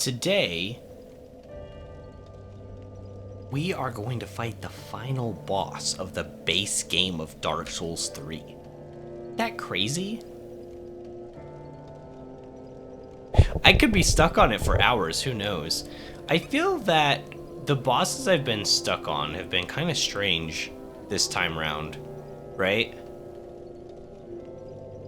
today we are going to fight the final boss of the base game of Dark Souls 3. That crazy? I could be stuck on it for hours, who knows? I feel that the bosses I've been stuck on have been kind of strange this time round, right?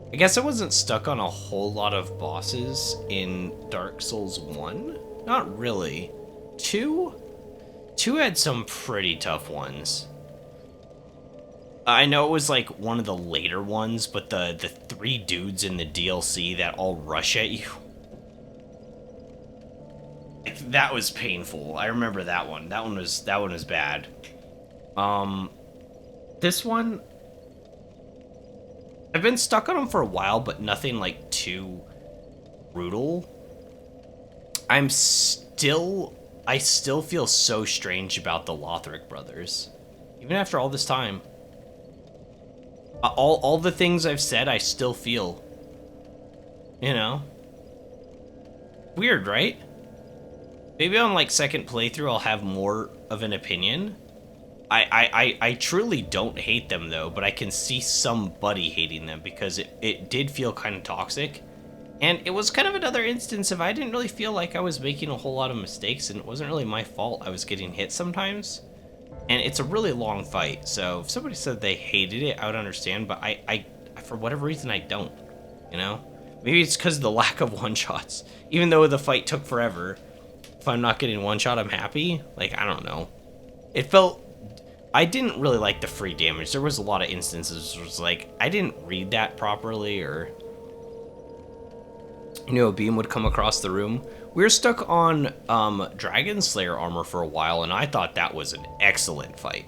I guess I wasn't stuck on a whole lot of bosses in Dark Souls 1. Not really. 2 had some pretty tough ones. I know it was like one of the later ones, but the 3 dudes in the DLC that all rush at you. That was painful. I remember that one. That one was bad. This one, I've been stuck on them for a while, but nothing like too brutal. I still feel so strange about the Lothric brothers, even after all this time. All the things I've said, I still feel. You know, weird, right? Maybe on like second playthrough, I'll have more of an opinion. I truly don't hate them though, but I can see somebody hating them because it did feel kind of toxic. And it was kind of another instance of I didn't really feel like I was making a whole lot of mistakes, and it wasn't really my fault I was getting hit sometimes. And it's a really long fight, so if somebody said they hated it, I would understand, but I for whatever reason, I don't, you know? Maybe it's because of the lack of one-shots. Even though the fight took forever, if I'm not getting one-shot, I'm happy? Like, I don't know. It felt... I didn't really like the free damage. There was a lot of instances where it was like, I didn't read that properly, or... You know, a beam would come across the room. We were stuck on Dragon Slayer armor for a while, and I thought that was an excellent fight.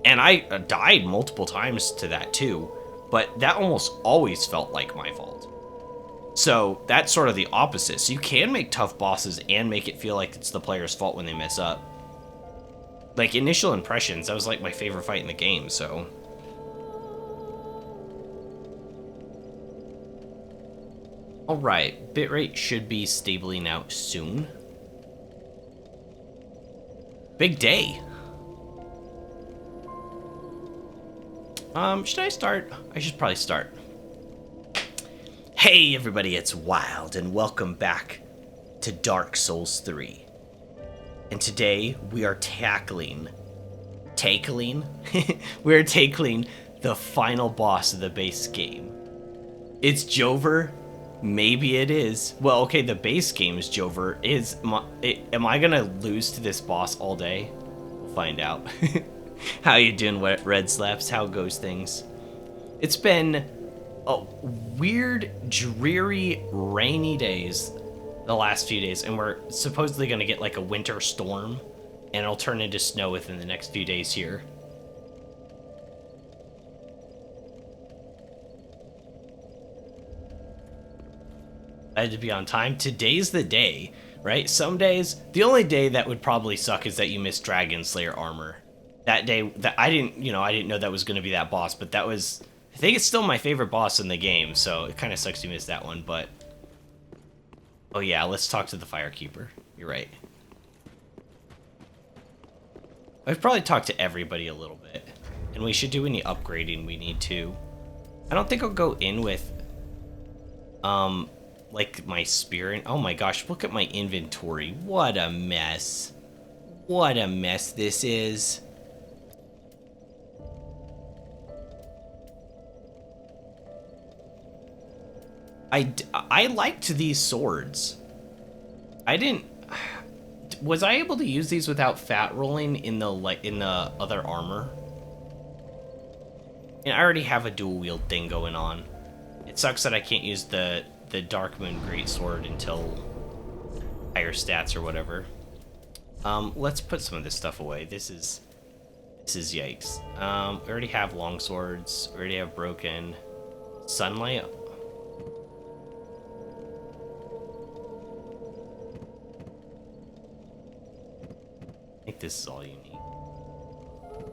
And I died multiple times to that too, but that almost always felt like my fault. So that's sort of the opposite. So you can make tough bosses and make it feel like it's the player's fault when they mess up. Like, initial impressions, that was like my favorite fight in the game, so... Alright, bitrate should be stabling out soon. Big day. Should I start? I should probably start. Hey everybody, it's Wild, and welcome back to Dark Souls 3. And today we are tackling the final boss of the base game. It's Jover. Maybe it is. Well, okay, the base game is Jover. Am I gonna lose to this boss all day? We'll find out. How you doing, Red Slaps? How goes things? It's been weird, dreary, rainy days the last few days, and we're supposedly gonna get like a winter storm, and it'll turn into snow within the next few days here. I had to be on time. Today's the day, right? Some days, the only day that would probably suck is that you missed Dragon Slayer armor. That day, that I didn't know that was going to be that boss, but that was, I think it's still my favorite boss in the game, so it kind of sucks you missed that one, but... Oh yeah, let's talk to the Firekeeper. You're right. I've probably talked to everybody a little bit, and we should do any upgrading we need to. I don't think I'll go in with, like my spirit. Oh my gosh, look at my inventory. What a mess. What a mess this is. I liked these swords. Was I able to use these without fat rolling in the other armor? And I already have a dual wield thing going on. It sucks that I can't use the Dark Moon Greatsword until higher stats or whatever. Let's put some of this stuff away. This is yikes. We already have long swords. We already have broken sunlight. I think this is all you need.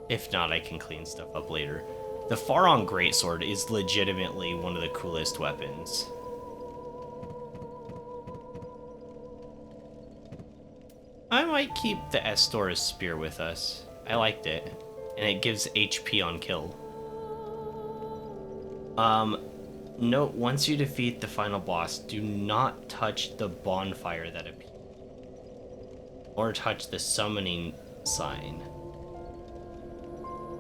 If not, I can clean stuff up later. The Faron Greatsword is legitimately one of the coolest weapons. I might keep the Estora's spear with us. I liked it. And it gives HP on kill. Note, once you defeat the final boss, do not touch the bonfire that appears. Or touch the summoning sign.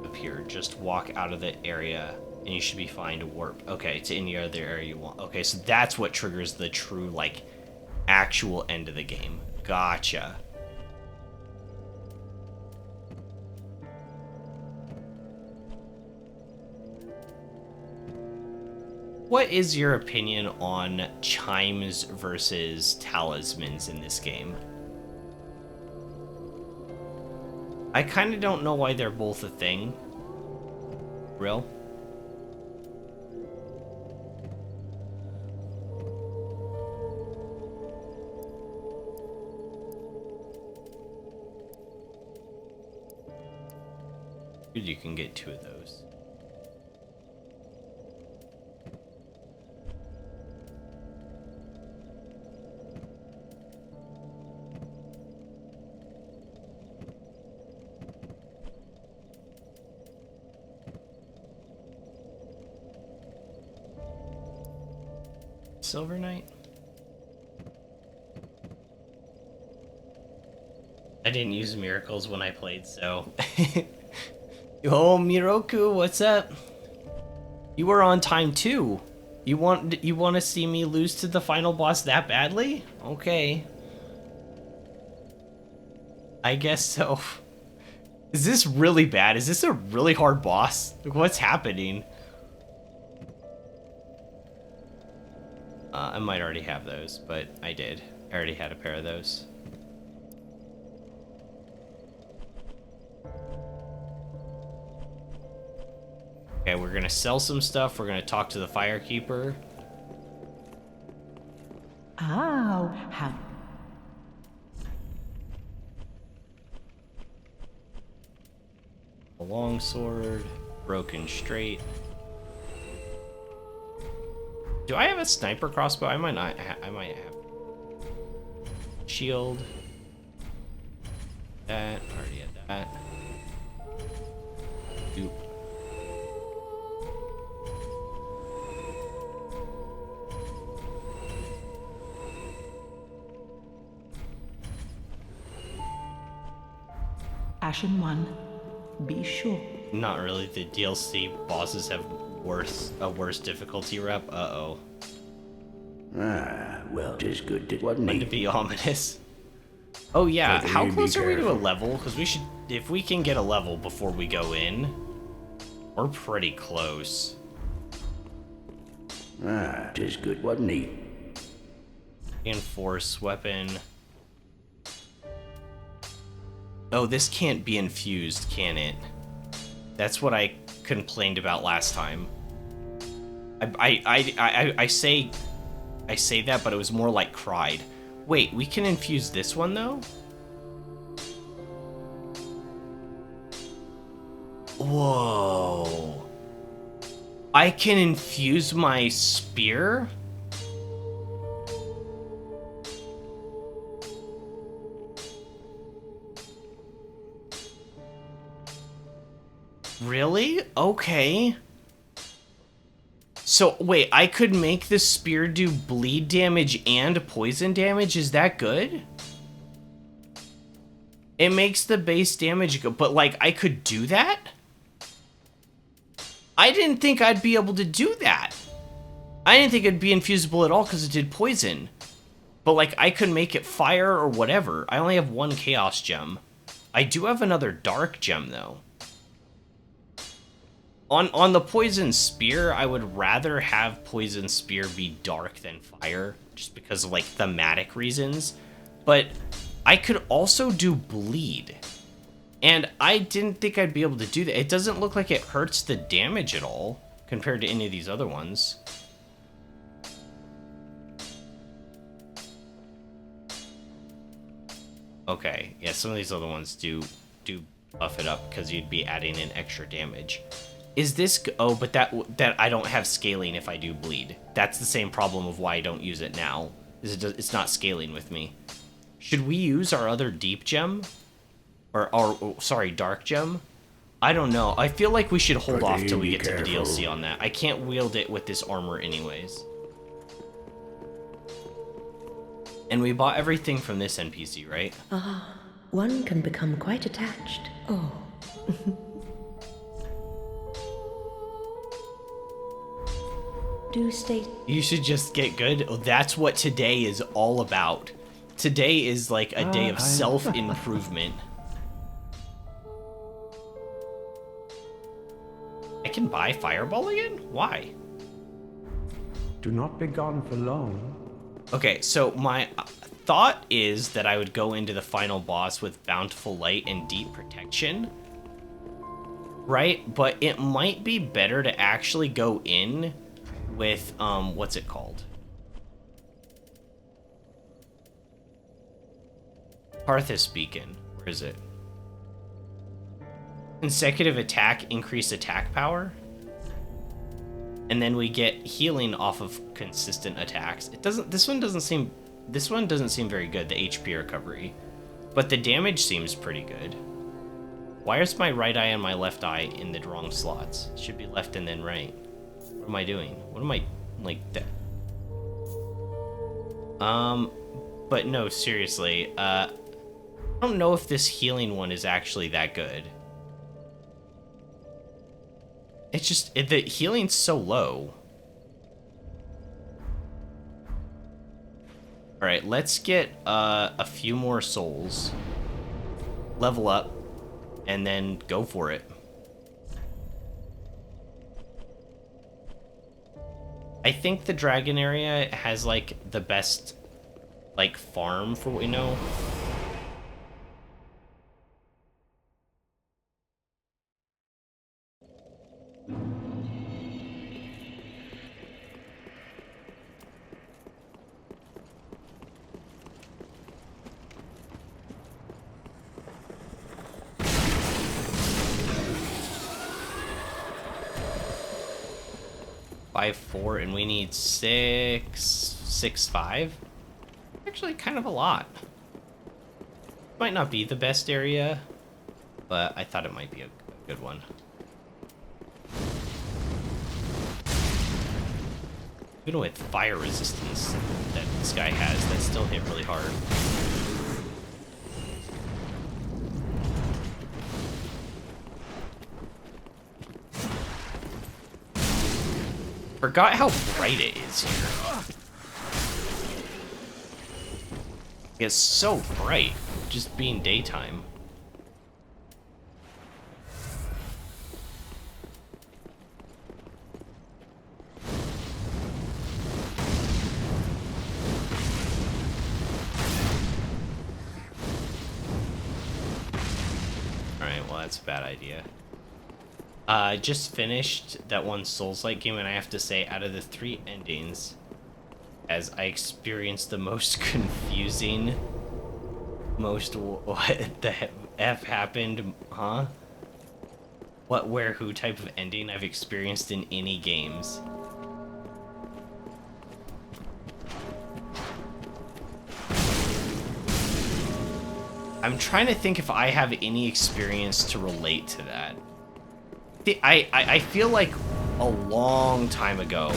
Appear. Just walk out of the area and you should be fine to warp. Okay, to any other area you want. Okay, so that's what triggers the true, like, actual end of the game. Gotcha. What is your opinion on chimes versus talismans in this game? I kind of don't know why they're both a thing. Real? Dude, you can get 2 of those. Silver Knight? I didn't use miracles when I played, so... Yo, Miroku, what's up? You were on time too. You want to see me lose to the final boss that badly? Okay. I guess so. Is this really bad? Is this a really hard boss? Like, what's happening? I might already have those, but I did. I already had a pair of those. Okay, we're gonna sell some stuff. We're gonna talk to the firekeeper. Oh, how... A longsword, broken straight. Do I have a sniper crossbow? I might not. I might have. Shield. That. Already had that. Oop. Ashen One, be sure. Not really. The DLC bosses have a worse difficulty rep. Uh-oh. Ah, well, tis good to wasn't To it? be ominous. Oh yeah, So how you be close are we to a careful. level? Because we should, if we can get a level before we go in, we're pretty close. Ah, tis good, wasn't it? Enforce weapon. Oh, this can't be infused, can it? That's what I complained about last time. I say that, but it was more like cried. Wait, we can infuse this one though? Whoa. I can infuse my spear? Really? Okay. So, wait, I could make the spear do bleed damage and poison damage? Is that good? It makes the base damage go, but, like, I could do that? I didn't think I'd be able to do that. I didn't think it'd be infusible at all because it did poison. But, like, I could make it fire or whatever. I only have 1 chaos gem. I do have another dark gem, though. On the poison spear, I would rather have poison spear be dark than fire, just because of like thematic reasons. But I could also do bleed, and I didn't think I'd be able to do that. It doesn't look like it hurts the damage at all compared to any of these other ones. Okay, yeah, some of these other ones do buff it up because you'd be adding in extra damage. Is this... Oh, but that I don't have scaling if I do bleed. That's the same problem of why I don't use it now. Is it's not scaling with me. Should we use our other deep gem? Or our, oh, sorry, dark gem? I don't know. I feel like we should hold off till we get to the DLC on that. I can't wield it with this armor anyways. And we bought everything from this NPC, right? Ah, one can become quite attached. Oh. Do stay. You should just get good. Oh, that's what today is all about. Today is like a day of self-improvement. I can buy Fireball again? Why? Do not be gone for long. Okay, so my thought is that I would go into the final boss with Bountiful Light and Deep Protection. Right? But it might be better to actually go in with, what's it called? Parthus Beacon. Where is it? Consecutive attack, increased attack power. And then we get healing off of consistent attacks. This one doesn't seem very good, the HP recovery. But the damage seems pretty good. Why is my right eye and my left eye in the wrong slots? It should be left and then right. What am I doing? What am I, like that? But no, seriously, I don't know if this healing one is actually that good. It's just, the healing's so low. Alright, let's get a few more souls. Level up. And then go for it. I think the dragon area has, like, the best, like, farm for what we know. Five, 4, and we need 6, 5. Actually, kind of a lot. Might not be the best area, but I thought it might be a good one. Even with fire resistance that this guy has, that still hit really hard. Forgot how bright it is here. It's so bright, just being daytime. Alright, well that's a bad idea. Just finished that one Souls-like game, and I have to say, out of the 3 endings, as I experienced the most confusing, what the F happened, huh? What, where, who type of ending I've experienced in any games. I'm trying to think if I have any experience to relate to that. I feel like a long time ago,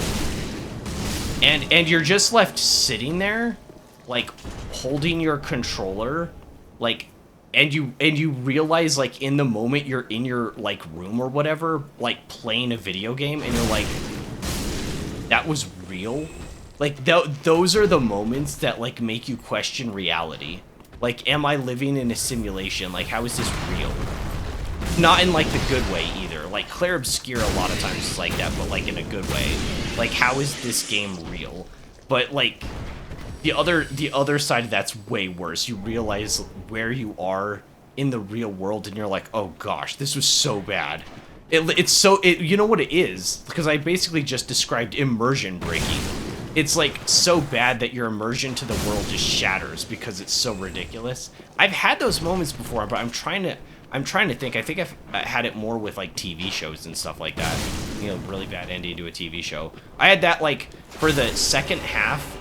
and you're just left sitting there, like holding your controller, like, and you realize, like, in the moment you're in your like room or whatever, like playing a video game, and you're like, that was real. Like those are the moments that like make you question reality. Like, am I living in a simulation? Like, how is this real? Not in, like, the good way, either. Like, Claire Obscure a lot of times is like that, but, like, in a good way. Like, how is this game real? But, like, the other side of that's way worse. You realize where you are in the real world, and you're like, oh, gosh, this was so bad. You know what it is? Because I basically just described immersion breaking. It's, like, so bad that your immersion to the world just shatters because it's so ridiculous. I've had those moments before, but I'm trying to think. I think I've had it more with, like, TV shows and stuff like that. You know, really bad ending to a TV show. I had that, like, for the second half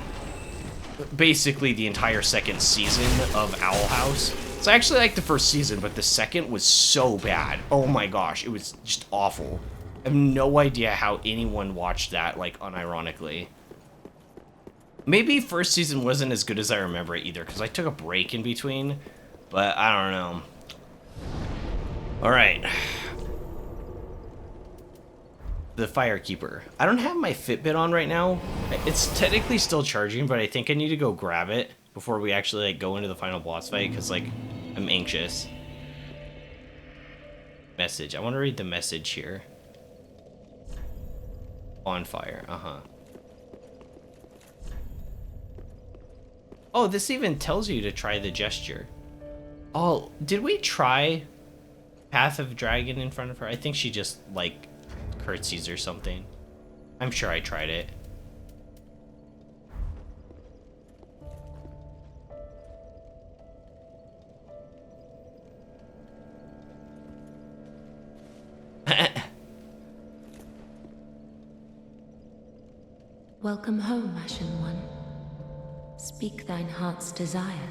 basically the entire second season of Owl House. So I actually liked the first season, but the second was so bad. Oh my gosh, it was just awful. I have no idea how anyone watched that, like, unironically. Maybe first season wasn't as good as I remember it either, because I took a break in between, but I don't know. Alright. The Firekeeper. I don't have my Fitbit on right now. It's technically still charging, but I think I need to go grab it before we actually, like, go into the final boss fight, because, like, I'm anxious. Message. I want to read the message here. On fire. Uh-huh. Oh, this even tells you to try the gesture. Oh, did we try Path of Dragon in front of her? I think she just, like, curtsies or something. I'm sure I tried it. Welcome home, Ashen One. Speak thine heart's desire.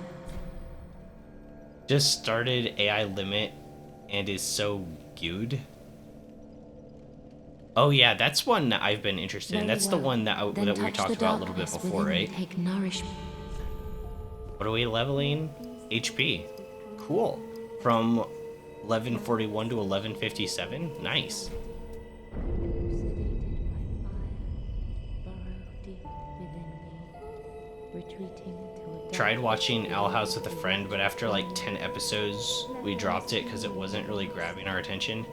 Just started AI limit and is so good. Oh yeah, that's one that I've been interested in. That's the one that that we talked about a little bit before, right? Take nourishment. What are we leveling? HP. Cool. From 1141 to 1157. Nice. Tried watching Owl House with a friend, but after like 10 episodes, we dropped it because it wasn't really grabbing our attention.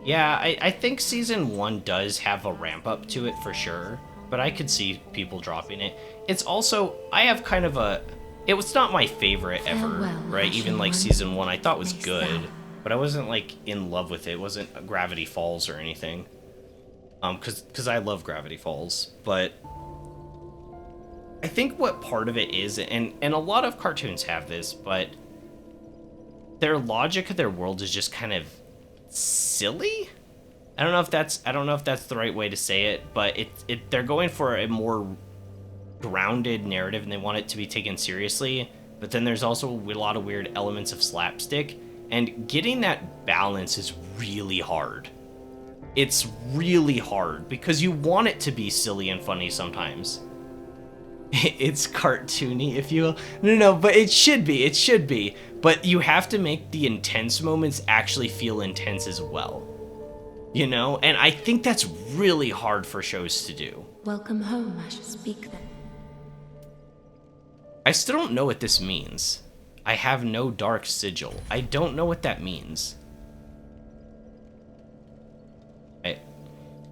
Yeah, I think season 1 does have a ramp up to it for sure, but I could see people dropping it. It's also, I have kind of a, it was not my favorite ever, right? Even like season 1 I thought was good, but I wasn't like in love with it. It wasn't Gravity Falls or anything. Because I love Gravity Falls, but I think what part of it is, and a lot of cartoons have this, but their logic of their world is just kind of silly. I don't know if that's the right way to say it, but they're going for a more grounded narrative and they want it to be taken seriously, but then there's also a lot of weird elements of slapstick, and getting that balance is really hard. It's really hard because you want it to be silly and funny sometimes. It's cartoony, if you will. No, but it should be. But you have to make the intense moments actually feel intense as well. You know? And I think that's really hard for shows to do. Welcome home, I should speak then. I still don't know what this means. I have no dark sigil. I don't know what that means.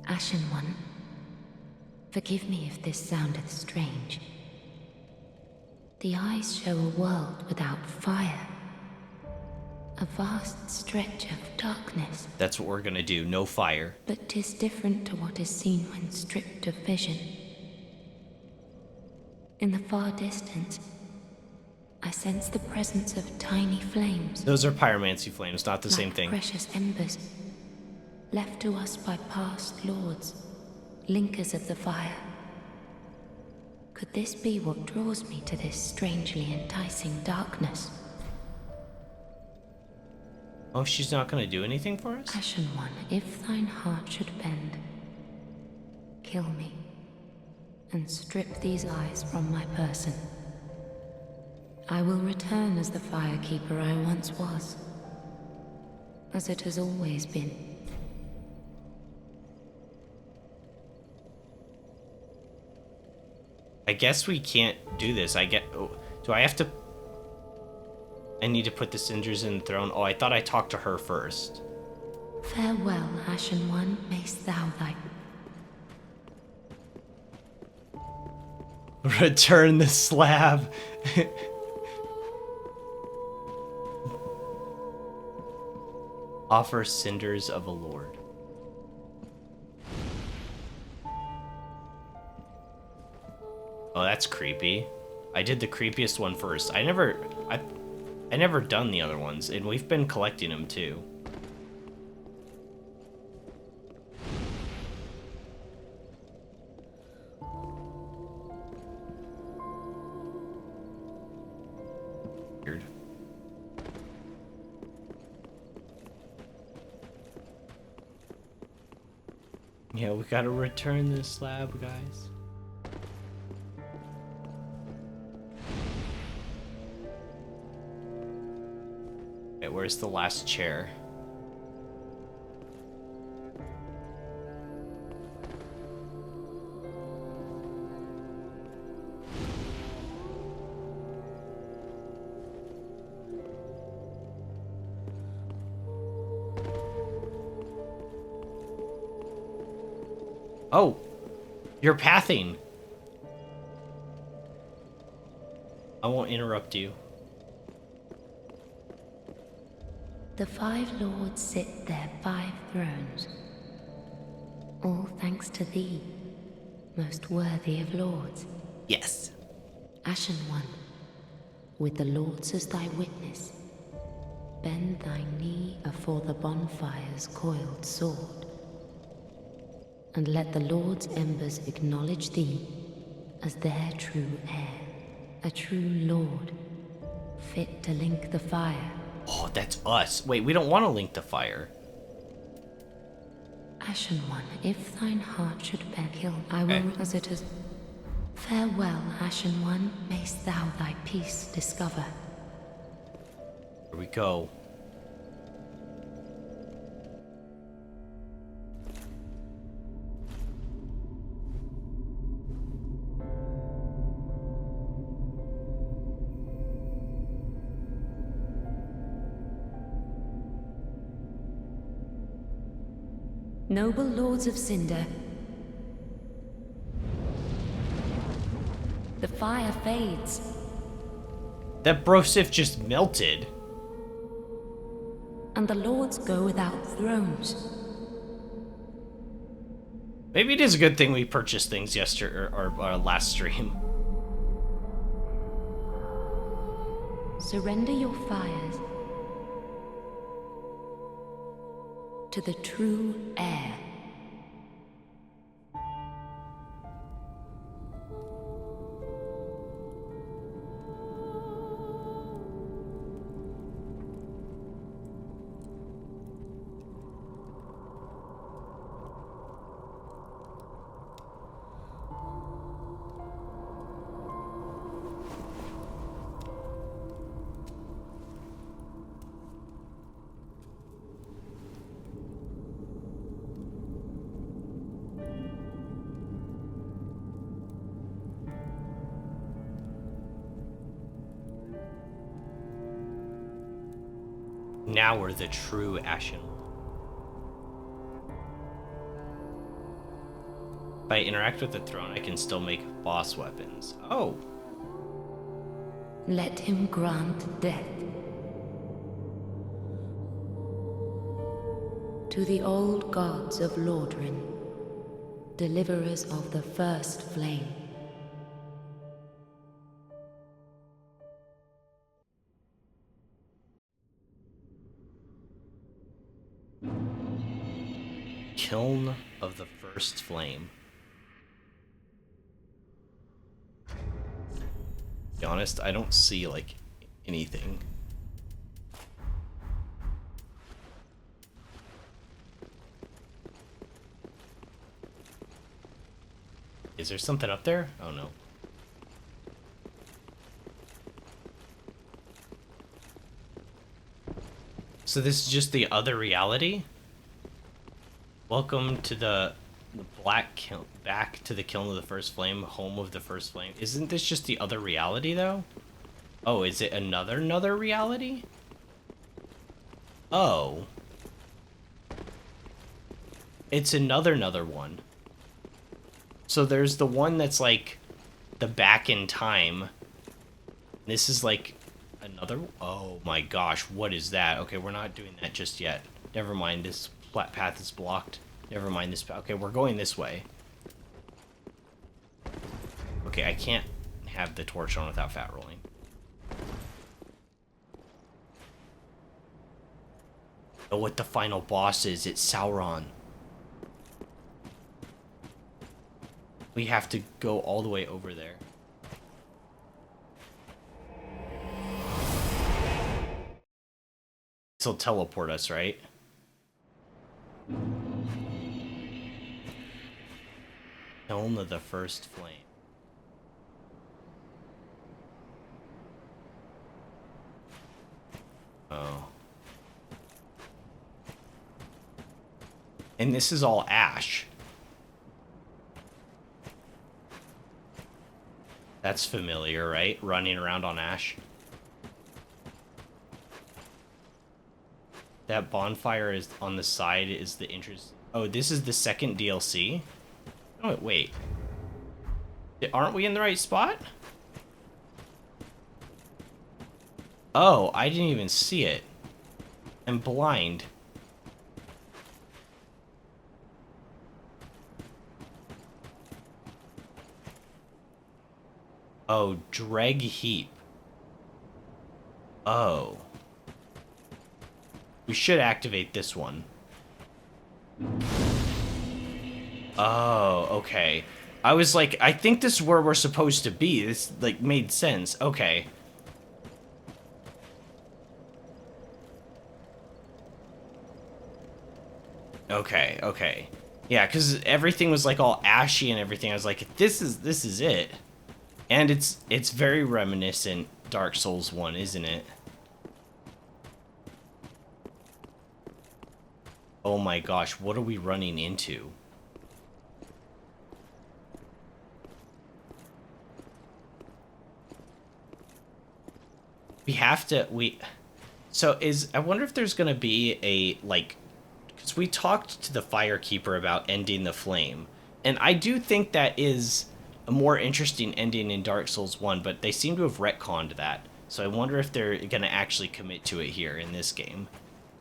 Ashen One, forgive me if this soundeth strange. The eyes show a world without fire. A vast stretch of darkness. That's what we're gonna do, no fire. But 'tis different to what is seen when stripped of vision. In the far distance, I sense the presence of tiny flames. Those are pyromancy flames, not the same thing. Precious embers, left to us by past lords, linkers of the fire. Could this be what draws me to this strangely enticing darkness? Oh, she's not gonna do anything for us? Ashen One, if thine heart should bend, kill me, and strip these eyes from my person. I will return as the Firekeeper I once was, as it has always been. I guess we can't do this. Do I have to... I need to put the cinders in the throne. Oh, I thought I talked to her first. Farewell, Ashen One, mayst thou thy... Return the slab. Offer cinders of a lord. Oh, that's creepy. I did the creepiest one first. I never done the other ones, and we've been collecting them too. Yeah, we gotta return this slab, guys. Okay, where's the last chair? Oh, you're pathing. I won't interrupt you. The 5 lords sit their 5 thrones, all thanks to thee, most worthy of lords. Yes. Ashen One, with the lords as thy witness, bend thy knee afore the bonfire's coiled sword, and let the lords' embers acknowledge thee as their true heir, a true lord, fit to link the fire. Oh, that's us. Wait, we don't want to link the fire. Ashen One, if thine heart should bear kill, I will Okay. as it is. Farewell, Ashen One, mayst thou thy peace discover. Here we go. Noble lords of Cinder, the fire fades. That brosif just melted. And the lords go without thrones. Maybe it is a good thing we purchased things yesterday or last stream. Surrender your fires to the true heir. Now we're the true Ashen. If I interact with the throne, I can still make boss weapons. Oh. Let him grant death to the old gods of Lordran, deliverers of the first flame. Kiln of the First Flame. To be honest, I don't see, like, anything. Is there something up there? Oh, no. So this is just the other reality? Welcome to the Black Kiln, back to the Kiln of the First Flame, home of the First Flame. Isn't this just the other reality, though? Oh, is it another reality? Oh. It's another one. So there's the one that's like the back in time. This is like another. Oh my gosh, what is that? Okay, we're not doing that just yet. Never mind, this flat path is blocked. Never mind this path. Okay, we're going this way. Okay, I can't have the torch on without fat rolling. Oh, what the final boss is. It's Sauron. We have to go all the way over there. This'll teleport us, right? Kiln of the first flame. Oh. And this is all ash. That's familiar, right? Running around on ash. That bonfire is on the side is the interest. Oh, this is the second DLC? Oh, wait. Aren't we in the right spot? Oh, I didn't even see it. I'm blind. Oh, dreg heap. Oh. We should activate this one. Oh, okay. I was like, I think this is where we're supposed to be. This, like, made sense. Okay. Okay, okay. Yeah, because everything was, like, all ashy and everything. I was like, this is it. And it's very reminiscent Dark Souls 1, isn't it? Oh my gosh, what are we running into? So I wonder if there's gonna be a, like, because we talked to the Firekeeper about ending the flame, and I do think that is a more interesting ending in Dark Souls 1, but they seem to have retconned that. So I wonder if they're gonna actually commit to it here in this game.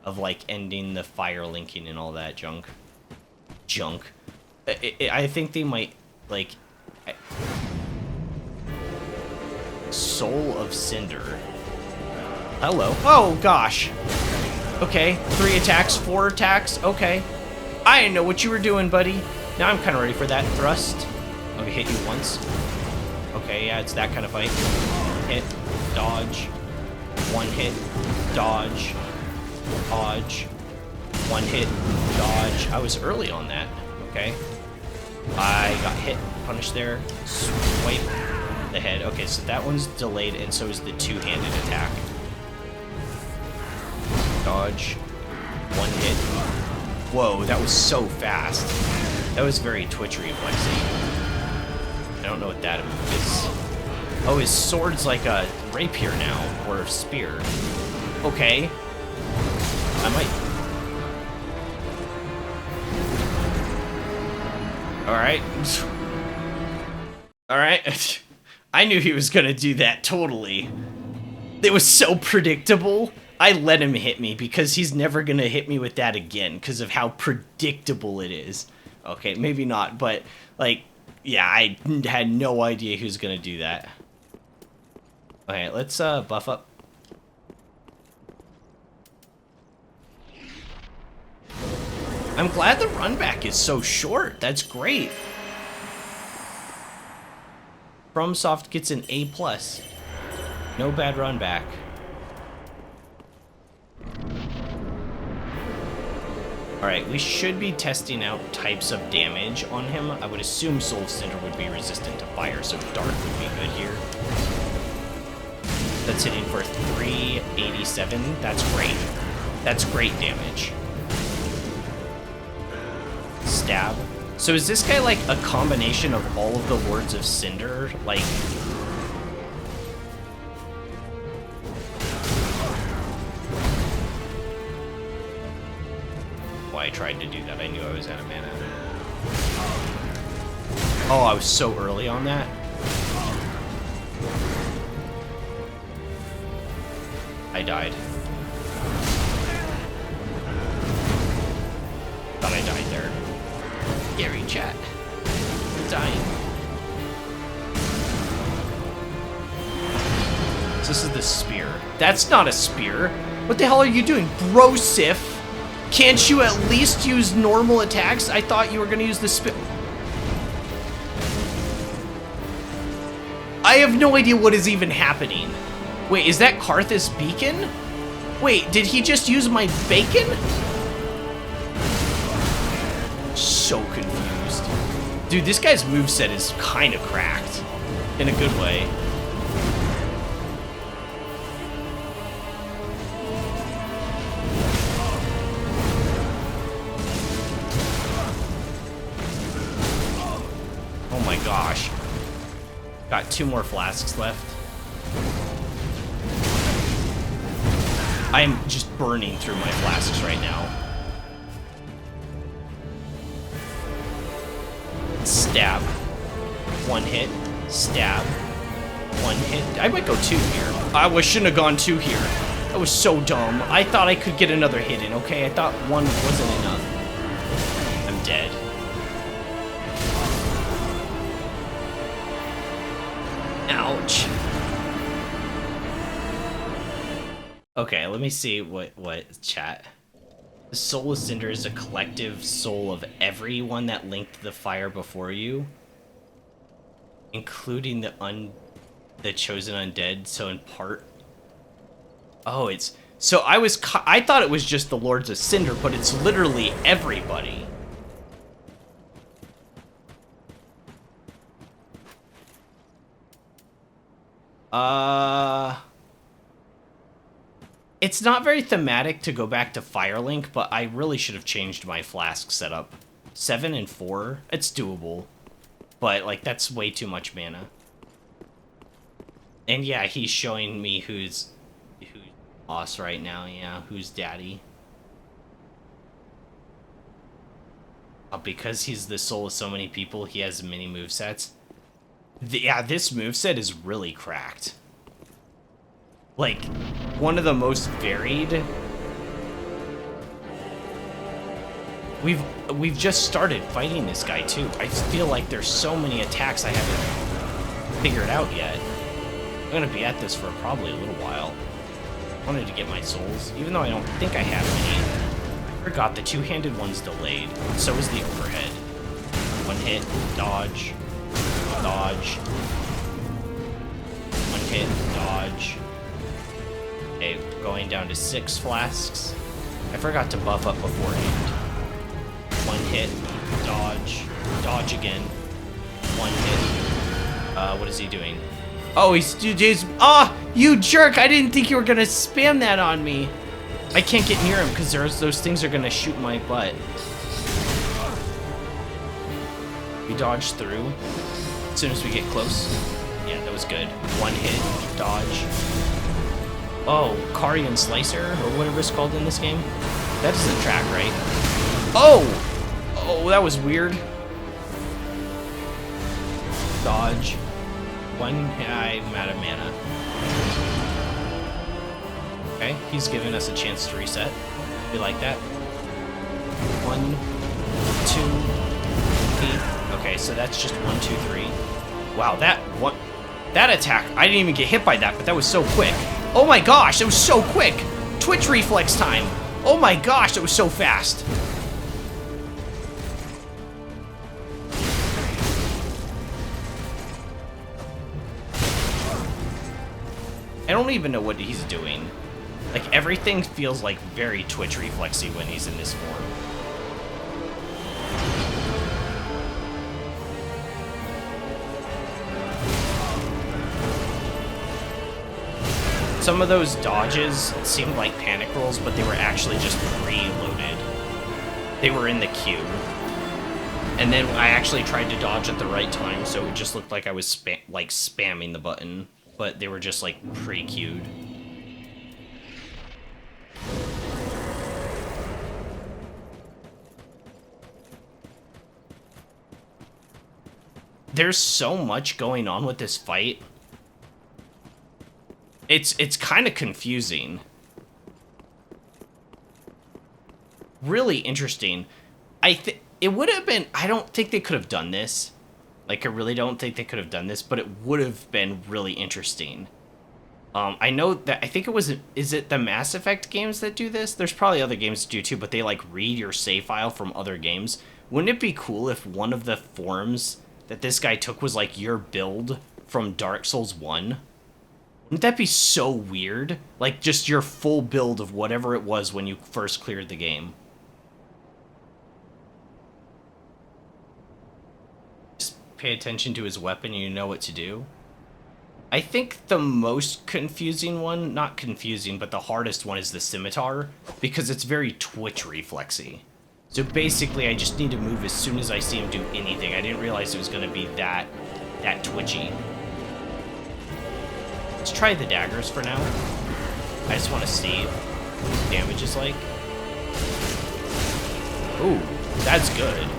Of, like, ending the fire linking and all that junk. I think they might, like... Soul of Cinder. Hello. Oh, gosh. Okay, 3 attacks, 4 attacks, okay. I didn't know what you were doing, buddy. Now I'm kind of ready for that thrust. Okay, hit you once. Okay, yeah, it's that kind of fight. Hit, dodge, 1 hit, dodge. Dodge. 1 hit. Dodge. I was early on that. Okay. I got hit. Punished there. Swipe the head. Okay, so that one's delayed, and so is the 2-handed attack. Dodge. 1 hit. Whoa, that was so fast. That was very Twitch reflexy. I don't know what that is. Oh, his sword's like a rapier now, or a spear. Okay. I might... Alright. Alright. I knew he was gonna do that, totally. It was so predictable. I let him hit me because he's never gonna hit me with that again because of how predictable it is. Okay, maybe not, but, like, yeah, I had no idea he was gonna do that. Okay, let's buff up. I'm glad the run back is so short. That's great. FromSoft gets an A+. No bad run back. Alright, we should be testing out types of damage on him. I would assume Soul Cinder would be resistant to fire, so Dark would be good here. That's hitting for 387. That's great. That's great damage. Stab. So is this guy like a combination of all of the Lords of Cinder? Like... Why I tried to do that, I knew I was out of mana. Oh, I was so early on that? I died. Thought I died there. Gary chat. I'm dying. So this is the spear. That's not a spear. What the hell are you doing? Bro Sif? Can't you at least use normal attacks? I thought you were gonna use the spear. I have no idea what is even happening. Wait, is that Karthus Beacon? Wait, did he just use my bacon? So confused. Dude, this guy's moveset is kind of cracked. In a good way. Oh my gosh. Got 2 more flasks left. I am just burning through my flasks right now. Stab. 1 hit. Stab. 1 hit. I might go 2 here. I shouldn't have gone 2 here. That was so dumb. I thought I could get another hit in, okay? I thought 1 wasn't enough. I'm dead. Ouch. Okay, let me see what chat. The soul of Cinder is a collective soul of everyone that linked the fire before you, including the chosen undead. So in part, oh, it's so I thought it was just the Lords of Cinder, but it's literally everybody. It's not very thematic to go back to Firelink, but I really should have changed my flask setup. 7 and 4, it's doable. But, like, that's way too much mana. And yeah, he's showing me who's boss right now, yeah, who's daddy. Because he's the soul of so many people, he has many movesets. Yeah, this moveset is really cracked. Like, one of the most varied. We've just started fighting this guy too. I feel like there's so many attacks I haven't figured out yet. I'm gonna be at this for probably a little while. I wanted to get my souls, even though I don't think I have any. I forgot the two-handed one's delayed. So is the overhead. 1 hit, dodge, dodge. 1 hit, dodge. Okay, going down to 6 flasks. I forgot to buff up beforehand. 1 hit, dodge, dodge again. 1 hit. What is he doing? Oh, he's you jerk! I didn't think you were gonna spam that on me. I can't get near him because those things are gonna shoot my butt. We dodge through as soon as we get close. Yeah, that was good. 1 hit, dodge. Oh, Carian Slicer, or whatever it's called in this game. That doesn't track right. Oh! Oh, that was weird. Dodge. 1, I'm out of mana. Okay, he's giving us a chance to reset. We like that. 1, 2, 8. Okay, so that's just 1, 2, 3. Wow, that attack, I didn't even get hit by that, but that was so quick. Oh my gosh, it was so quick! Twitch reflex time! Oh my gosh, it was so fast! I don't even know what he's doing. Like, everything feels like very Twitch reflexy when he's in this form. Some of those dodges seemed like panic rolls, but they were actually just preloaded. They were in the queue. And then I actually tried to dodge at the right time, so it just looked like I was spamming the button. But they were just like pre-queued. There's so much going on with this fight. It's kind of confusing. Really interesting. It would have been, I don't think they could have done this. Like, I really don't think they could have done this, but it would have been really interesting. I know that, I think it was, is it the Mass Effect games that do this? There's probably other games that do too, but they like read your save file from other games. Wouldn't it be cool if one of the forms that this guy took was like your build from Dark Souls 1? Wouldn't that be so weird? Like, just your full build of whatever it was when you first cleared the game. pay attention to his weapon and you know what to do. I think the most confusing one, not confusing, but the hardest one is the scimitar, because it's very twitch reflexy. So basically, I just need to move as soon as I see him do anything. I didn't realize it was going to be that twitchy. Let's try the daggers for now. I just want to see what the damage is like. Ooh, that's good.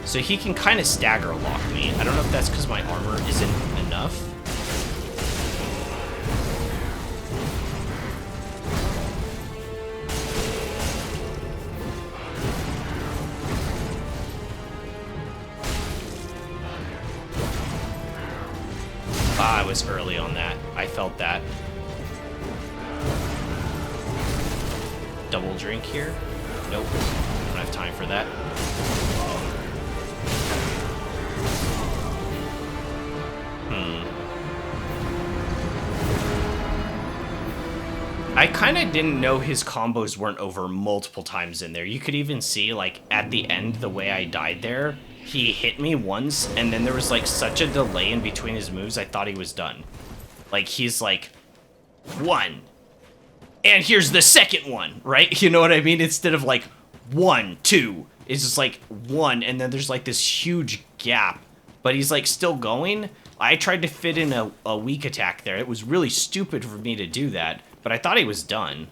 So he can kind of stagger lock me. I don't know if that's because my armor isn't enough. Ah, I was early on that. I felt that. Double drink here? Nope. Don't have time for that. I kind of didn't know his combos weren't over multiple times in there. You could even see, like, at the end, the way I died there, he hit me once, and then there was, like, such a delay in between his moves, I thought he was done. Like, he's like, one, and here's the second one, right? You know what I mean? Instead of, like, 1, 2, it's just, like, 1, and then there's, like, this huge gap, but he's, like, still going. I tried to fit in a weak attack there. It was really stupid for me to do that. But I thought he was done.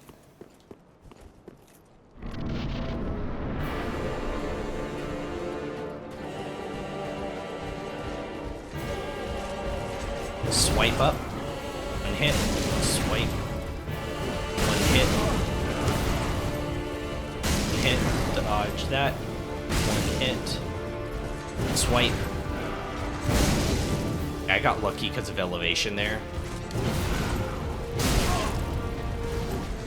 Swipe up. One hit. Swipe. One hit. One hit. Dodge that. One hit. Swipe. I got lucky because of elevation there.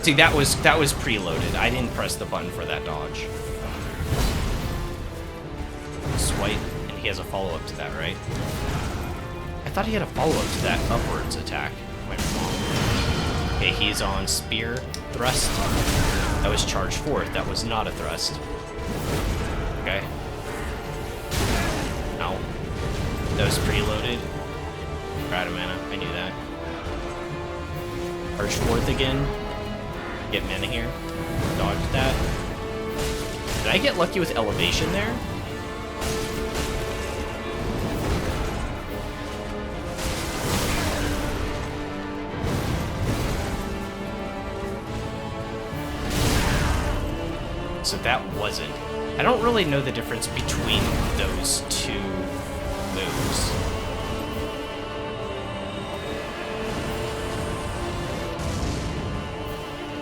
See, that was preloaded. I didn't press the button for that dodge. Swipe, and he has a follow-up to that, right? I thought he had a follow-up to that upwards attack. Am I wrong? Okay, he's on spear, thrust. That was charge forth. That was not a thrust. Okay. Ow. That was preloaded. Out of mana. I knew that. Charge forth again. Get mana here. Dodge that. Did I get lucky with elevation there? So that wasn't. I don't really know the difference between those two moves.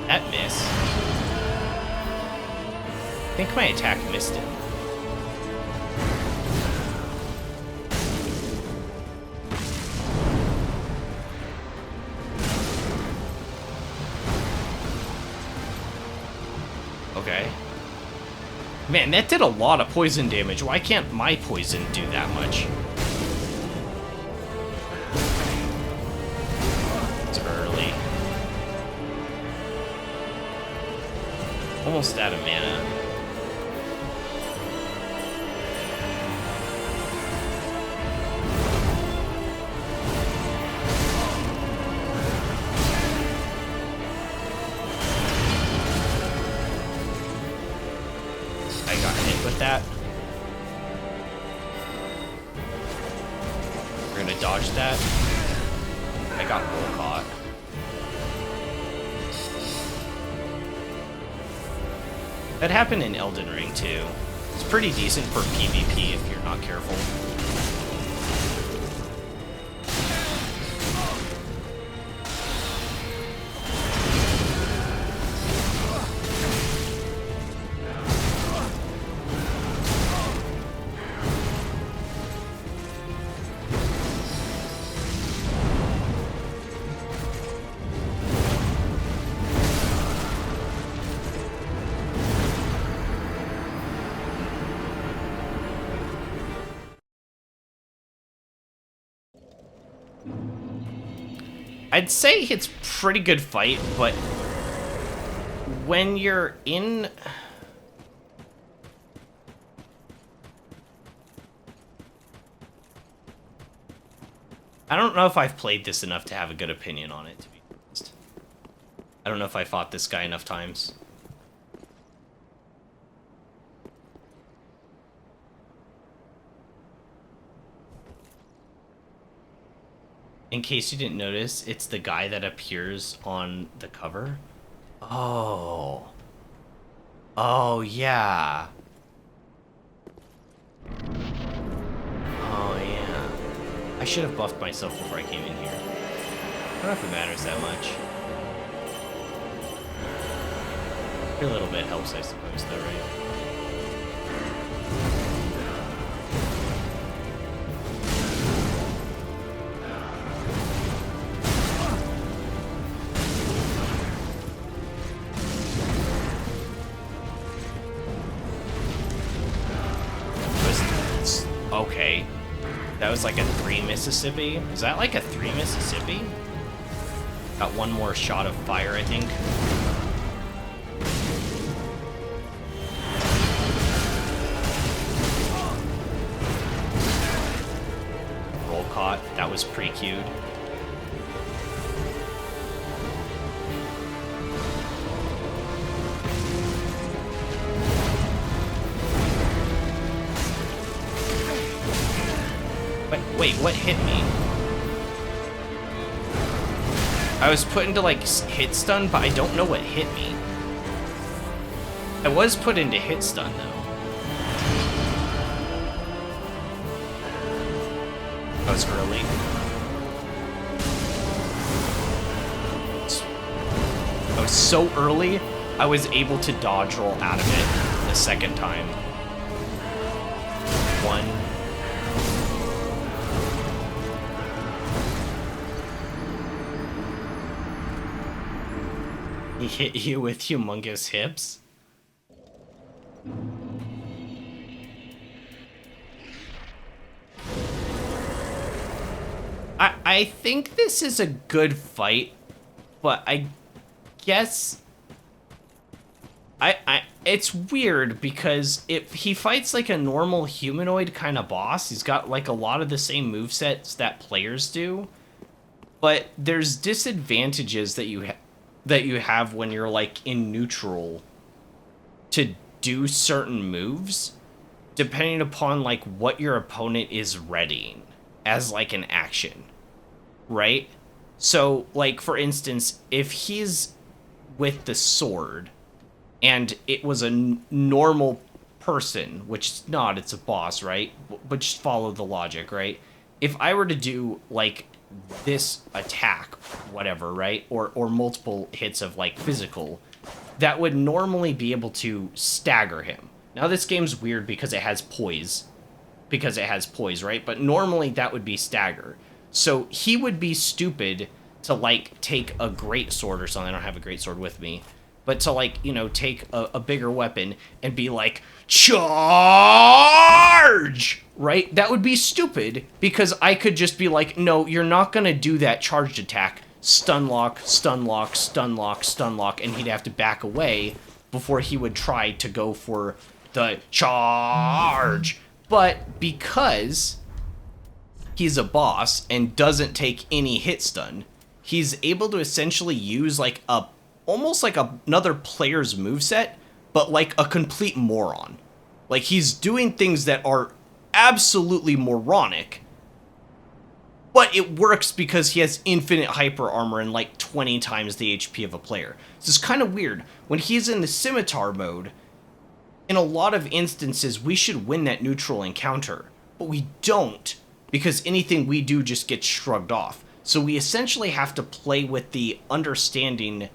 That miss. I think my attack missed him. Okay. Man, that did a lot of poison damage. Why can't my poison do that much? It's early. Almost out of mana. I got hit with that. We're gonna dodge that. I got roll caught. That happened in Elden Ring, too. It's pretty decent for PvP if you're not careful. I'd say it's pretty good fight, but when you're in... I don't know if I've played this enough to have a good opinion on it, to be honest. I don't know if I fought this guy enough times. In case you didn't notice, it's the guy that appears on the cover. Oh. Oh, yeah. Oh, yeah. I should have buffed myself before I came in here. I don't know if it matters that much. A little bit helps, I suppose, though, right? Okay. That was like a 3 Mississippi. Is that like a 3 Mississippi? Got one more shot of fire, I think. Roll caught. That was pre-queued. Wait, what hit me? I was put into, like, hit stun, but I don't know what hit me. I was put into hit stun, though. I was early. I was so early, I was able to dodge roll out of it the second time. 1. He hit you with humongous hips? I think this is a good fight, but I guess it's weird because if he fights like a normal humanoid kind of boss, he's got like a lot of the same movesets that players do, but there's disadvantages that you have when you're like in neutral to do certain moves depending upon like what your opponent is readying as like an action, right? So like for instance, if he's with the sword and it was a normal person, which it's not, it's a boss, right? But just follow the logic, right? If I were to do like this attack, whatever, right? Or multiple hits of like physical, that would normally be able to stagger him. Now this game's weird because it has poise. Right? But normally that would be stagger. So he would be stupid to like take a great sword or something. I don't have a great sword with me. But to like, you know, take a bigger weapon and be like, charge! Right? That would be stupid because I could just be like, no, you're not going to do that charged attack. Stun lock, stun lock, stun lock, stun lock, and he'd have to back away before he would try to go for the charge. But because he's a boss and doesn't take any hit stun, he's able to essentially use like almost like another player's moveset, but like a complete moron. Like he's doing things that are absolutely moronic, but it works because he has infinite hyper armor and like 20 times the HP of a player. So it's kind of weird. When he's in the scimitar mode, in a lot of instances, we should win that neutral encounter, but we don't because anything we do just gets shrugged off. So we essentially have to play with the understanding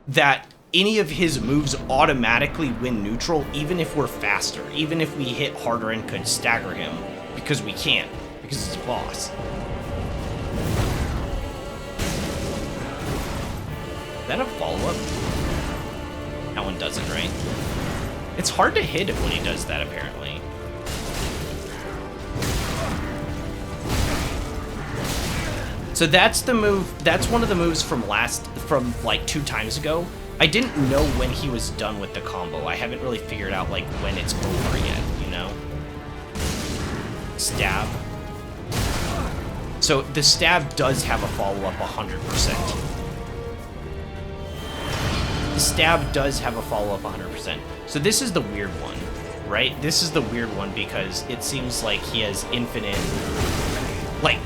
that any of his moves automatically win neutral, even if we're faster, even if we hit harder and could stagger him, because we can't, because it's a boss. Is that a follow-up? That one doesn't, right? It's hard to hit him when he does that, apparently. So that's the move, that's one of the moves from like 2 times ago. I didn't know when he was done with the combo. I haven't really figured out like when it's over yet, you know? Stab. So the stab does have a follow-up 100%. The stab does have a follow-up 100%. So this is the weird one, right? This is the weird one because it seems like he has infinite, like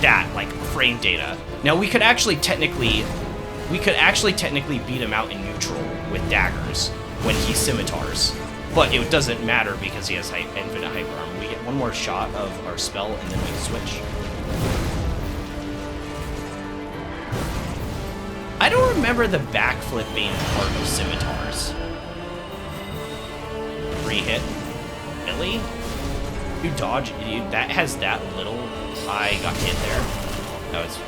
that, like frame data. Now we could actually technically beat him out in neutral with daggers when he scimitars, but it doesn't matter because he has infinite hyper armor. We get one more shot of our spell and then we can switch. I don't remember the backflip being part of scimitars. Re-hit. Really? You dodge? That has that little... I got hit there.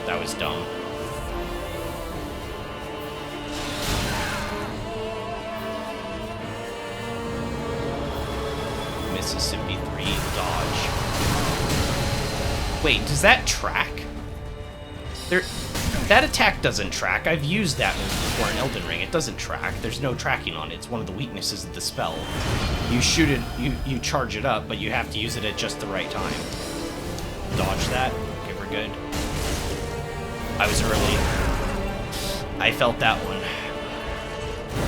That was dumb. Mississippi 3, dodge. Wait, does that track? That attack doesn't track. I've used that move before in Elden Ring. It doesn't track. There's no tracking on it. It's one of the weaknesses of the spell. You shoot it, you charge it up, but you have to use it at just the right time. Dodge that. Okay, we're good. I was early. I felt that one.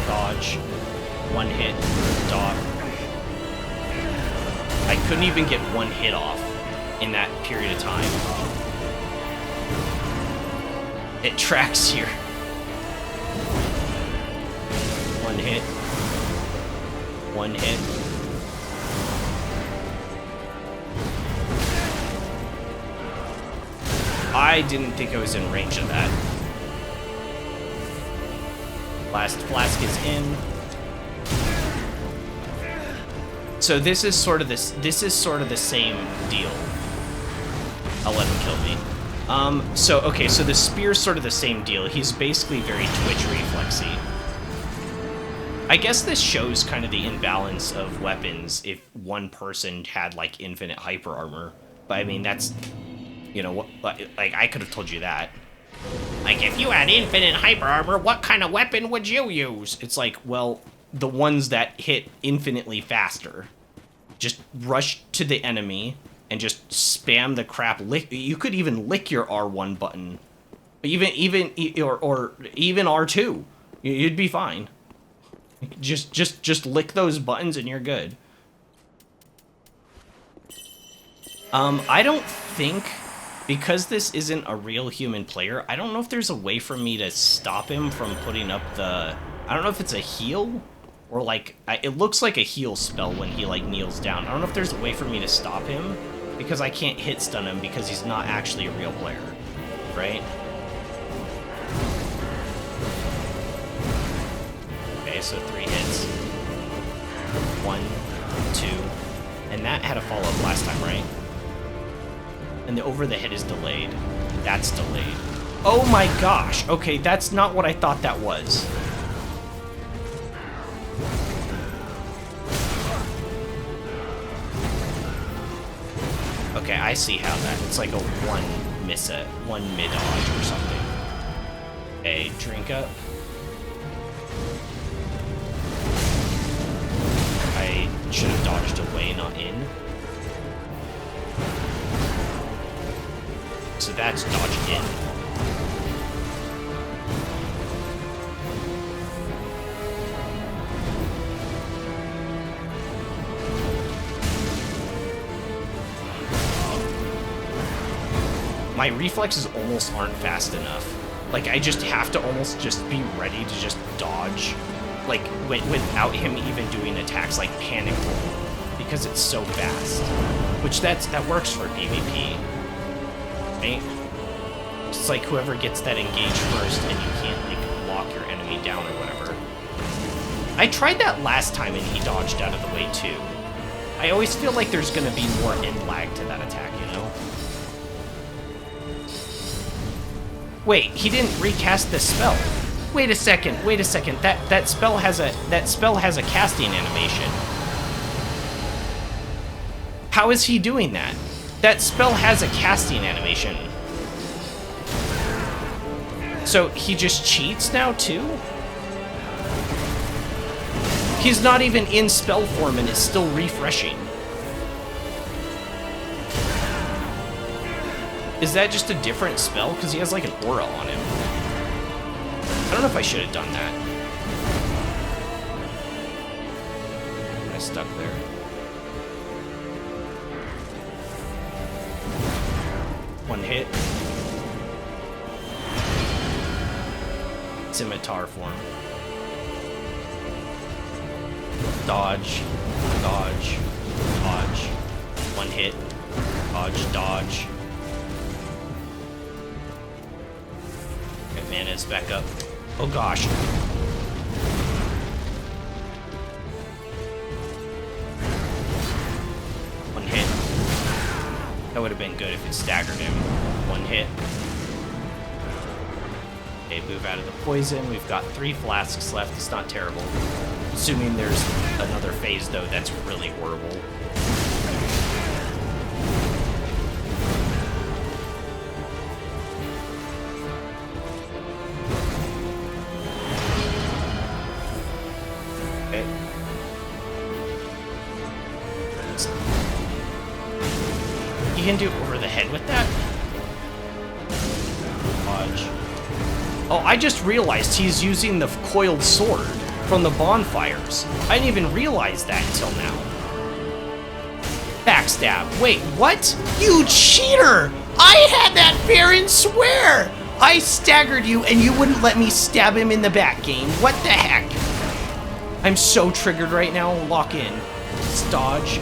Dodge. One hit. Dodge. I couldn't even get one hit off in that period of time. It tracks here. One hit. One hit. I didn't think I was in range of that. Last flask is in. So this is sort of the same deal. I'll let him kill me. So the spear's sort of the same deal. He's basically very twitch reflexy. I guess this shows kind of the imbalance of weapons if one person had like infinite hyper armor. But I mean, that's, you know, like I could have told you that. Like, if you had infinite hyper armor, what kind of weapon would you use? It's like, well, the ones that hit infinitely faster. Just rush to the enemy and just spam the crap. You could even lick your R1 button, even R2. You'd be fine. Just lick those buttons and you're good. I don't think, because this isn't a real human player, I don't know if there's a way for me to stop him from putting up the... I don't know if it's a heal, or like... it looks like a heal spell when he like kneels down. I don't know if there's a way for me to stop him, because I can't hit stun him because he's not actually a real player, right? Okay, so 3 hits. 1, 2, and that had a follow-up last time, right? And the over the head is delayed. That's delayed. Oh my gosh! Okay, that's not what I thought that was. Okay, I see how that. It's like a one mid-dodge or something. Okay, drink up. I should have dodged away, not in. So that's dodge in. My reflexes almost aren't fast enough. Like, I just have to almost just be ready to just dodge. Like, without him even doing attacks like Panic Roll. Because it's so fast. Which that works for PvP. Right? It's like whoever gets that engage first and you can't like lock your enemy down or whatever. I tried that last time and he dodged out of the way too. I always feel like there's gonna be more end lag to that attack, you know? Wait, he didn't recast the spell. Wait a second. That spell has a casting animation. How is he doing that? That spell has a casting animation. So he just cheats now too? He's not even in spell form and it's still refreshing. Is that just a different spell? Because he has like an aura on him. I don't know if I should have done that. Am I stuck there? One hit. Scimitar form. Dodge. Dodge. Dodge. One hit. Dodge. Dodge. Okay, mana's back up. Oh gosh. One hit. That would have been good if it staggered him. One hit. Okay, move out of the poison. We've got 3 flasks left. It's not terrible. Assuming there's another phase, though, that's really horrible. Okay. You can do over the head with that? Dodge. Oh, I just realized he's using the coiled sword from the bonfires. I didn't even realize that until now. Backstab. Wait, what? You cheater! I had that fair and square! I staggered you and you wouldn't let me stab him in the back, game. What the heck? I'm so triggered right now. Lock in. Let's dodge.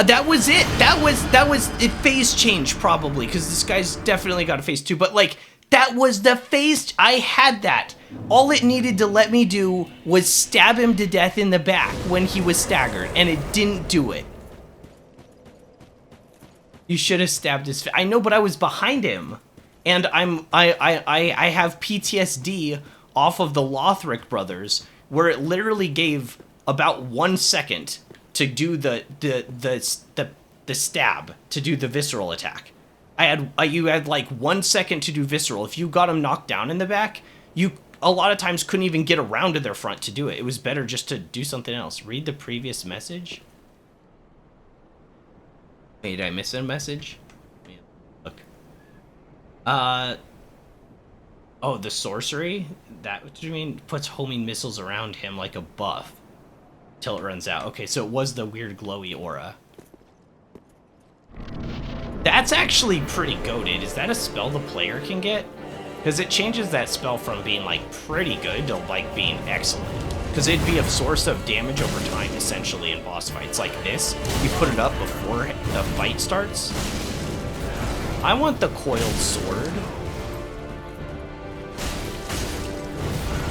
That was it. That was it. Phase change probably because this guy's definitely got a phase 2. But like that was the phase. I had that. All it needed to let me do was stab him to death in the back when he was staggered, and it didn't do it. You should have stabbed his face. I know, but I was behind him, and I have PTSD off of the Lothric brothers, where it literally gave about 1 second to do the stab, to do the visceral attack. You had like 1 second to do visceral. If you got him knocked down in the back, you a lot of times couldn't even get around to their front to do it. It was better just to do something else. Read the previous message. Wait, did I miss a message? Look. Oh, the sorcery? That what do you mean? Puts homing missiles around him like a buff till it runs out. Okay, so it was the weird glowy aura. That's actually pretty goated. Is that a spell the player can get? Because it changes that spell from being like pretty good to like being excellent. Because it'd be a source of damage over time, essentially, in boss fights like this. You put it up before the fight starts. I want the coiled sword.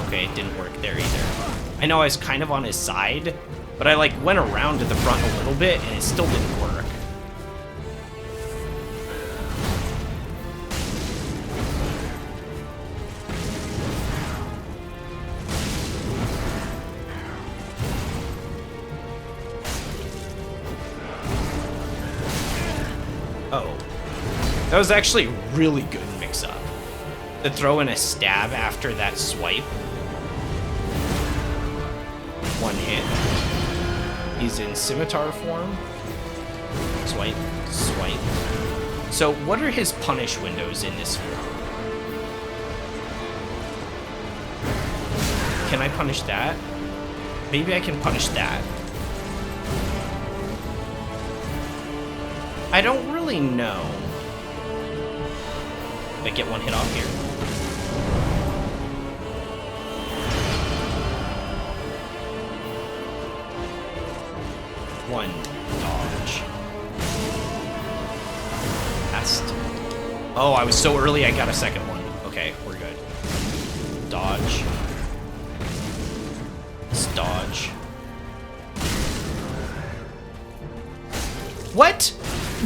Okay, it didn't work there either. I know I was kind of on his side, but I like went around to the front a little bit and it still didn't work. Oh. That was actually really good mix-up. To throw in a stab after that swipe. One hit. He's in scimitar form. Swipe, swipe. So what are his punish windows in this form? Can I punish that? Maybe I can punish that. I don't really know. If I get one hit off here. One dodge. Passed. Oh, I was so early I got a second one. Okay, we're good. Dodge. Let's dodge. What?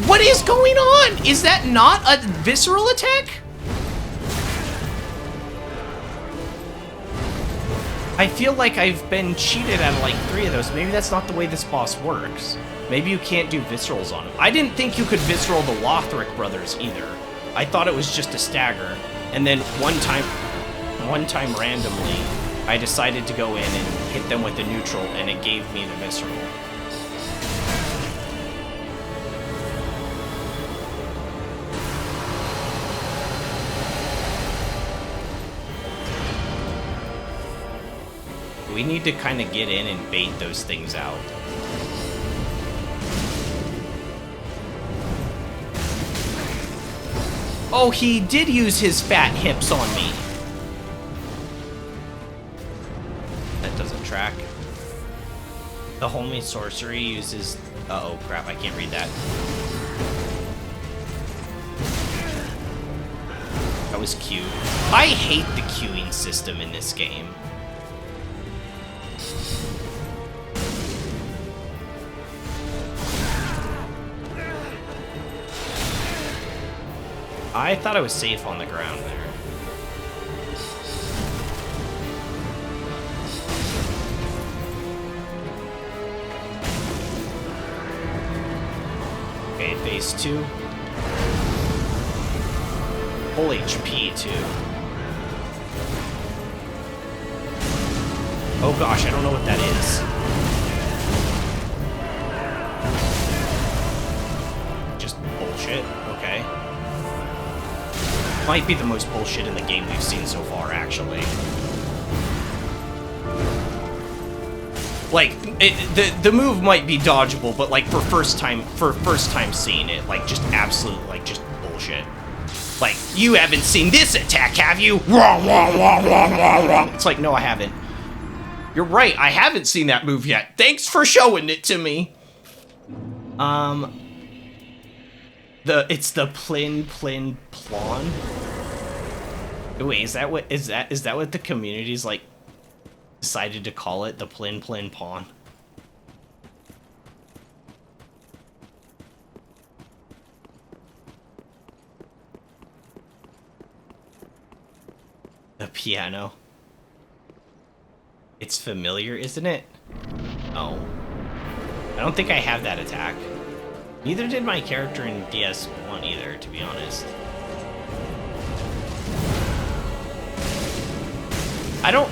What is going on? Is that not a visceral attack? I feel like I've been cheated out of like 3 of those. Maybe that's not the way this boss works. Maybe you can't do viscerals on him. I didn't think you could visceral the Lothric brothers either. I thought it was just a stagger. And then one time randomly, I decided to go in and hit them with the neutral and it gave me the visceral. We need to kind of get in and bait those things out. Oh, he did use his fat hips on me. That doesn't track. The homing sorcery uses... Uh-oh, crap, I can't read that. That was cute. I hate the queuing system in this game. I thought I was safe on the ground there. Okay, phase 2. Full HP, too. Oh gosh, I don't know what that is. Just bullshit, okay. Might be the most bullshit in the game we've seen so far, actually. Like, the move might be dodgeable, but like for first time seeing it, like just absolute, like just bullshit. Like, you haven't seen this attack, have you? It's like, no, I haven't. You're right, I haven't seen that move yet. Thanks for showing it to me. It's the plin plon. Wait, is that what the community's like decided to call it? The plin pawn. The piano. It's familiar, isn't it? Oh. I don't think I have that attack. Neither did my character in DS1 either, to be honest.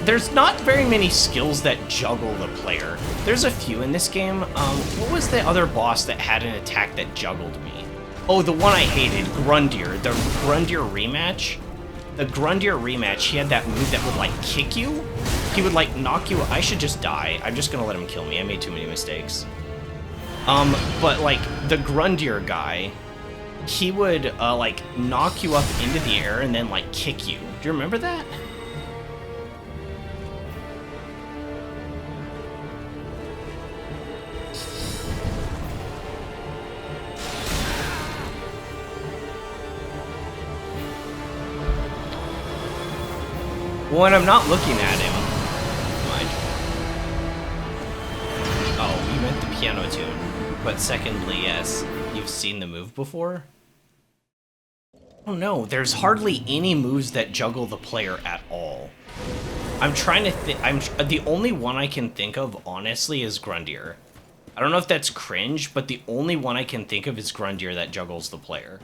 There's not very many skills that juggle the player. There's a few in this game. What was the other boss that had an attack that juggled me? Oh, the one I hated, Grundir. The Grundir rematch. The Grundir rematch, he had that move that would, like, kick you. He would, like, knock you... I should just die. I'm just gonna let him kill me. I made too many mistakes. But, like, the Grundir guy, he would, like, knock you up into the air and then, like, kick you. Do you remember that? When I'm not looking at him... Oh, you meant the piano tune. But secondly, yes, you've seen the move before? Oh no, there's hardly any moves that juggle the player at all. I'm trying to think... the only one I can think of, honestly, is Grundir. I don't know if that's cringe, but the only one I can think of is Grundir that juggles the player.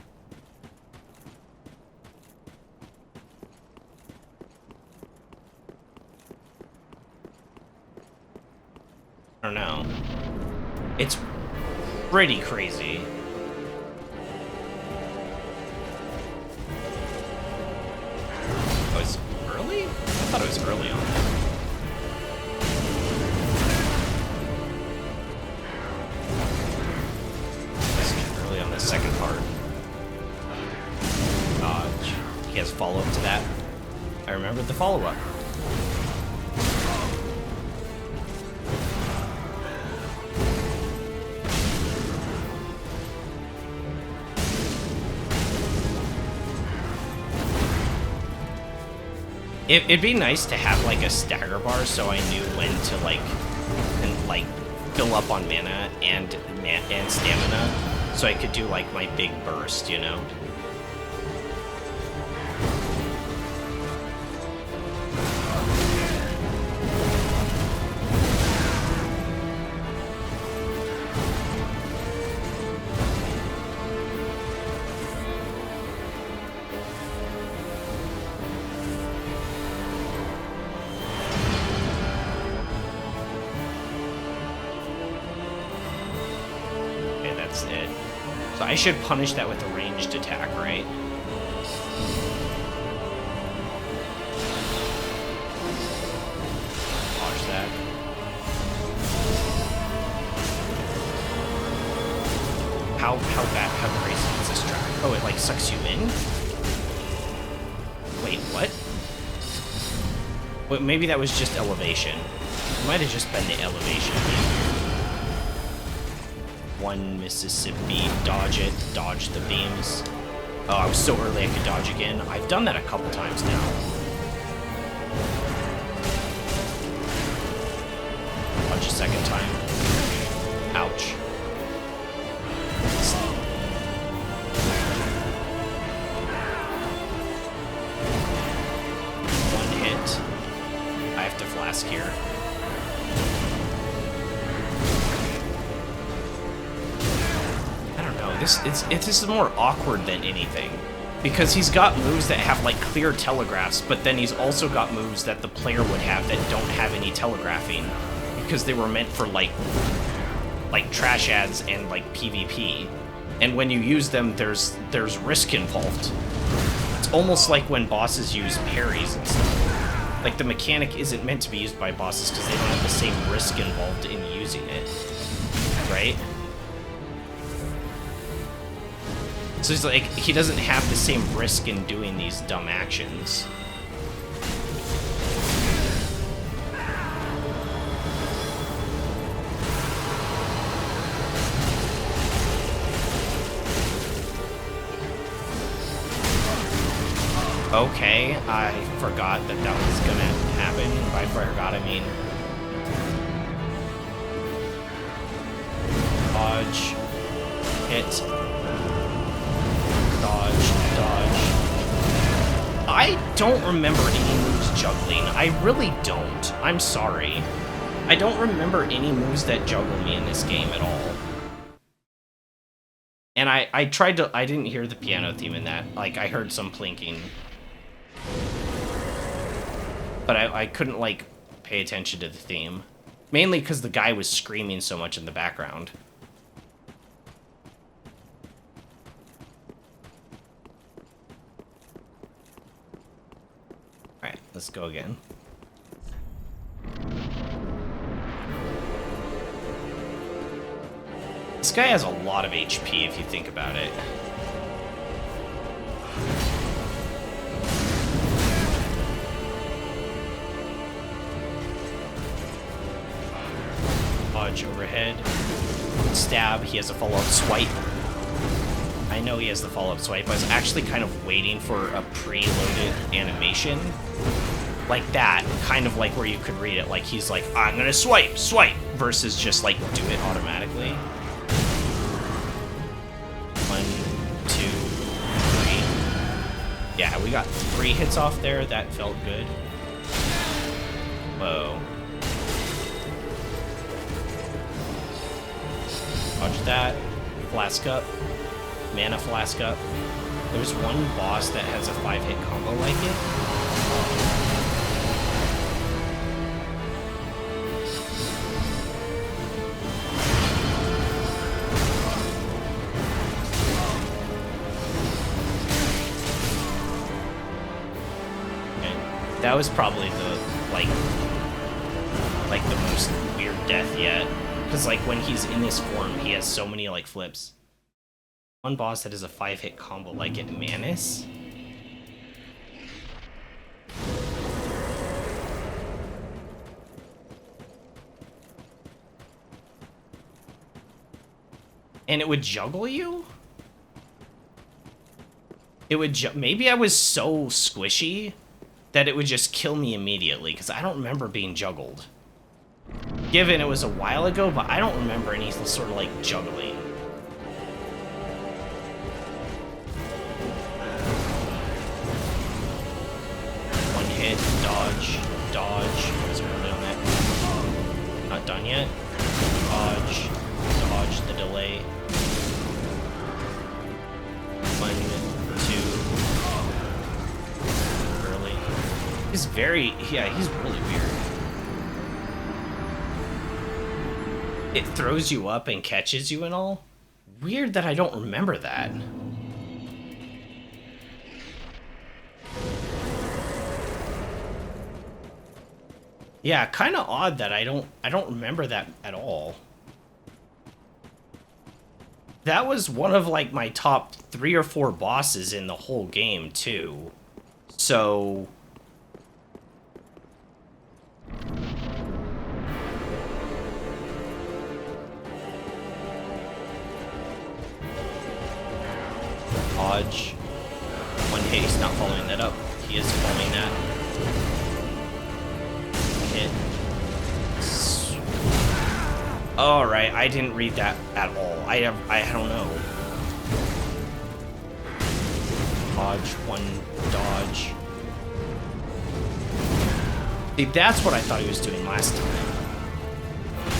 I don't know. It's pretty crazy. Oh, it's early? I thought it was early on. It's early on the second part. Dodge. He has follow-up to that. I remembered the follow-up. It'd be nice to have, like, a stagger bar so I knew when to, like, fill up on mana and stamina, so I could do, like, my big burst, you know? I should punish that with a ranged attack, right? Dodge that. how crazy is this track? Oh, it like sucks you in? Wait, what? Wait, maybe that was just elevation. It might have just been the elevation. One Mississippi, dodge it, dodge the beams. Oh, I was so early I could dodge again. I've done that a couple times now. Dodge a second time. Ouch. One hit. I have to flask here. This is more awkward than anything, because he's got moves that have like clear telegraphs, but then he's also got moves that the player would have that don't have any telegraphing, because they were meant for like trash ads and like PvP, and when you use them, there's risk involved. It's almost like when bosses use parries and stuff. Like the mechanic isn't meant to be used by bosses because they don't have the same risk involved in using it, right? So it's like, he doesn't have the same risk in doing these dumb actions. Okay, I forgot that that was gonna happen. By forgot, I mean... Dodge. Hit. Dodge. I don't remember any moves juggling. I really don't. I'm sorry. I don't remember any moves that juggle me in this game at all. And I tried to... I didn't hear the piano theme in that. Like, I heard some plinking. But I couldn't, like, pay attention to the theme. Mainly because the guy was screaming so much in the background. Alright, let's go again. This guy has a lot of HP if you think about it. Dodge overhead. Stab. He has a follow-up swipe. I know he has the follow-up swipe. I was actually kind of waiting for a preloaded animation. Like that. Kind of like where you could read it. Like he's like, I'm gonna swipe, swipe! Versus just like do it automatically. 1, 2, 3. Yeah, we got 3 hits off there. That felt good. Whoa. Dodge that. Flask up. Mana flask up. There's one boss that has a 5-hit combo like it. Okay. That was probably the, like the most weird death yet. Because, like, when he's in this form, he has so many, like, flips. One boss that is a 5-hit combo like it, Manus. And it would juggle you? It would maybe I was so squishy that it would just kill me immediately, because I don't remember being juggled. Given it was a while ago, but I don't remember any sort of, like, juggling. One hit, dodge, dodge. I wasn't really on that. Not done yet. Dodge, dodge the delay. 1, 2. Early. He's very, yeah, he's really weird. It throws you up and catches you and all. Weird that I don't remember that. Yeah, kind of odd that I don't remember that at all. That was one of, like, my top 3 or 4 bosses in the whole game, too. So... Dodge. One hit, he's not following that up. He is following that. Hit. Alright, I didn't read that at all. I don't know. Dodge, one dodge. See, that's what I thought he was doing last time.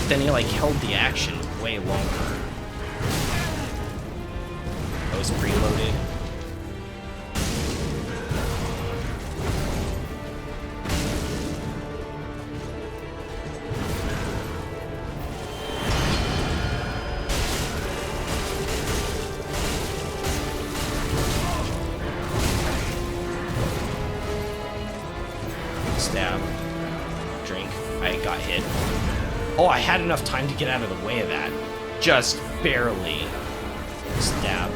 Then he, like, held the action way longer. That was preloaded. Stab. Drink. I got hit. Oh, I had enough time to get out of the way of that. Just barely. Stab.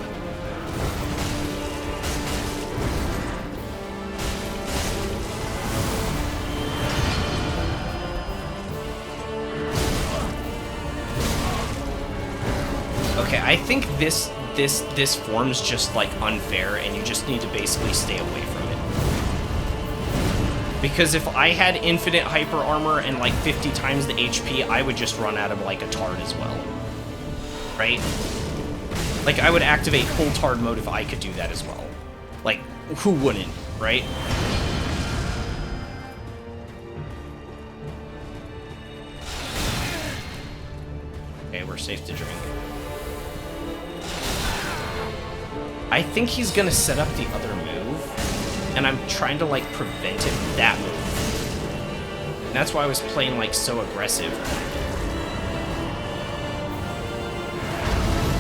Okay, I think this form's just, like, unfair, and you just need to basically stay away from it. Because if I had infinite hyper armor and, like, 50 times the HP, I would just run out of, like, a tard as well. Right? Like, I would activate full tard mode if I could do that as well. Like, who wouldn't, right? Okay, we're safe to drink. I think he's gonna set up the other move, and I'm trying to, like, prevent it from that move. And that's why I was playing, like, so aggressive.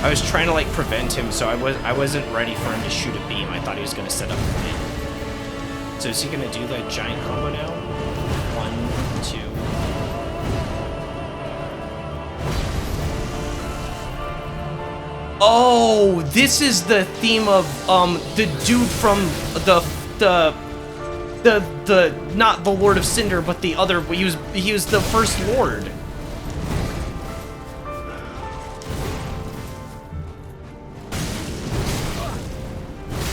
I was trying to, like, prevent him, so I wasn't ready for him to shoot a beam. I thought he was gonna set up a beam. So is he gonna do the giant combo now? 1, 2. Oh, this is the theme of the dude from the not the Lord of Cinder, but the other. He was the first Lord.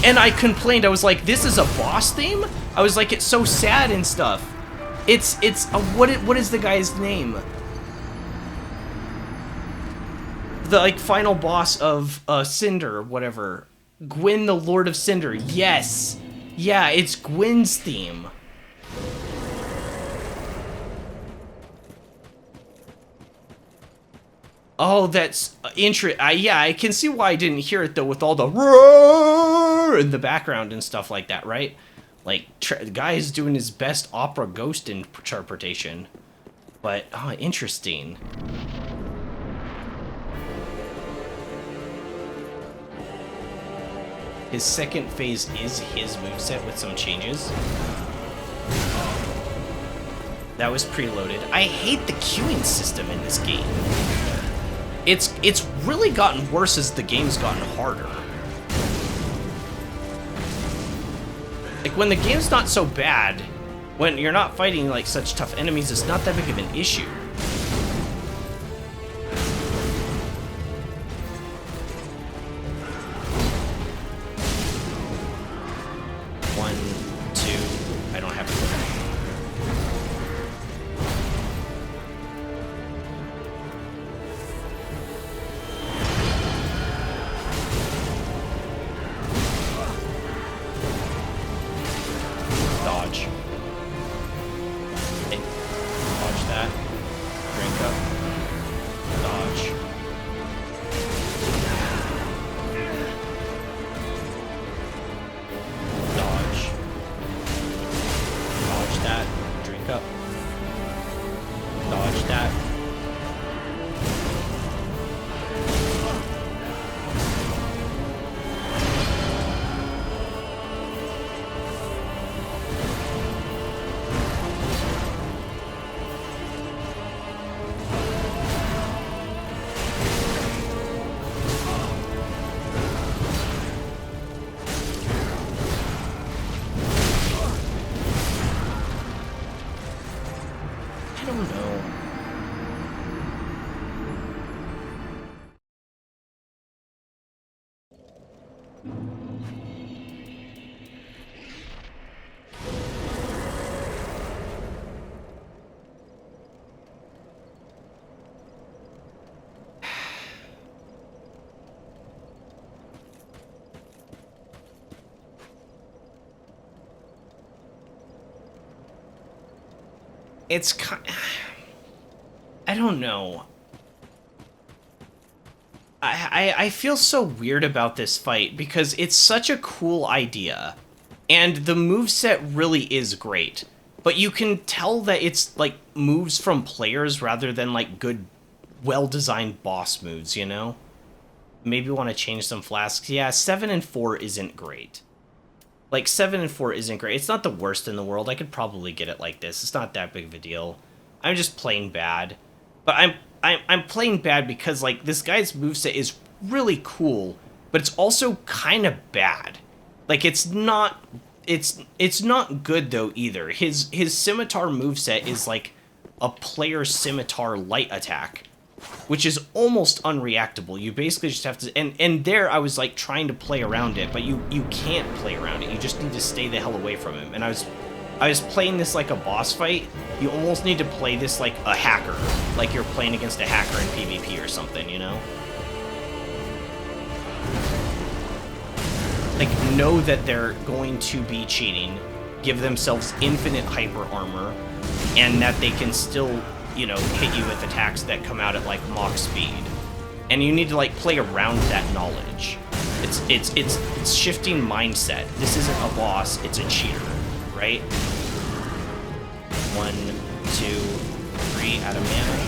And I complained. I was like, "This is a boss theme." I was like, "It's so sad and stuff." It's what is the guy's name? The, like, final boss of Cinder or whatever. Gwyn, the Lord of Cinder. Yes. Yeah, it's Gwyn's theme. Oh, that's interesting. Yeah, I can see why I didn't hear it, though, with all the roar in the background and stuff like that, right? Like, the guy's doing his best opera ghost interpretation. But, oh, interesting. His second phase is his moveset with some changes. That was preloaded. I hate the queuing system in this game. It's really gotten worse as the game's gotten harder. Like, when the game's not so bad, when you're not fighting, like, such tough enemies, it's not that big of an issue. Dodge. Okay. Dodge that. It's I don't know. I feel so weird about this fight because it's such a cool idea. And the moveset really is great. But you can tell that it's like moves from players rather than like good, well-designed boss moves, you know? Maybe want to change some flasks. Yeah, 7 and 4 isn't great. Like, 7 and 4 isn't great. It's not the worst in the world. I could probably get it like this. It's not that big of a deal. I'm just playing bad. But I'm playing bad because, like, this guy's moveset is really cool, but it's also kind of bad. Like, it's not good, though, either. His scimitar moveset is, like, a player scimitar light attack, which is almost unreactable. You basically just have to... And there, I was, like, trying to play around it, but you can't play around it. You just need to stay the hell away from him. And I was playing this like a boss fight. You almost need to play this like a hacker. Like you're playing against a hacker in PvP or something, you know? Like, know that they're going to be cheating, give themselves infinite hyper armor, and that they can still... you know, hit you with attacks that come out at, like, Mach speed. And you need to, like, play around that knowledge. It's shifting mindset. This isn't a boss, it's a cheater, right? 1, 2, 3 out of mana.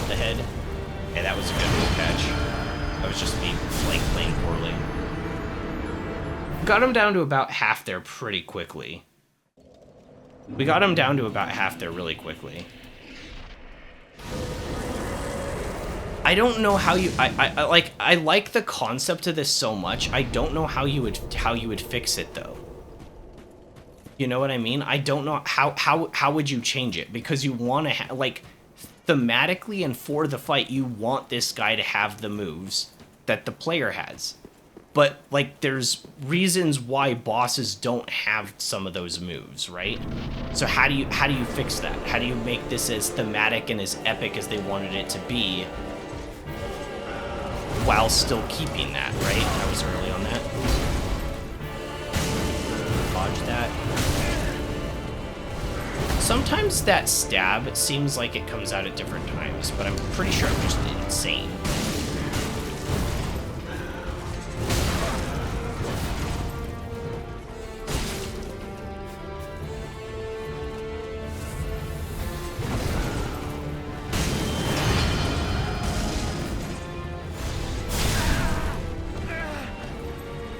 The head. Okay, that was a good move catch. That was just me, like, playing poorly. Got him down to about half there pretty quickly. We got him down to about half there really quickly. I don't know how you... I like the concept of this so much. I don't know how you would fix it, though. You know what I mean? I don't know how would you change it? Because you want to like, thematically and for the fight, you want this guy to have the moves that the player has. But, like, there's reasons why bosses don't have some of those moves, right? So how do you fix that? How do you make this as thematic and as epic as they wanted it to be while still keeping that, right? I was early on that. Dodge that. Sometimes that stab seems like it comes out at different times, but I'm pretty sure I'm just insane.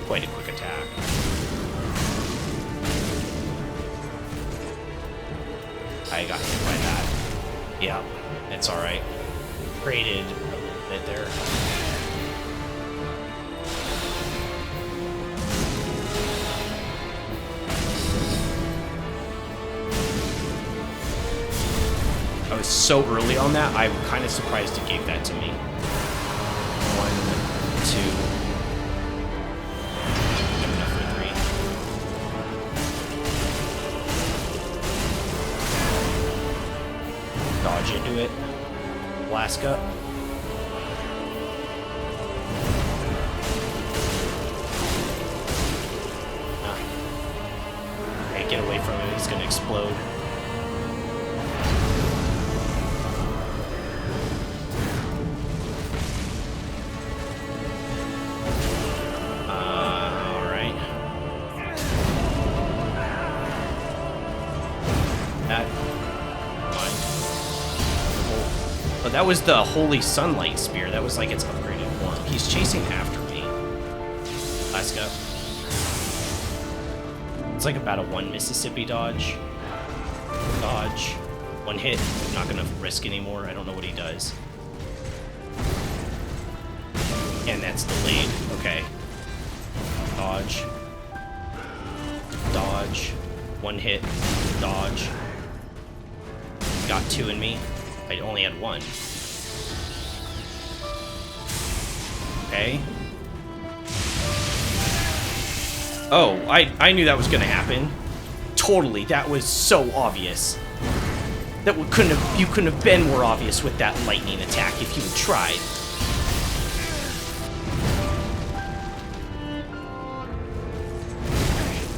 Quite a quick attack. I got hit by that. Yeah, it's alright. Traded a little bit there. I was so early on that, I'm kind of surprised it gave that to me. 1, 2... Dodge into it. Alaska. Okay, get away from him. He's gonna explode. Alright. That. But that was the Holy Sunlight Spear. That was like its upgraded form. He's chasing after me. Let's go. It's like about a 1 Mississippi dodge. Dodge. 1 hit. I'm not gonna risk anymore. I don't know what he does. And that's delayed. Okay. Dodge. Dodge. 1 hit. Dodge. Got 2 in me. I only had 1. Okay. Oh, I knew that was gonna happen. Totally, that was so obvious. That you couldn't have been more obvious with that lightning attack if you had tried.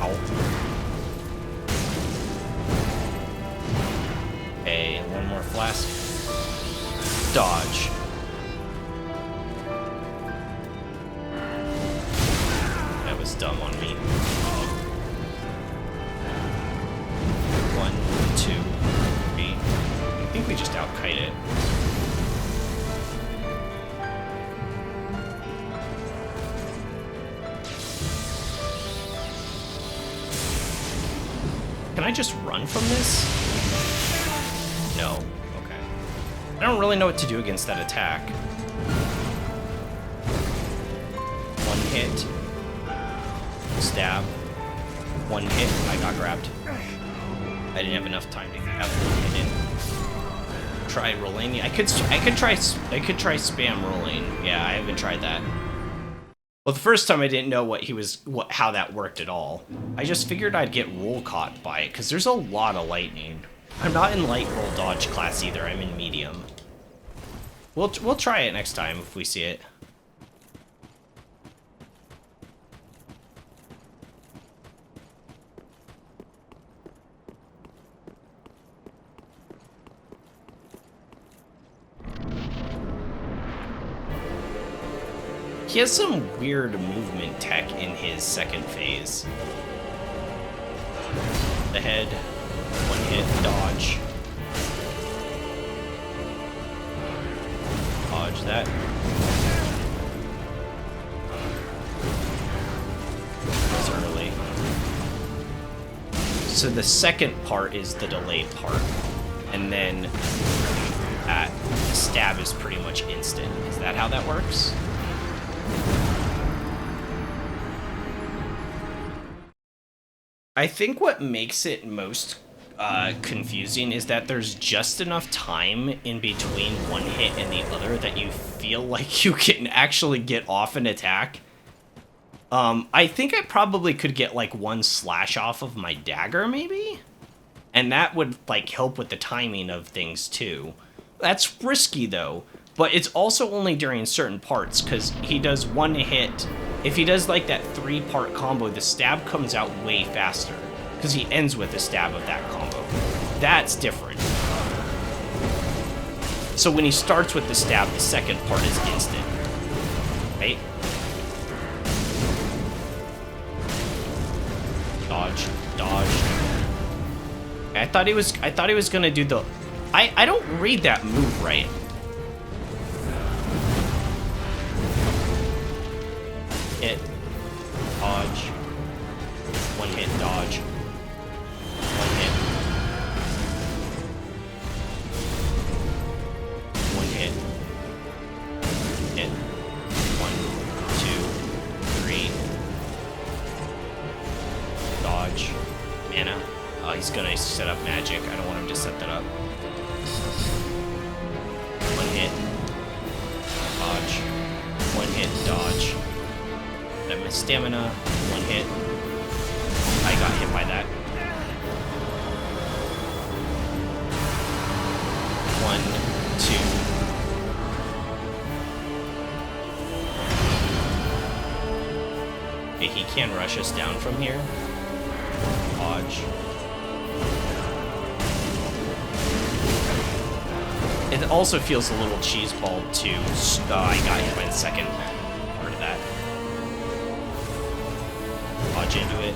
Ow. Okay, one more flask. Dodge. That was dumb on me. 1, 2, 3. I think we just outkite it. Can I just run from this? No. Okay. I don't really know what to do against that attack. One hit. Stab. One hit. I got grabbed. I didn't have enough time to get out. I didn't try rolling. I could try spam rolling. Yeah, I haven't tried that. Well, the first time I didn't know how that worked at all. I just figured I'd get roll caught by it because there's a lot of lightning. I'm not in light roll dodge class either. I'm in medium. We'll try it next time if we see it. He has some weird movement tech in his second phase. The head, one hit, dodge. Dodge that. That's early. So the second part is the delayed part. And then the stab is pretty much instant. Is that how that works? I think what makes it most confusing is that there's just enough time in between one hit and the other that you feel like you can actually get off an attack. I think I probably could get like one slash off of my dagger maybe? And that would like help with the timing of things too. That's risky though. But it's also only during certain parts, because he does one hit. If he does like that 3-part combo, the stab comes out way faster, because he ends with the stab of that combo. That's different. So when he starts with the stab, the second part is instant. Right? Dodge, dodge. I thought he was gonna do the... I don't read that move right. Hit, dodge, one hit, dodge, one hit, one hit, hit, 1, 2, 3, dodge, mana. Oh, he's gonna set up magic. I don't want him to set that up. One hit, dodge, one hit, dodge. I have my stamina, one hit. I got hit by that. 1, 2. Okay, he can rush us down from here. Dodge. It also feels a little cheeseball too. I got hit by the second part of that. Dodge into it.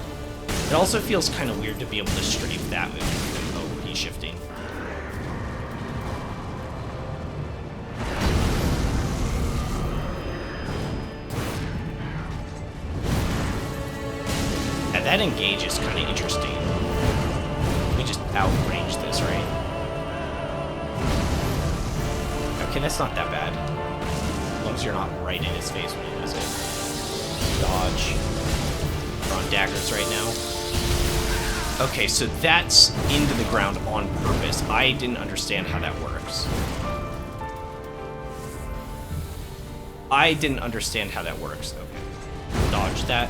It also feels kind of weird to be able to strafe that move. Oh, he's shifting. And that engage is kind of interesting. We just outrange this, right? Okay, that's not that bad. As long as you're not right in his face when he does it. Dodge. We're on daggers right now. Okay, so that's into the ground on purpose. I didn't understand how that works. Okay. Dodge that.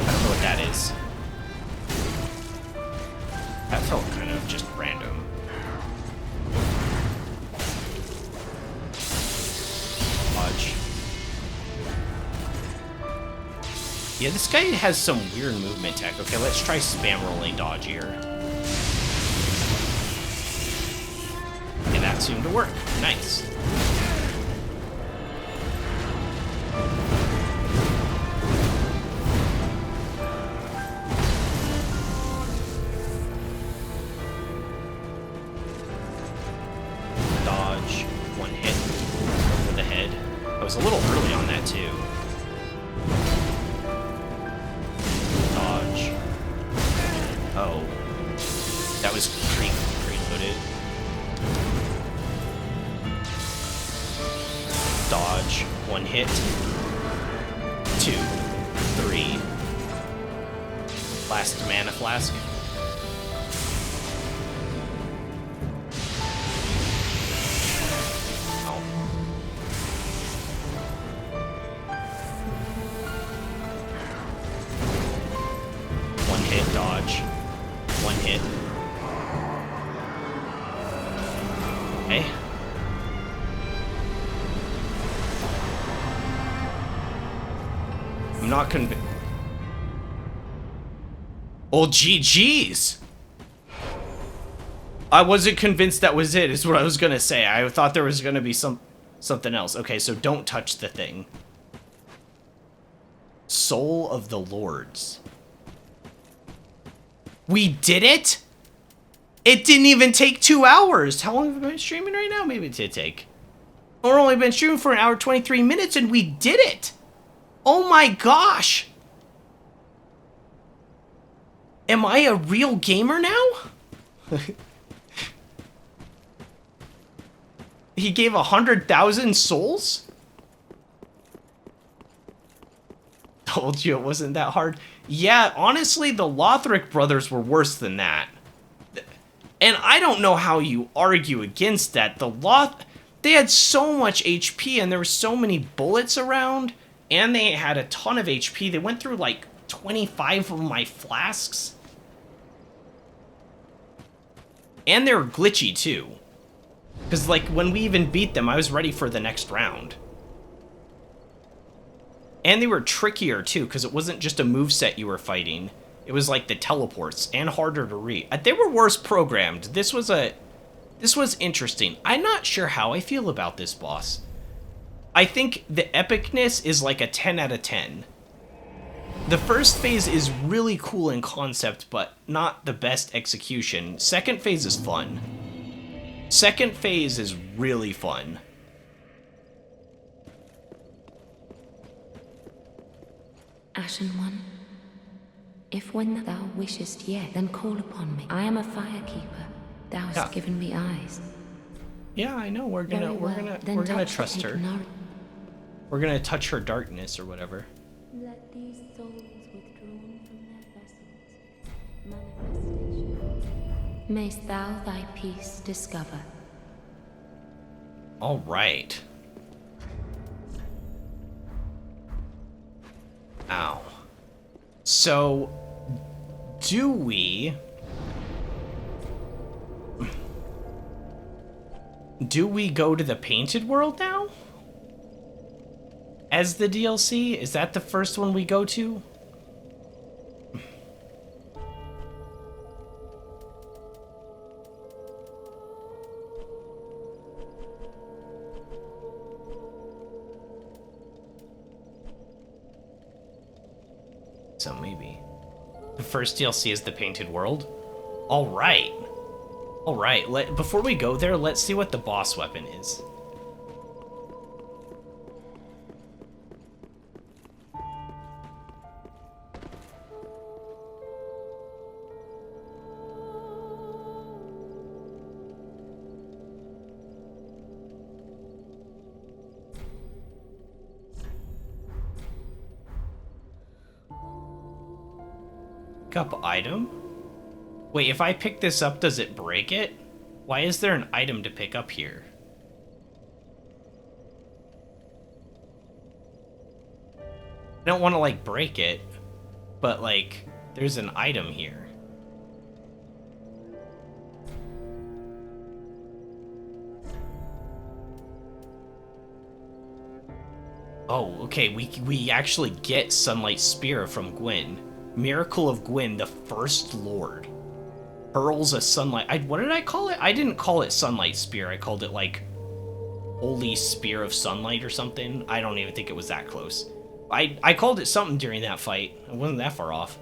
I don't know what that is. That felt kind of just random. Dodge. Yeah, this guy has some weird movement tech. Okay, let's try spam rolling dodge here. And that seemed to work. Nice. Dodge. One hit over the head. I was a little early on that too. Dodge. Oh. That was pre-loaded. Dodge. One hit. 2. 3. Last mana flask. Oh. One hit dodge. One hit. Okay. I'm not convinced. Oh, GG's. I wasn't convinced that was it, is what I was gonna say. I thought there was gonna be something else. Okay, so don't touch the thing. Soul of the Lords. We did it? It didn't even take 2 hours. How long have we been streaming right now? Maybe it did take. We're only been streaming for 1 hour, 23 minutes, and we did it. Oh my gosh. Am I a real gamer now? He gave 100,000 souls? Told you it wasn't that hard. Yeah, honestly, the Lothric brothers were worse than that. And I don't know how you argue against that. They had so much HP and there were so many bullets around. And they had a ton of HP. They went through like 25 of my flasks. And they were glitchy too. Because like when we even beat them, I was ready for the next round. And they were trickier too, because it wasn't just a moveset you were fighting. It was like the teleports and harder to read. They were worse programmed. This was interesting. I'm not sure how I feel about this boss. I think the epicness is like a 10 out of 10. The first phase is really cool in concept, but not the best execution. Second phase is fun. Second phase is really fun. Ashen One, if when thou wishest yet, then call upon me. I am a firekeeper. Thou hast given me eyes. Yeah, I know. We're gonna trust her. We're gonna touch her darkness or whatever. Let these souls withdrawn from their vessels, manifestation. Mayst thou thy peace discover. All right. Ow. So, do we go to the Painted World now? As the DLC? Is that the first one we go to? So maybe. The first DLC is the Painted World? Alright. Alright, before we go there, let's see what the boss weapon is. Up item? Wait, if I pick this up, does it break it? Why is there an item to pick up here? I don't want to, like, break it. But, like, there's an item here. Oh, okay, we actually get Sunlight Spear from Gwyn. Miracle of Gwyn, the First Lord. Hurls a sunlight... what did I call it? I didn't call it Sunlight Spear. I called it, like, Holy Spear of Sunlight or something. I don't even think it was that close. I called it something during that fight. It wasn't that far off.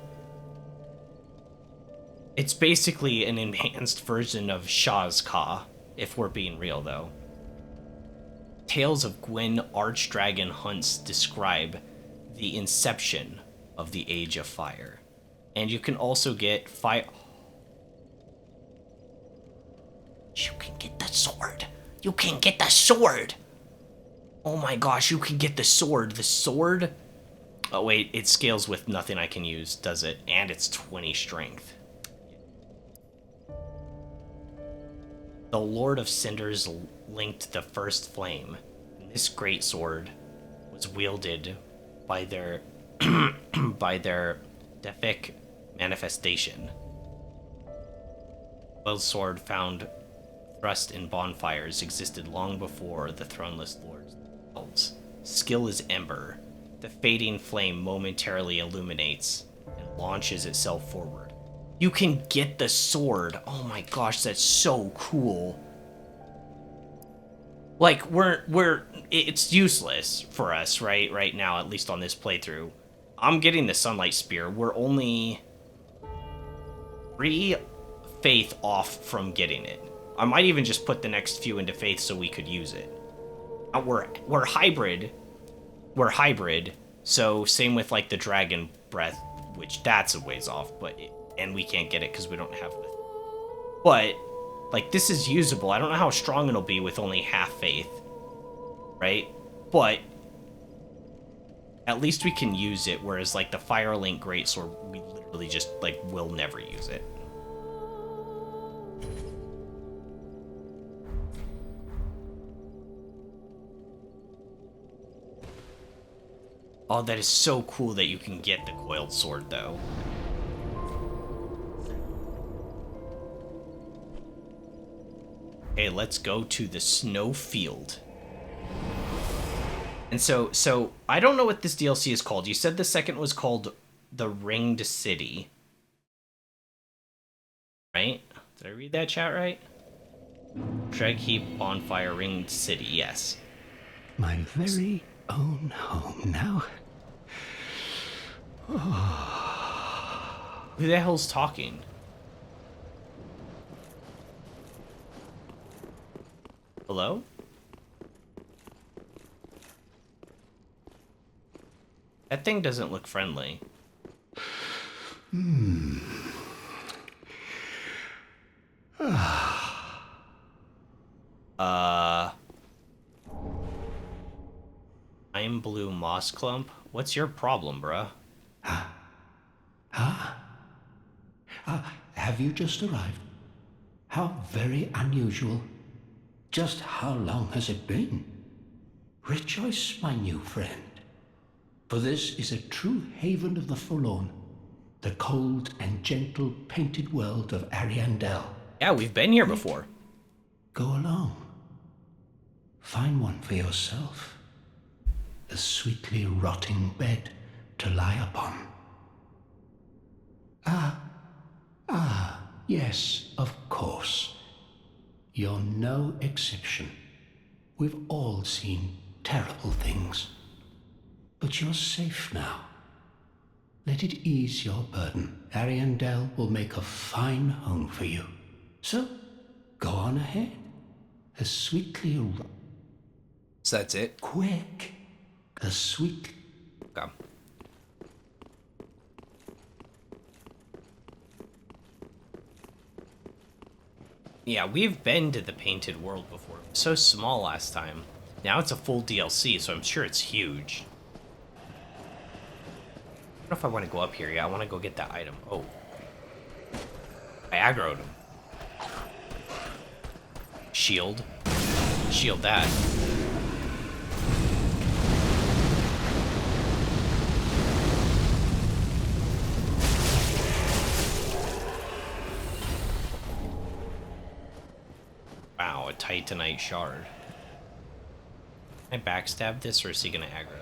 It's basically an enhanced version of Shazka, if we're being real, though. Tales of Gwyn Archdragon hunts describe the inception of the Age of Fire. And you can also get fire... You can get the sword. You can get the sword. Oh my gosh, you can get the sword. The sword... Oh wait, it scales with nothing I can use, does it? And it's 20 strength. The Lord of Cinders linked the first flame. And this great sword was wielded by their by their Defic manifestation. The sword found thrust in bonfires existed long before the throneless lords themselves. Skill is ember. The fading flame momentarily illuminates and launches itself forward. You can get the sword. Oh my gosh, that's so cool. Like, it's useless for us, right now, at least on this playthrough. I'm getting the Sunlight Spear. We're only 3 faith off from getting it. I might even just put the next few into faith so we could use it. We're hybrid. We're hybrid, so same with, like, the Dragon Breath, which that's a ways off, and we can't get it because we don't have the... But, like, this is usable. I don't know how strong it'll be with only half faith, right? But at least we can use it, whereas, like, the Firelink Greatsword, we literally just, like, will never use it. Oh, that is so cool that you can get the coiled sword, though. Okay, let's go to the snow field. And so I don't know what this DLC is called. You said the second was called the Ringed City. Right? Did I read that, chat, right? Dreg Heap, Bonfire, Ringed City, yes. My very own home now. Who the hell's talking? Hello? That thing doesn't look friendly. I'm Blue Moss Clump? What's your problem, bruh? Have you just arrived? How very unusual. Just how long has it been? Rejoice, my new friend, for this is a true haven of the forlorn, the cold and gentle painted world of Ariandel. Yeah, we've been here before. Go along. Find one for yourself. A sweetly rotting bed to lie upon. Yes, of course. You're no exception. We've all seen terrible things. But you're safe now. Let it ease your burden. Ariandel will make a fine home for you. So, go on ahead. As sweetly... So that's it? Quick. As sweet... Okay. Yeah, we've been to the Painted World before. It was so small last time. Now it's a full DLC, so I'm sure it's huge. I don't know if I want to go up here. Yeah, I want to go get that item. Oh. I aggroed him. Shield. Shield that. Titanite shard. Can I backstab this, or is he gonna aggro?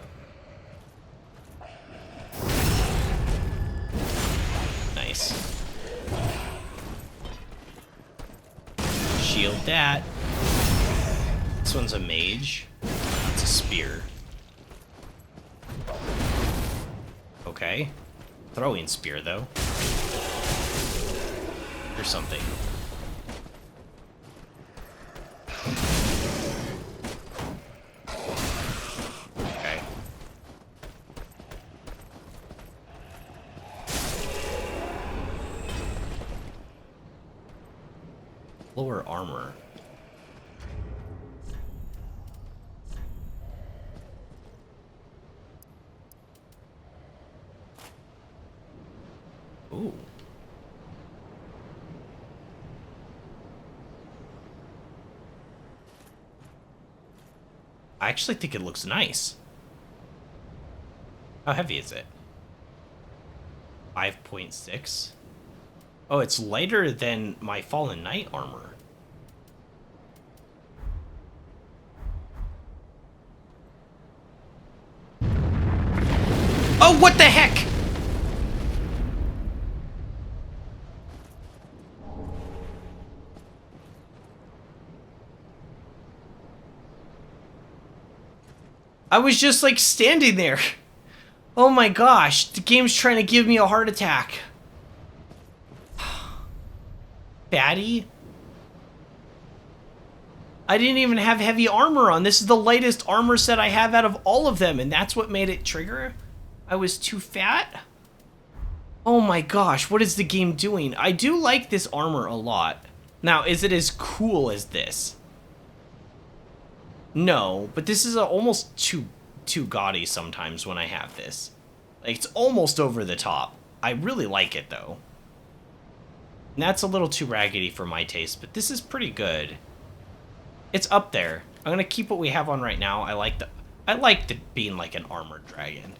Nice. Shield that. This one's a mage. It's a spear. Okay. Throwing spear, though. Or something. Okay. Lower armor. Ooh. I actually think it looks nice. How heavy is it? 5.6? Oh, it's lighter than my Fallen Knight armor. Oh, what the heck? I was just like standing there. Oh my gosh, the game's trying to give me a heart attack. Fatty? I didn't even have heavy armor on. This is the lightest armor set I have out of all of them, and that's what made it trigger? I was too fat? Oh my gosh, what is the game doing? I do like this armor a lot. Now, is it as cool as this? No, but this is almost too gaudy sometimes when I have this. Like, it's almost over the top. I really like it, though. And that's a little too raggedy for my taste, but this is pretty good. It's up there. I'm gonna keep what we have on right now. I like the being like an armored dragon.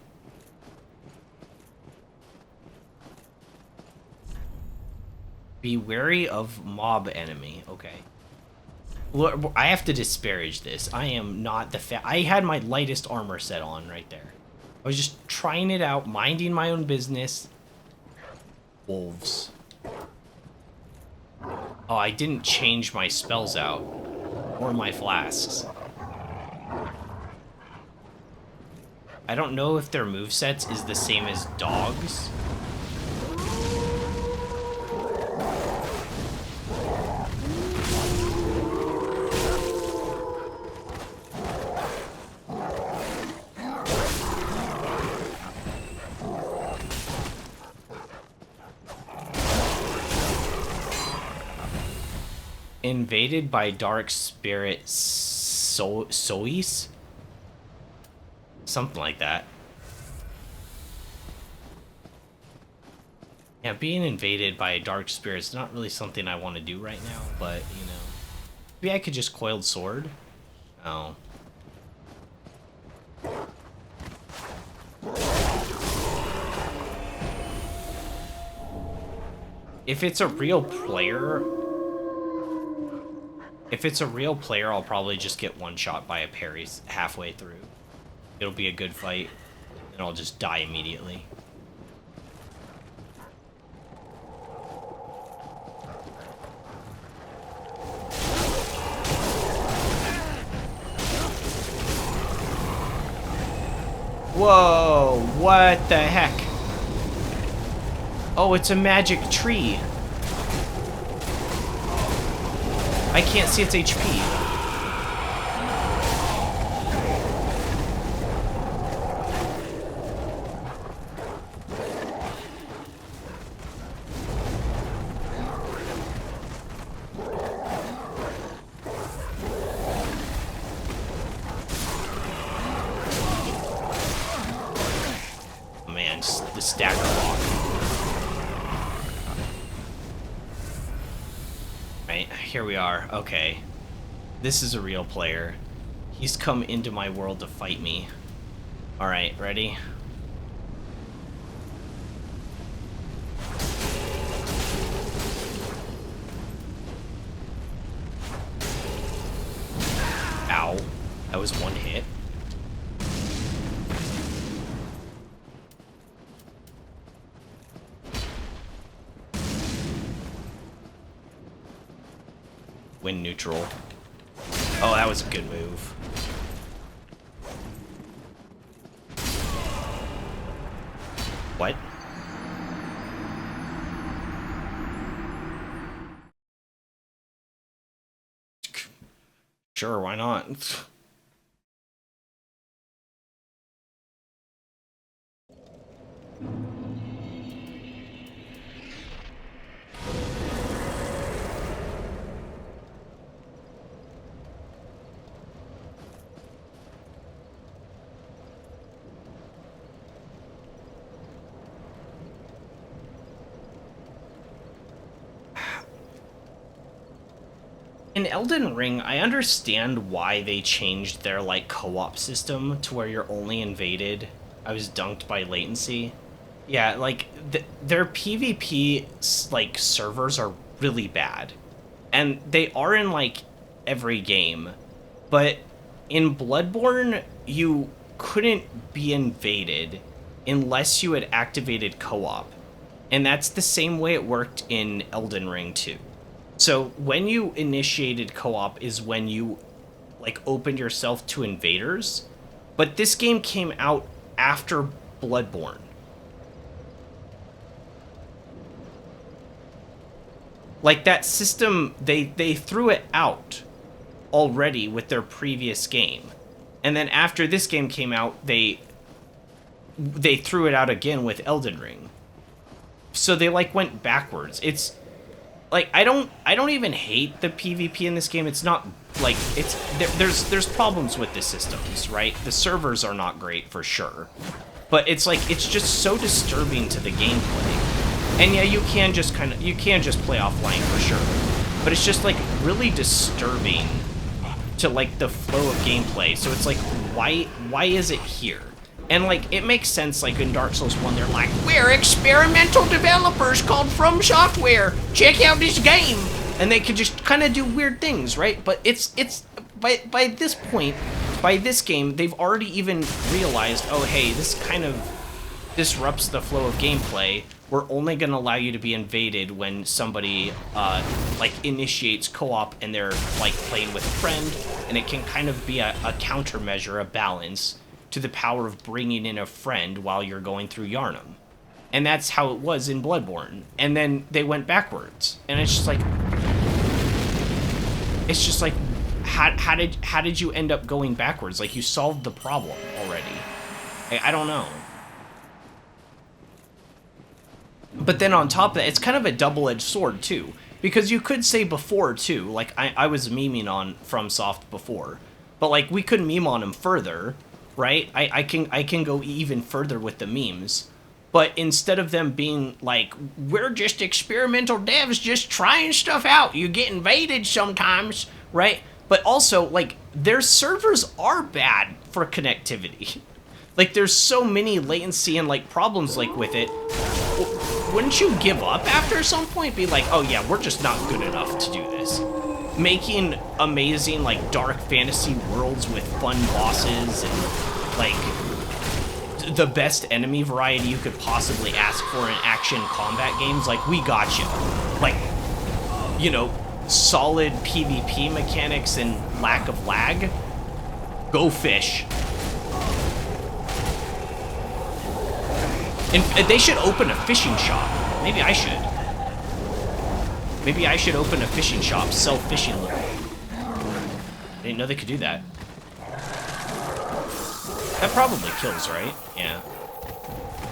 Be wary of mob enemy. Okay. Look, I have to disparage this. I am not the I had my lightest armor set on right there. I was just trying it out, minding my own business. Wolves. Oh, I didn't change my spells out. Or my flasks. I don't know if their movesets is the same as dogs. Invaded by dark spirit Sois? Something like that. Yeah, being invaded by a dark spirit is not really something I want to do right now, but, you know. Maybe I could just coiled sword? Oh. If it's a real player... If it's a real player, I'll probably just get one shot by a parry halfway through. It'll be a good fight, and I'll just die immediately. Whoa, what the heck? Oh, it's a magic tree. I can't see its HP. Man, the stagger lock. Right, here we are. Okay. This is a real player. He's come into my world to fight me. Alright, ready? win neutral. Oh, that was a good move. What? Sure, why not? In Elden Ring, I understand why they changed their, like, co-op system to where you're only invaded. I was dunked by latency. Yeah, like, their PvP, like, servers are really bad. And they are in, like, every game. But in Bloodborne, you couldn't be invaded unless you had activated co-op. And that's the same way it worked in Elden Ring too. So when you initiated co-op is when you, like, opened yourself to invaders, but this game came out after Bloodborne. Like, that system, they threw it out already with their previous game. And then after this game came out, they threw it out again with Elden Ring. So they, like, went backwards. It's like, I don't even hate the PvP in this game. It's not like there's problems with the systems, right? The servers are not great for sure. But it's like, it's just so disturbing to the gameplay. And yeah, you can just play offline for sure. But it's just, like, really disturbing to, like, the flow of gameplay. So it's like, why is it here? And, like, it makes sense, like, in Dark Souls 1, they're like, we're experimental developers called From Software. Check out this game. And they could just kind of do weird things, right? But it's by this point, by this game, they've already even realized, oh, hey, this kind of disrupts the flow of gameplay. We're only going to allow you to be invaded when somebody, like, initiates co-op and they're, like, playing with a friend. And it can kind of be a countermeasure, a balance to the power of bringing in a friend while you're going through Yharnam. And that's how it was in Bloodborne. And then they went backwards. And it's just like, how did you end up going backwards? Like, you solved the problem already. I don't know. But then on top of that, it's kind of a double-edged sword too. Because you could say before too, like, I was memeing on FromSoft before. But, like, we could meme on him further, right? I can go even further with the memes. But instead of them being like, we're just experimental devs just trying stuff out, you get invaded sometimes, right? But also, like, their servers are bad for connectivity. Like, there's so many latency and, like, problems, like, with it. Wouldn't you give up after some point? Be like, oh yeah, we're just not good enough to do this. Making amazing, like, dark fantasy worlds with fun bosses and, like, the best enemy variety you could possibly ask for in action combat games. Like, we got you. Like, you know, solid PvP mechanics and lack of lag. Go fish. And they should open a fishing shop. Maybe I should. Maybe I should open a fishing shop, sell fishing lure. I didn't know they could do that. That probably kills, right? Yeah.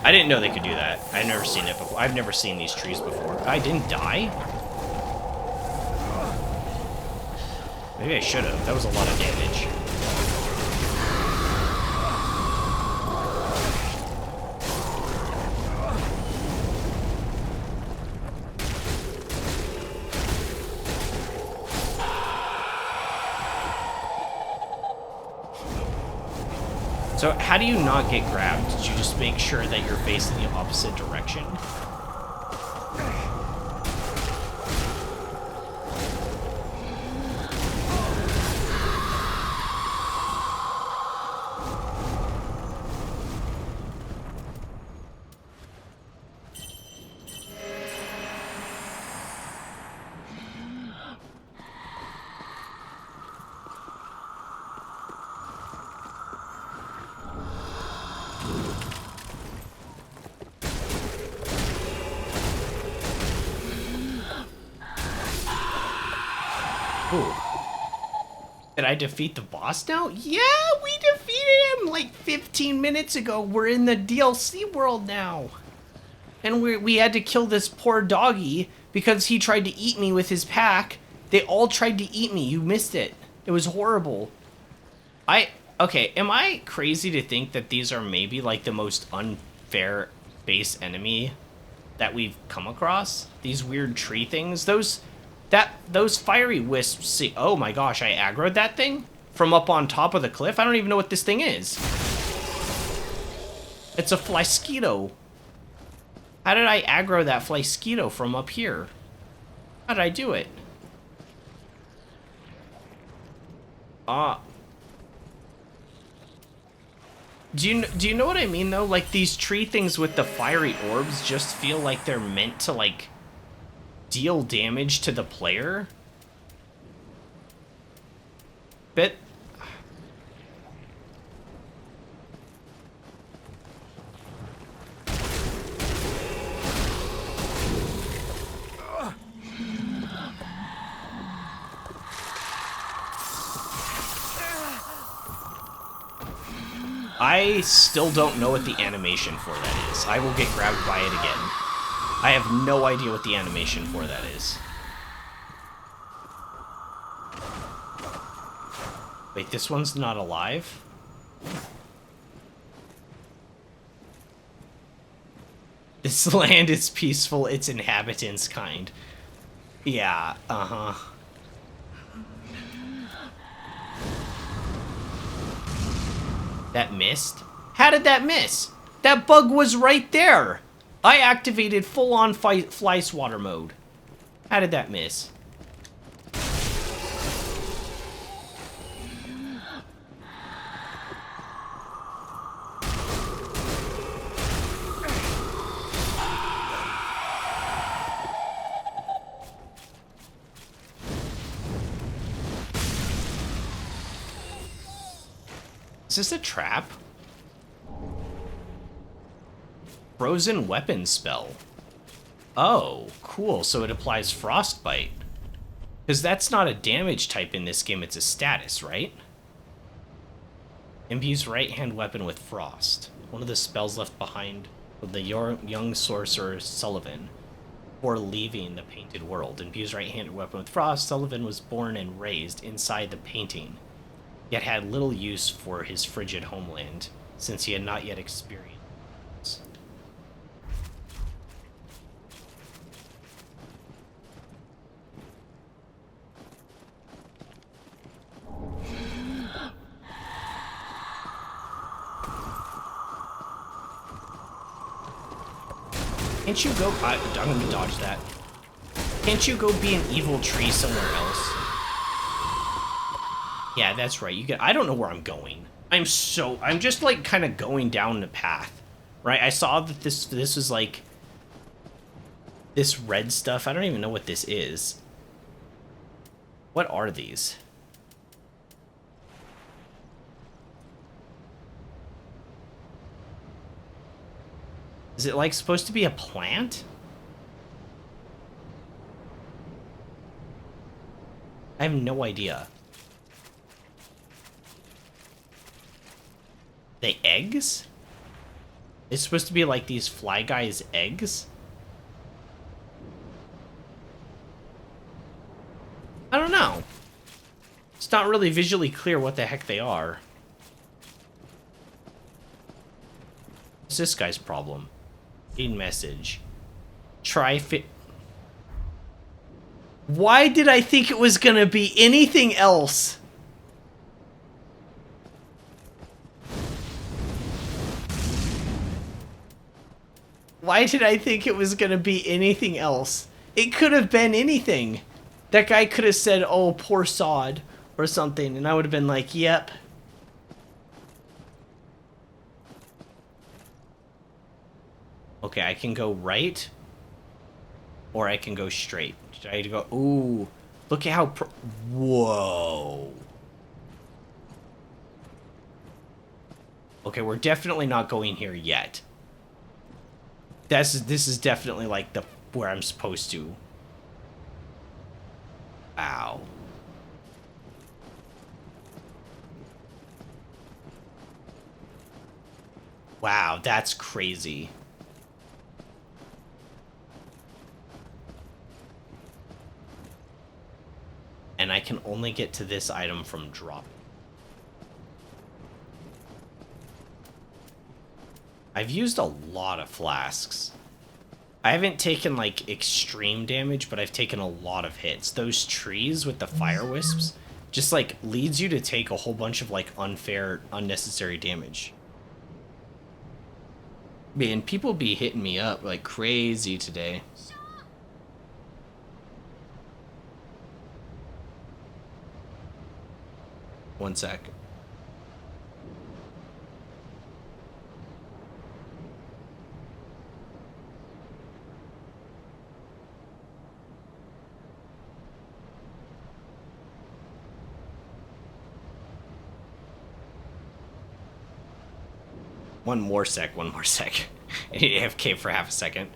I didn't know they could do that. I've never seen it before. I've never seen these trees before. I didn't die? Maybe I should have. That was a lot of damage. So how do you not get grabbed? Did you just make sure that you're facing the opposite direction? Ooh. Did I defeat the boss now? Yeah, we defeated him like 15 minutes ago. We're in the DLC world now. And we had to kill this poor doggy because he tried to eat me with his pack. They all tried to eat me. You missed it. It was horrible. Okay, am I crazy to think that these are maybe like the most unfair base enemy that we've come across? These weird tree things? Those fiery wisps, see, oh my gosh, I aggroed that thing from up on top of the cliff. I don't even know what this thing is. It's a flyskeeto. How did I aggro that flyskeeto from up here? How did I do it? Do you know what I mean though? Like these tree things with the fiery orbs just feel like they're meant to like deal damage to the player. But I still don't know what the animation for that is. I will get grabbed by it again. I have no idea what the animation for that is. Wait, this one's not alive? This land is peaceful, its inhabitants kind. Yeah, uh-huh. That missed? How did that miss? That bug was right there! I activated full-on fly swatter mode. How did that miss? Is this a trap? Frozen weapon spell. Oh, cool. So it applies frostbite. Because that's not a damage type in this game, it's a status, right? Imbues right-hand weapon with frost. One of the spells left behind with the young sorcerer Sullivan before leaving the painted world. Imbues right-handed weapon with frost. Sullivan was born and raised inside the painting, yet had little use for his frigid homeland, since he had not yet experienced. Can't you go... I'm gonna dodge that. Can't you go be an evil tree somewhere else? Yeah, that's right. You get. I don't know where I'm going. I'm just like kind of going down the path, right? I saw that this was like this red stuff. I don't even know what this is. What are these? Is it like supposed to be a plant? I have no idea. The eggs? It's supposed to be like these fly guys' eggs? I don't know. It's not really visually clear what the heck they are. What's this guy's problem? In message. Try fit. Why did I think it was gonna be anything else? Why did I think it was gonna be anything else? It could have been anything. That guy could have said, oh, poor sod, or something, and I would have been like, yep. Okay, I can go right, or I can go straight. Should I go, ooh, look at how, whoa. Okay, we're definitely not going here yet. This is definitely like where I'm supposed to. Ow. Wow, that's crazy. And I can only get to this item from drop. I've used a lot of flasks. I haven't taken, like, extreme damage, but I've taken a lot of hits. Those trees with the fire wisps just, like, leads you to take a whole bunch of, like, unfair, unnecessary damage. Man, people be hitting me up like crazy today. One sec. One more sec. AFK for half a second.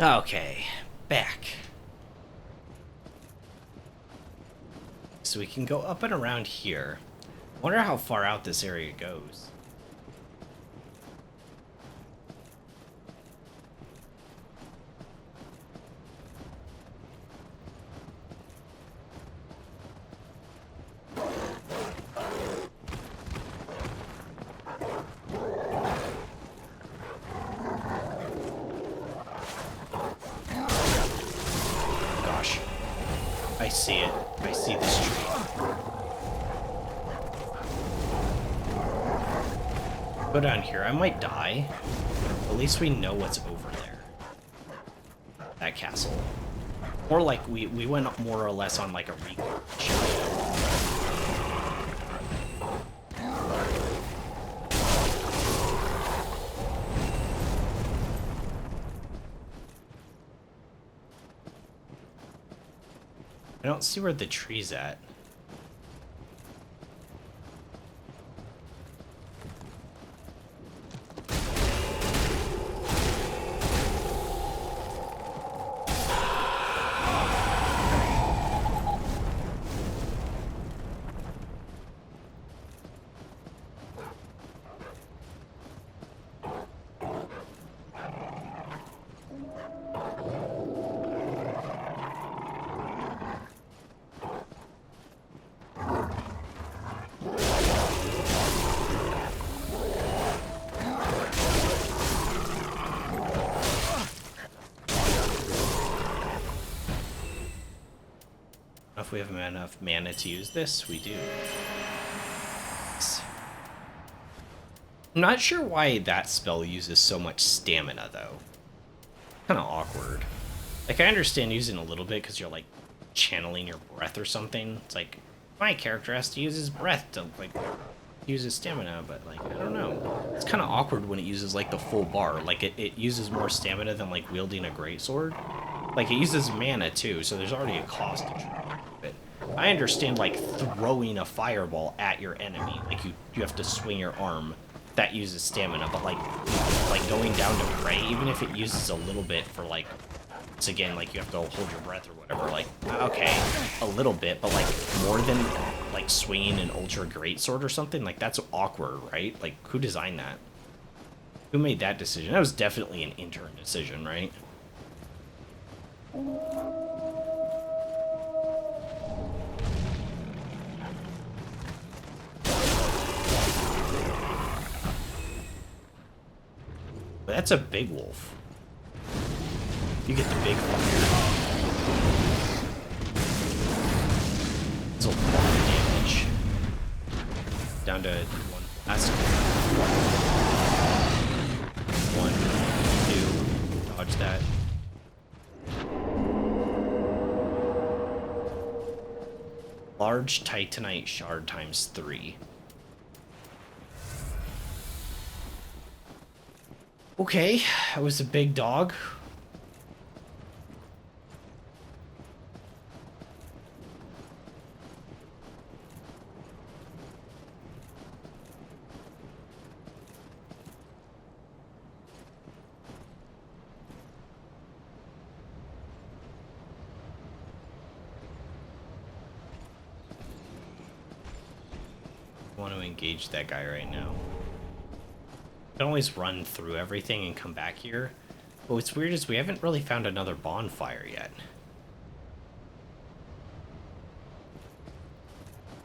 Okay, back. So we can go up and around here. Wonder how far out this area goes. Gosh. I see it. I see this tree. Go down here. I might die. But at least we know what's over there. That castle. More like we went more or less on like a recon. I don't see where the tree's at. If we have enough mana to use this, we do. I'm not sure why that spell uses so much stamina, though. Kind of awkward. Like, I understand using a little bit because you're, like, channeling your breath or something. It's like, my character has to use his breath to, like, uses stamina, but like, I don't know. It's kind of awkward when it uses like the full bar. Like it uses more stamina than like wielding a greatsword. Like it uses mana too, so there's already a cost to it. I understand like throwing a fireball at your enemy, like you have to swing your arm. That uses stamina, but like going down to pray, even if it uses a little bit for like, it's again like you have to hold your breath or whatever. Like okay, a little bit, but like more than like swinging an ultra greatsword or something. Like that's awkward, right? Like who designed that? Who made that decision? That was definitely an intern decision, right? But that's a big wolf. You get the big fire. It's a lot of damage. Down to one blast. 1, 2. Dodge that. Large Titanite shard times 3. Okay, that was a big dog. I want to engage that guy right now. I can always run through everything and come back here. But what's weird is we haven't really found another bonfire yet.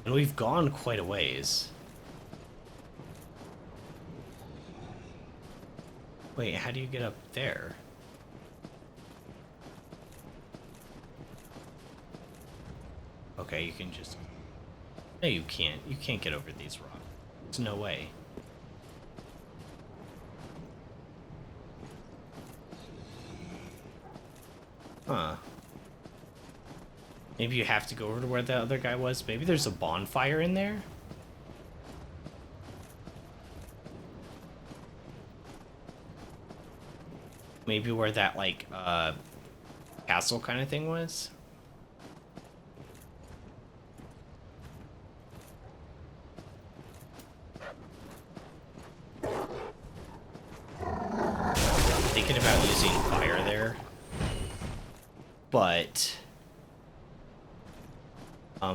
And we've gone quite a ways. Wait, how do you get up there? Okay, you can just... No, you can't. You can't get over these rocks. There's no way. Huh. Maybe you have to go over to where the other guy was. Maybe there's a bonfire in there? Maybe where that, like, castle kind of thing was? Thinking about using fire there. But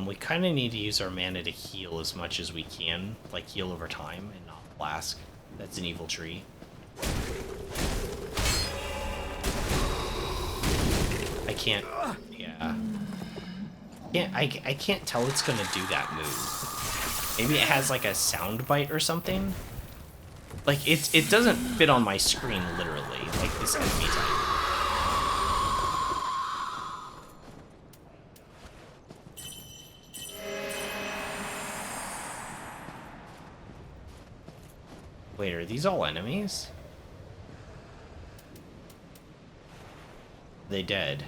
we kind of need to use our mana to heal as much as we can, like heal over time and not flask. That's an evil tree. I can't. Yeah. I can't tell it's gonna do that move. Maybe it has like a sound bite or something. Like it doesn't fit on my screen literally, like this enemy type. Wait, are these all enemies? Are they dead?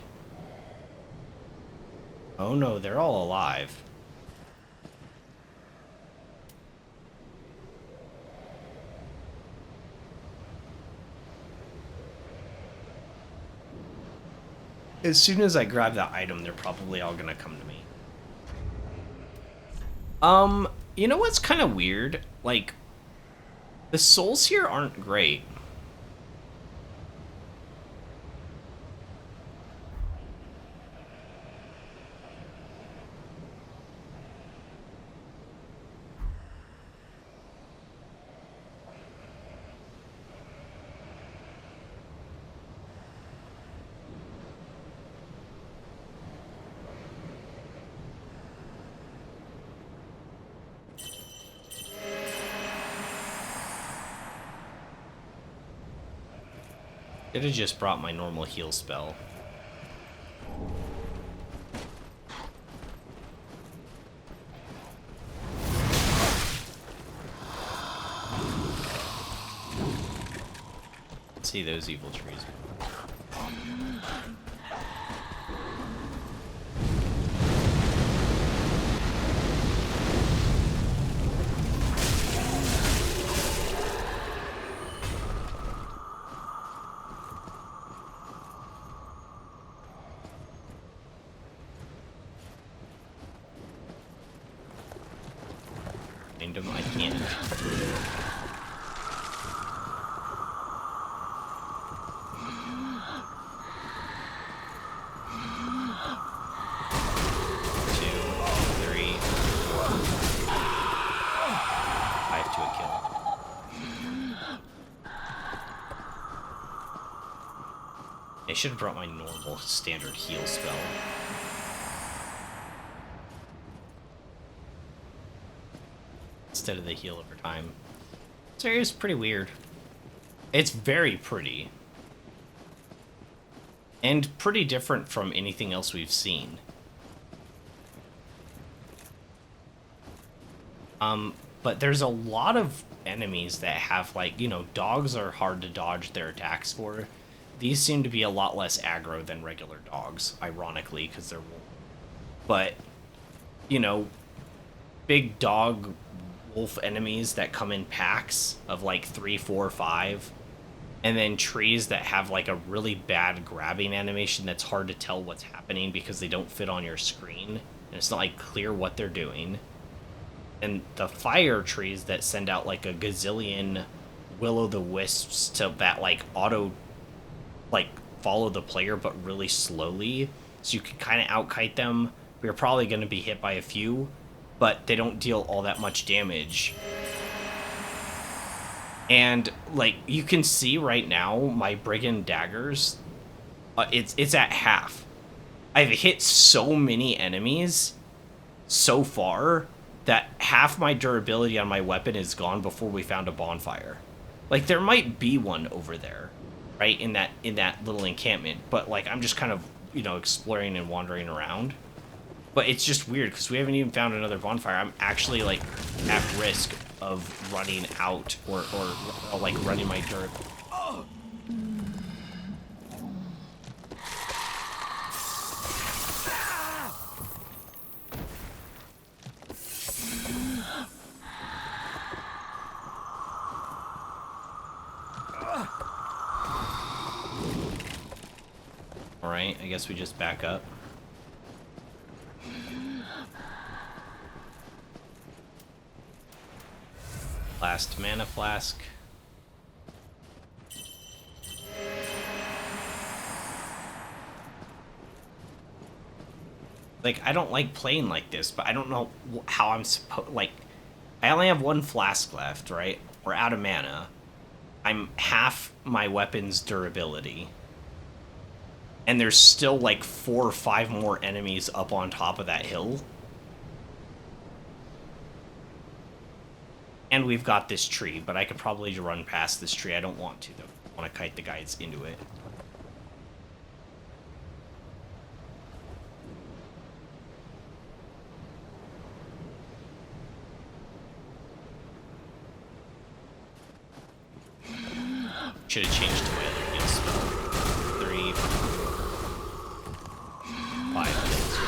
Oh no, they're all alive. As soon as I grab that item, they're probably all gonna come to me. You know what's kind of weird? Like, the souls here aren't great. It had just brought my normal heal spell. Let's see those evil trees. find him. I can't. I should have brought my normal standard heal spell. Instead of the heal over time. This area is pretty weird. It's very pretty. And pretty different from anything else we've seen. But there's a lot of enemies that have, like, you know, dogs are hard to dodge their attacks for. These seem to be a lot less aggro than regular dogs, ironically, because they're wolf. But, you know, big dog wolf enemies that come in packs of like 3, 4, 5, and then trees that have like a really bad grabbing animation that's hard to tell what's happening because they don't fit on your screen, and it's not like clear what they're doing. And the fire trees that send out like a gazillion will-o'-the-wisps to that like auto like follow the player but really slowly, so you can kind of outkite them. We're probably going to be hit by a few, but they don't deal all that much damage. And like you can see right now, my brigand daggers, it's at half. I've hit so many enemies so far that half my durability on my weapon is gone before we found a bonfire. Like there might be one over there, right, in that little encampment, but like I'm just kind of, you know, exploring and wandering around. But it's just weird because we haven't even found another bonfire. I'm actually like at risk of running out or like running my durability. Alright, I guess we just back up. Last mana flask. Like, I don't like playing like this, but I don't know how I'm supposed... Like, I only have one flask left, right? We're out of mana. I'm half my weapon's durability. And there's still like 4 or 5 more enemies up on top of that hill. And we've got this tree, but I could probably run past this tree. I don't want to, though. I want to kite the guys into it. Should have changed to my other heal spell. 3, 5 heals.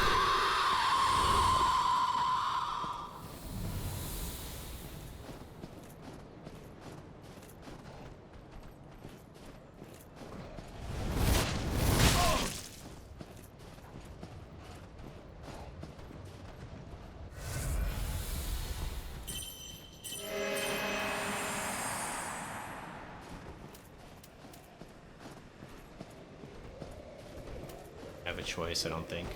Have a choice, I don't think.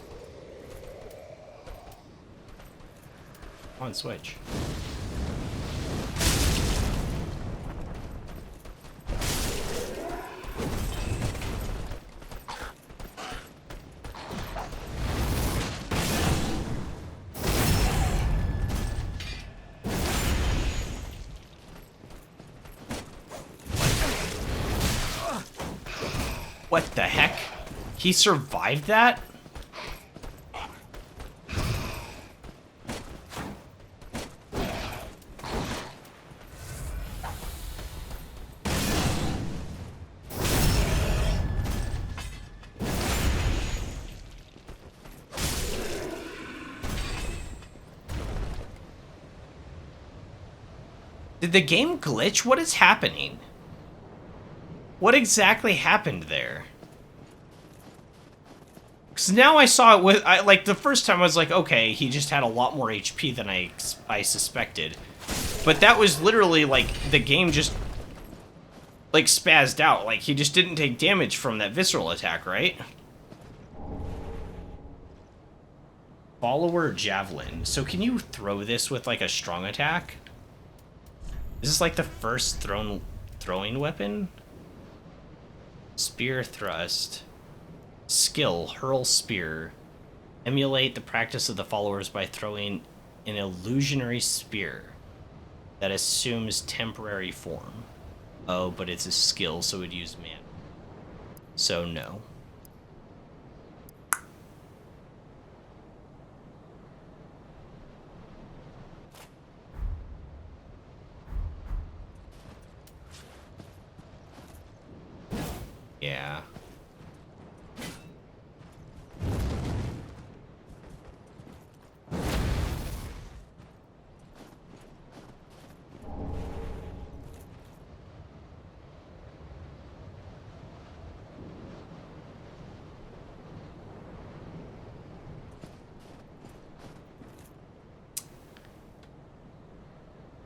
Come on, switch. What the heck? He survived that? Did the game glitch? What is happening? What exactly happened there? Because now I saw it with, like, the first time I was like, okay, he just had a lot more HP than I suspected. But that was literally, like, the game just, like, spazzed out. Like, he just didn't take damage from that visceral attack, right? Follower Javelin. So can you throw this with, like, a strong attack? Is this, like, the first throwing weapon? Spear Thrust. Skill, Hurl Spear. Emulate the practice of the followers by throwing an illusionary spear that assumes temporary form. Oh, but it's a skill, so it would use mana. So no. Yeah.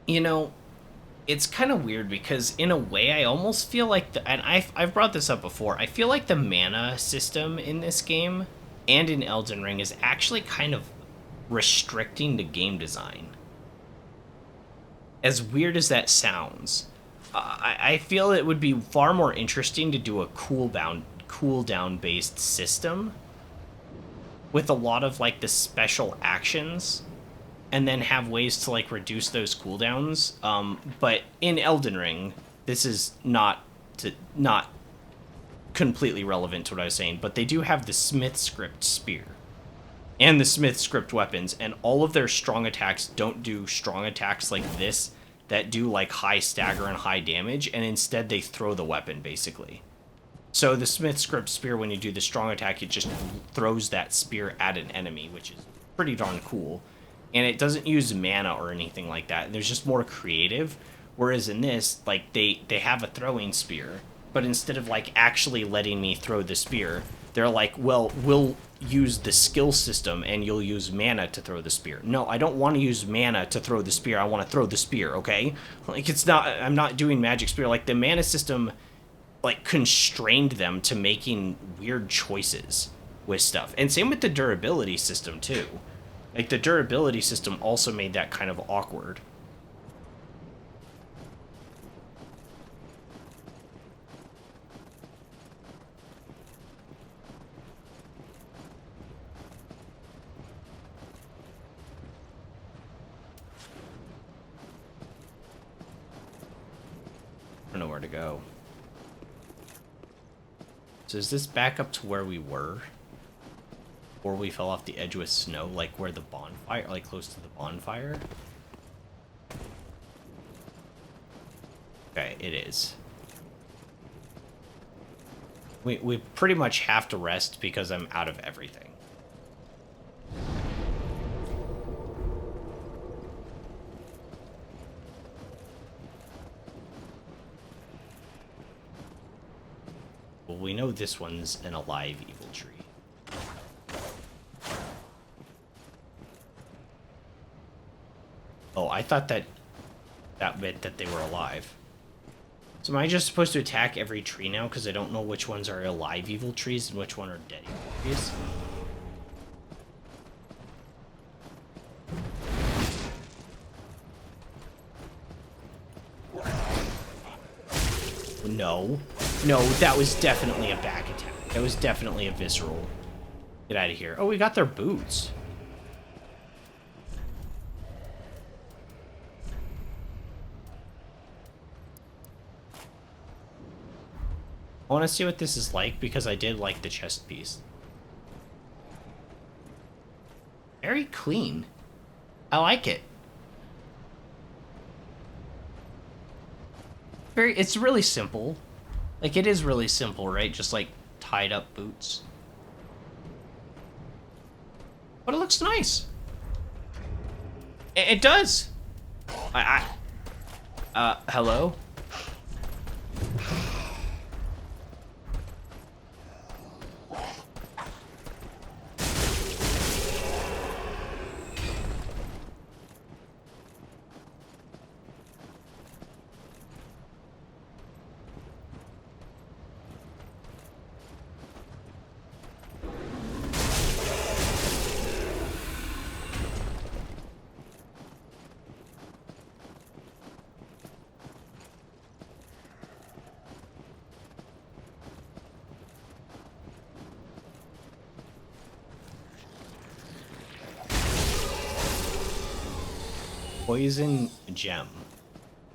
You know, it's kind of weird because in a way I almost feel like and I've brought this up before, I feel like the mana system in this game and in Elden Ring is actually kind of restricting the game design. As weird as that sounds, I feel it would be far more interesting to do a cooldown based system with a lot of like the special actions, and then have ways to like reduce those cooldowns. But in Elden Ring, this is not completely relevant to what I was saying, but they do have the Smith script spear and the Smith script weapons, and all of their strong attacks don't do strong attacks like this that do like high stagger and high damage, and instead they throw the weapon basically. So the Smith script spear, when you do the strong attack, it just throws that spear at an enemy, which is pretty darn cool. And it doesn't use mana or anything like that. There's just more creative. Whereas in this, like, they have a throwing spear, but instead of, like, actually letting me throw the spear, they're like, well, we'll use the skill system and you'll use mana to throw the spear. No, I don't want to use mana to throw the spear. I want to throw the spear, okay? Like, it's not, I'm not doing magic spear. Like, the mana system, like, constrained them to making weird choices with stuff. And same with the durability system, too. Like, the durability system also made that kind of awkward. I don't know where to go. So is this back up to where we were? Or we fell off the edge with snow, like where the bonfire, like close to the bonfire? Okay, it is. We pretty much have to rest because I'm out of everything. Well, we know this one's an alive evil tree. Oh, I thought that meant that they were alive. So am I just supposed to attack every tree now because I don't know which ones are alive evil trees and which one are dead evil trees? No. No, that was definitely a back attack. That was definitely a visceral. Get out of here. Oh, we got their boots. I want to see what this is like because I did like the chest piece. Very clean. I like it. It's really simple. Like, it is really simple, right? Just like tied up boots. But it looks nice. It does. Hello? Poison gem.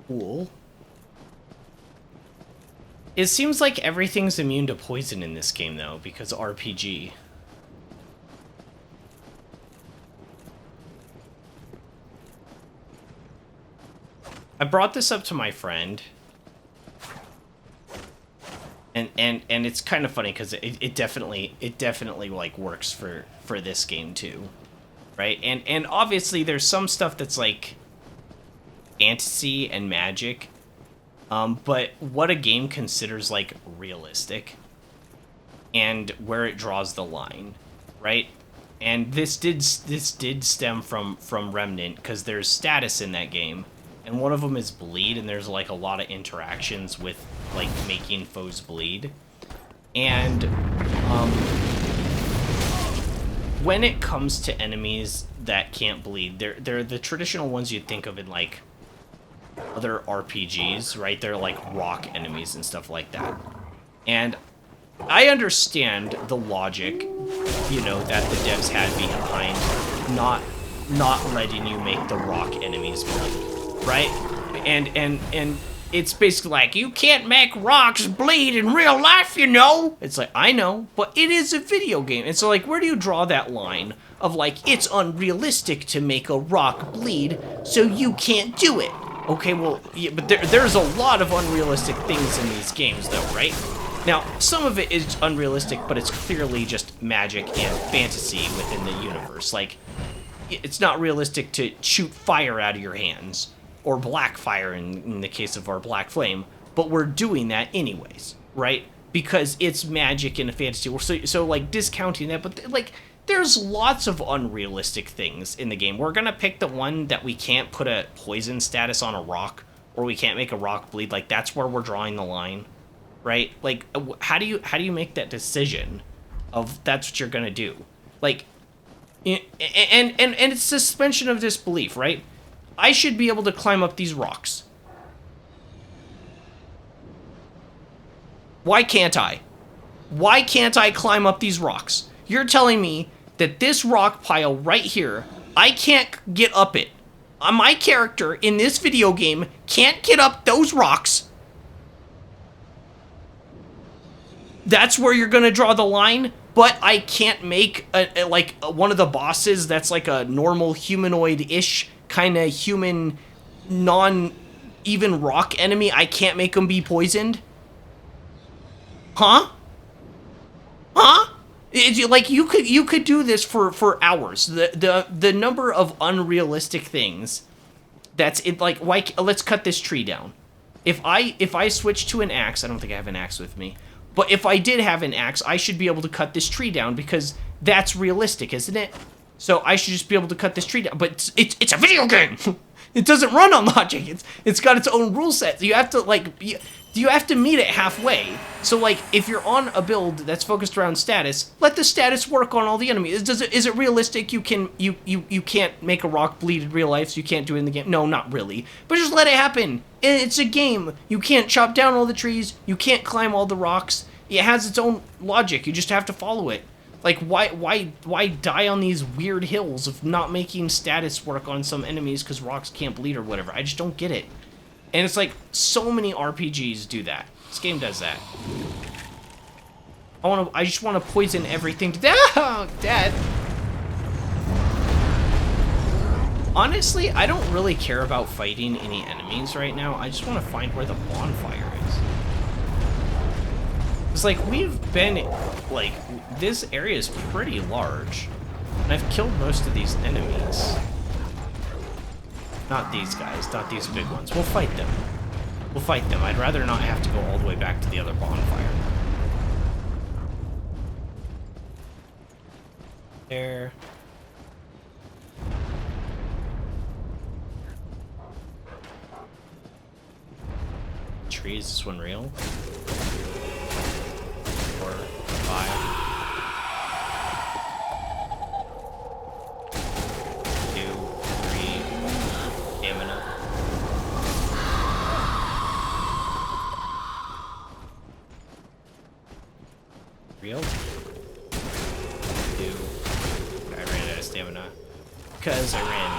Cool. It seems like everything's immune to poison in this game, though, because RPG. I brought this up to my friend. And it's kind of funny because it definitely like works for this game too, right? And obviously there's some stuff that's like fantasy and magic, but what a game considers like realistic and where it draws the line, right? And this did stem from Remnant because there's status in that game, and one of them is bleed, and there's like a lot of interactions with like making foes bleed. And when it comes to enemies that can't bleed, they're the traditional ones you'd think of in like other RPGs, right? They're like rock enemies and stuff like that. And I understand the logic, you know, that the devs had behind not letting you make the rock enemies bleed, right? And it's basically like, you can't make rocks bleed in real life, you know? It's like, I know, but it is a video game. And so, like, where do you draw that line of, like, it's unrealistic to make a rock bleed, so you can't do it? Okay, well, yeah, but there's a lot of unrealistic things in these games, though, right? Now, some of it is unrealistic, but it's clearly just magic and fantasy within the universe. Like, it's not realistic to shoot fire out of your hands, or black fire in the case of our black flame, but we're doing that anyways, right? Because it's magic and a fantasy world. So like discounting that, but like there's lots of unrealistic things in the game. We're gonna pick the one that we can't put a poison status on a rock, or we can't make a rock bleed. Like that's where we're drawing the line, right? Like how do you make that decision of that's what you're gonna do? Like, and it's suspension of disbelief, right? I should be able to climb up these rocks. Why can't I? Why can't I climb up these rocks? You're telling me that this rock pile right here, I can't get up it. My character in this video game can't get up those rocks. That's where you're gonna draw the line, but I can't make like one of the bosses that's like a normal humanoid-ish kind of human, non-even rock enemy. I can't make them be poisoned? Huh? Huh? Like you could do this for hours. The number of unrealistic things that's it. Like, why? Let's cut this tree down. If I switch to an axe, I don't think I have an axe with me, but if I did have an axe, I should be able to cut this tree down because that's realistic, isn't it? So I should just be able to cut this tree down. But it's a video game. It doesn't run on logic. It's got its own rule set. You have to like you have to meet it halfway. So like if you're on a build that's focused around status, let the status work on all the enemies. Is it realistic? You can't make a rock bleed in real life, so you can't do it in the game. No, not really. But just let it happen. It's a game. You can't chop down all the trees. You can't climb all the rocks. It has its own logic. You just have to follow it. Like, why die on these weird hills of not making status work on some enemies because rocks can't bleed or whatever? I just don't get it. And it's like, so many RPGs do that. This game does that. I just want to poison everything to death. Oh, death. Honestly, I don't really care about fighting any enemies right now. I just want to find where the bonfire is. It's like, we've been, like, this area is pretty large, and I've killed most of these enemies. Not these guys, not these big ones. We'll fight them. We'll fight them. I'd rather not have to go all the way back to the other bonfire. There. Tree, is this one real? 4, 5. 2, 3. Stamina. Real? 2. I ran out of stamina. Because I ran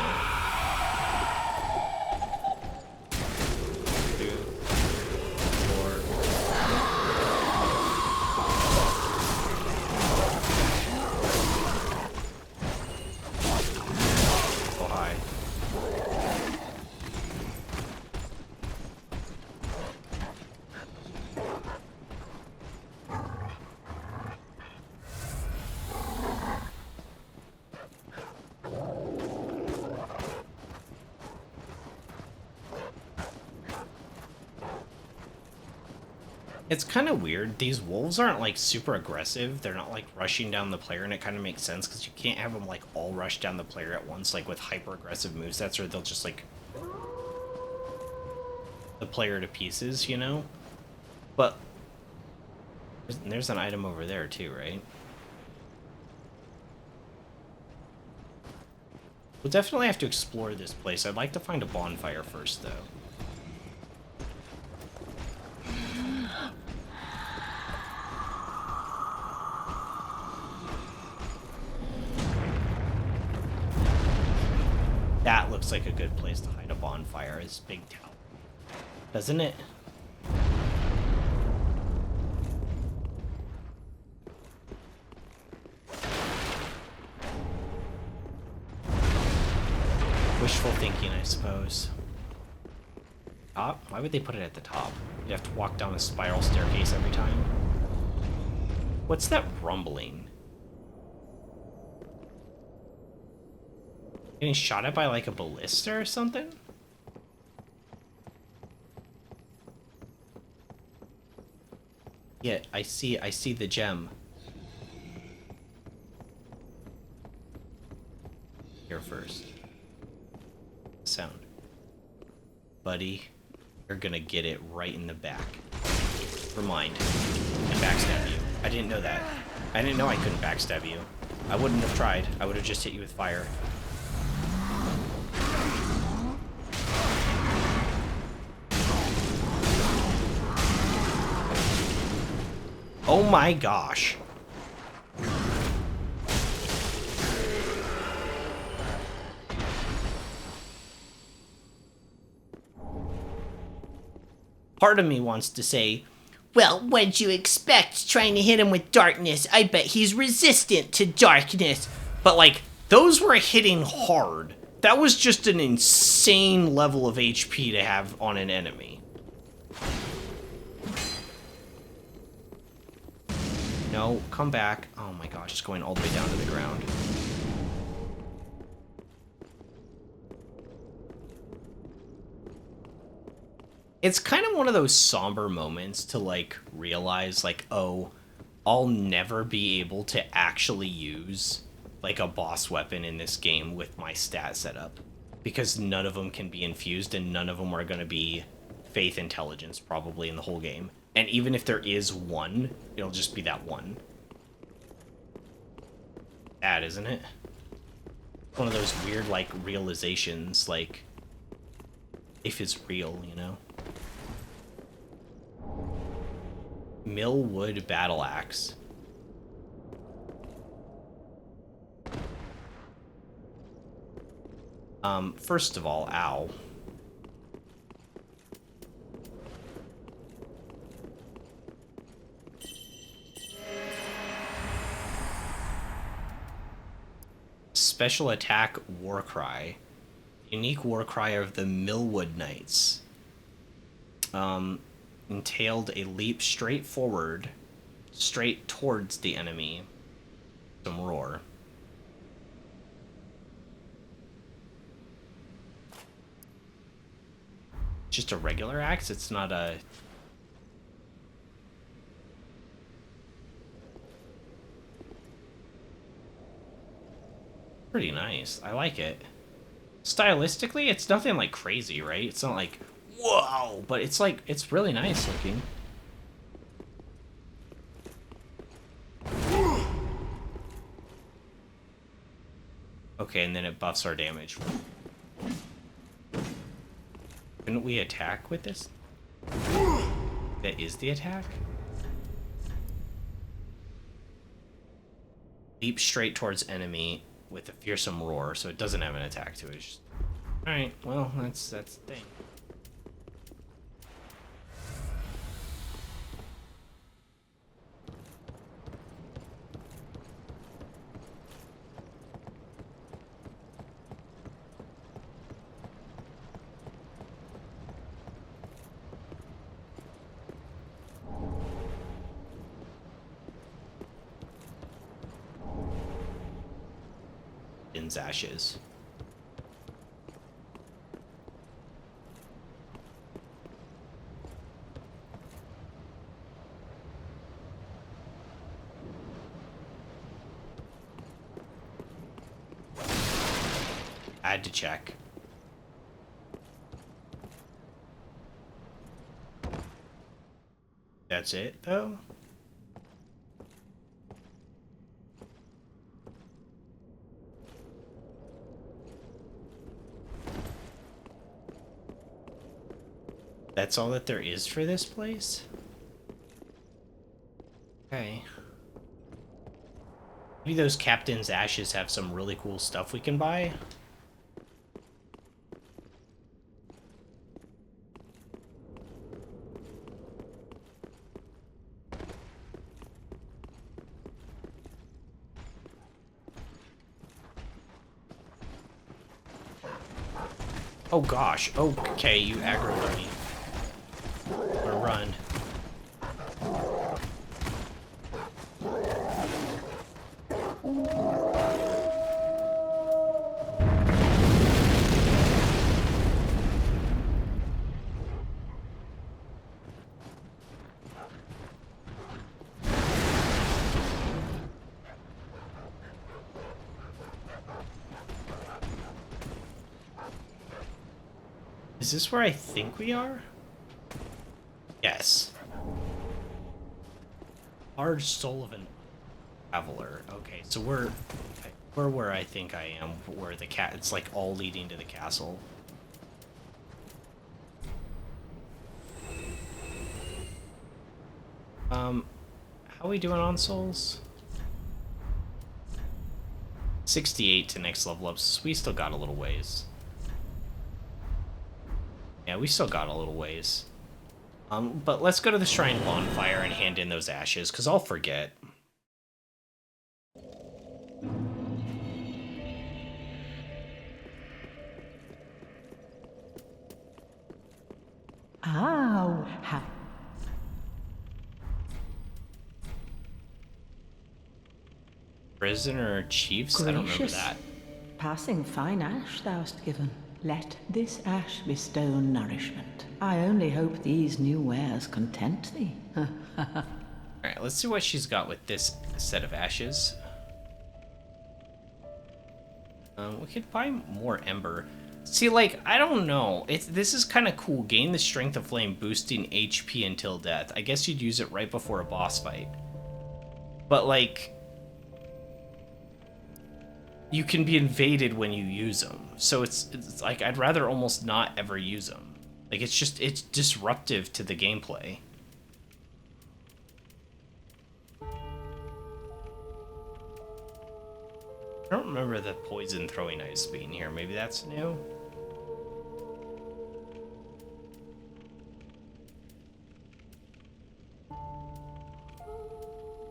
It's kind of weird. These wolves aren't like super aggressive. They're not like rushing down the player, and it kind of makes sense because you can't have them like all rush down the player at once, like with hyper aggressive movesets, or they'll just like the player to pieces, you know? But there's an item over there too, right? We'll definitely have to explore this place. I'd like to find a bonfire first, though. That looks like a good place to hide a bonfire, is big tower. Doesn't it? Wishful thinking, I suppose. Top? Why would they put it at the top? You have to walk down a spiral staircase every time. What's that rumbling? Getting shot at by like a ballista or something? Yeah, I see the gem. Here first. Sound. Buddy, you're gonna get it right in the back. Remind. And backstab you. I didn't know that. I didn't know I couldn't backstab you. I wouldn't have tried. I would have just hit you with fire. Oh my gosh. Part of me wants to say, well, what'd you expect trying to hit him with darkness? I bet he's resistant to darkness. But like, those were hitting hard. That was just an insane level of HP to have on an enemy. No, come back. Oh my gosh, it's going all the way down to the ground. It's kind of one of those somber moments to like realize like, oh, I'll never be able to actually use like a boss weapon in this game with my stat setup, because none of them can be infused and none of them are going to be faith intelligence probably in the whole game. And even if there is one, it'll just be that one. Bad, isn't it? One of those weird, like, realizations, like, if it's real, you know? Millwood Battle Axe. First of all, ow. Special attack Warcry. Unique Warcry of the Millwood Knights. Entailed a leap straight forward, straight towards the enemy. Some roar. Just a regular axe? It's not a... Pretty nice. I like it. Stylistically, it's nothing like crazy, right? It's not like, whoa, but it's like, it's really nice looking. Okay, and then it buffs our damage. Couldn't we attack with this? That is the attack? Leap straight towards enemy with a fearsome roar, so it doesn't have an attack to it. Just... Alright, well, that's the thing. Ashes. I had to check. That's it, though? That's all that there is for this place? Okay. Maybe those Captain's Ashes have some really cool stuff we can buy? Oh gosh, okay, you aggroed me. Or run. Is this where I think we are? Yes. Large soul of an traveler. Okay, so we're where I think I am, where the cat it's like all leading to the castle. How are we doing on souls? 68 to next level ups. So we still got a little ways. Yeah, we still got a little ways. But let's go to the Shrine Bonfire and hand in those ashes, because I'll forget. Ow! Prisoner Chiefs? I don't remember Gracious. that. Passing fine ash thou'st given. Let this ash bestow nourishment. I only hope these new wares content thee. Alright, let's see what she's got with this set of ashes. We could buy more ember. See, like, I don't know. This is kind of cool. Gain the strength of flame, boosting HP until death. I guess you'd use it right before a boss fight. But, like, you can be invaded when you use them. So it's like, I'd rather almost not ever use them. Like, it's disruptive to the gameplay. I don't remember the poison throwing ice being here. Maybe that's new?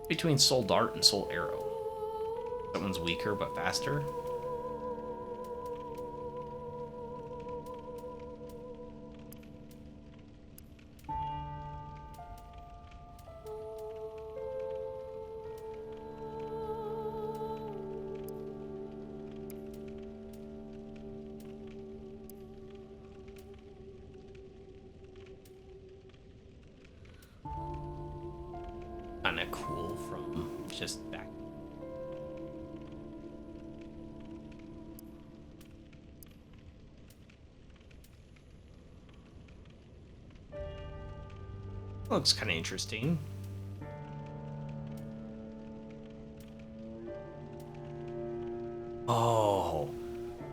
Between Soul Dart and Soul Arrow. That one's weaker but faster. Kinda cool from just back. Looks kind of interesting. Oh,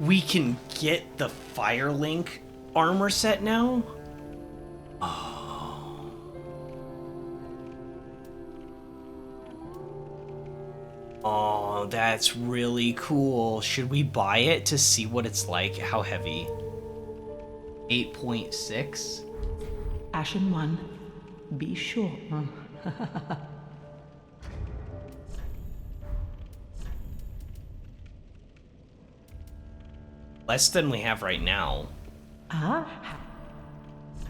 we can get the Firelink armor set now? Oh. Oh, that's really cool. Should we buy it to see what it's like? How heavy? 8.6? Ashen one, be sure. Less than we have right now. Ah,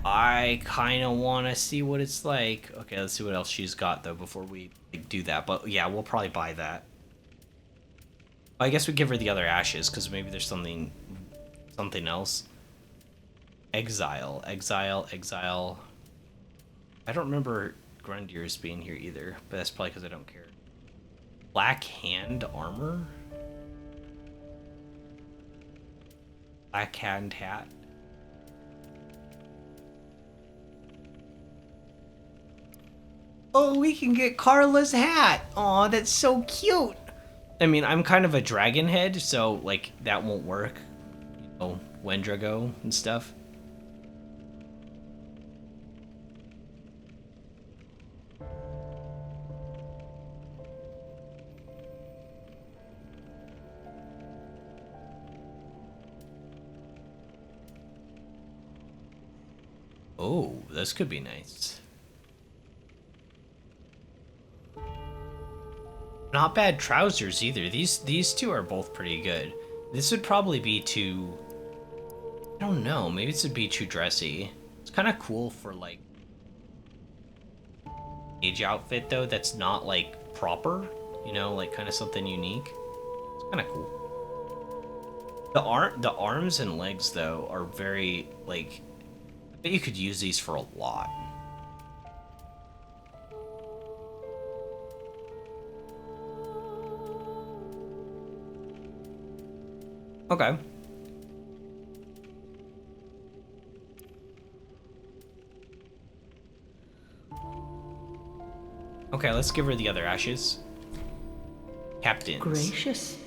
I kind of want to see what it's like. Okay, let's see what else she's got, though, before we do that. But, yeah, we'll probably buy that. I guess we give her the other ashes, because maybe there's something else. Exile. I don't remember Grundyrs being here either, but that's probably because I don't care. Black Hand Armor? Black hand hat. Oh, we can get Carla's hat. Aw, that's so cute. I mean, I'm kind of a dragon head, so, like, that won't work. You know, Wendigo and stuff. Oh, this could be nice. Not bad trousers either. These two are both pretty good. This would probably be too... I don't know. Maybe this would be too dressy. It's kind of cool for, like... age outfit, though, that's not, like, proper. You know, like, kind of something unique. It's kind of cool. The arms and legs, though, are very, like... I bet you could use these for a lot. Okay. Okay, let's give her the other ashes. Captains. Gracious.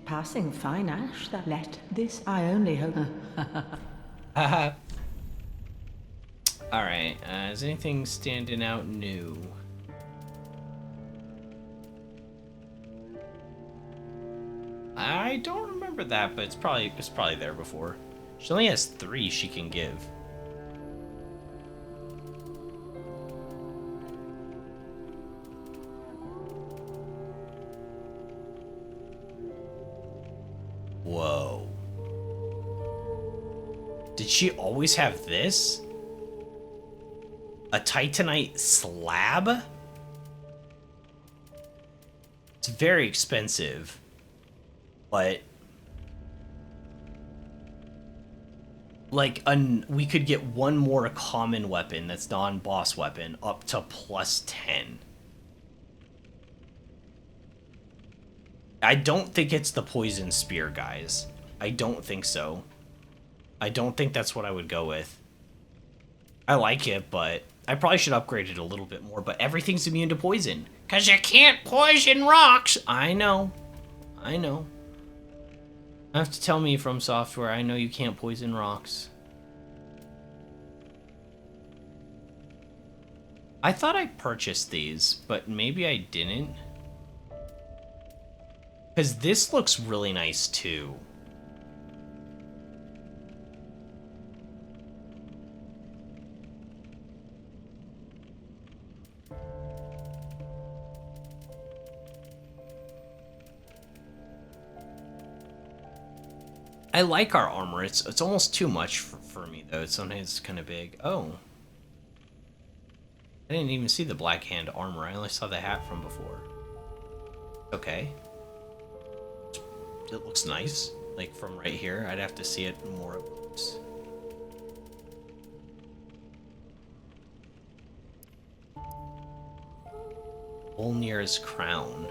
Passing fine ash that let this I only hope. Haha. Alright, is anything standing out new? I don't remember that, but it's probably there before. She only has 3 she can give. Whoa. Did she always have this? A Titanite slab? It's very expensive. But like we could get one more common weapon that's non-boss weapon up to +10. I don't think it's the poison spear, guys. I don't think so. I don't think that's what I would go with. I like it, but I probably should upgrade it a little bit more, but everything's immune to poison. 'Cause you can't poison rocks! I know. I know. You have to tell me from software, I know you can't poison rocks. I thought I purchased these, but maybe I didn't. Because this looks really nice too. I like our armor. It's almost too much for me, though. Sometimes it's kind of big. Oh. I didn't even see the black hand armor. I only saw the hat from before. Okay. It looks nice. Like, from right here. I'd have to see it more up close. Olnir's crown.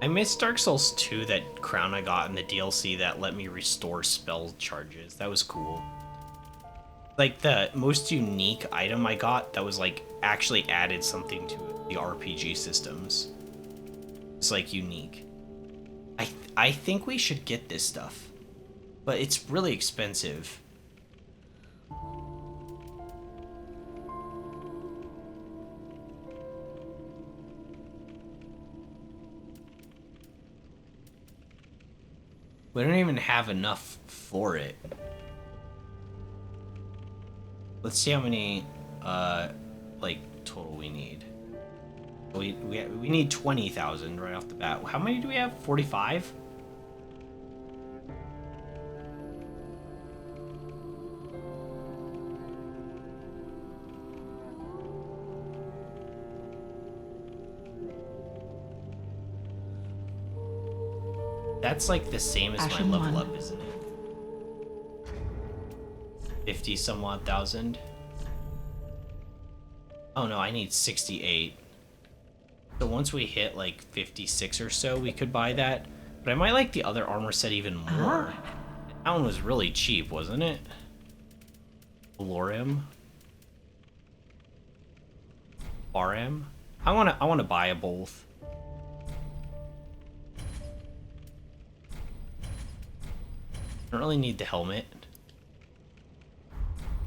I missed Dark Souls 2, that crown I got in the DLC that let me restore spell charges. That was cool. Like, the most unique item I got that was, like, actually added something to the RPG systems. It's, like, unique. I think we should get this stuff. But it's really expensive. We don't even have enough for it. Let's see how many, like, total we need. We need 20,000 right off the bat. How many do we have? 45? That's like the same as my level up, isn't it? 50 some odd thousand. Oh no, I need 68. So once we hit like 56 or so, we could buy that. But I might like the other armor set even more. That one was really cheap, wasn't it? Lorem. Barem. I wanna buy a both. I don't really need the helmet.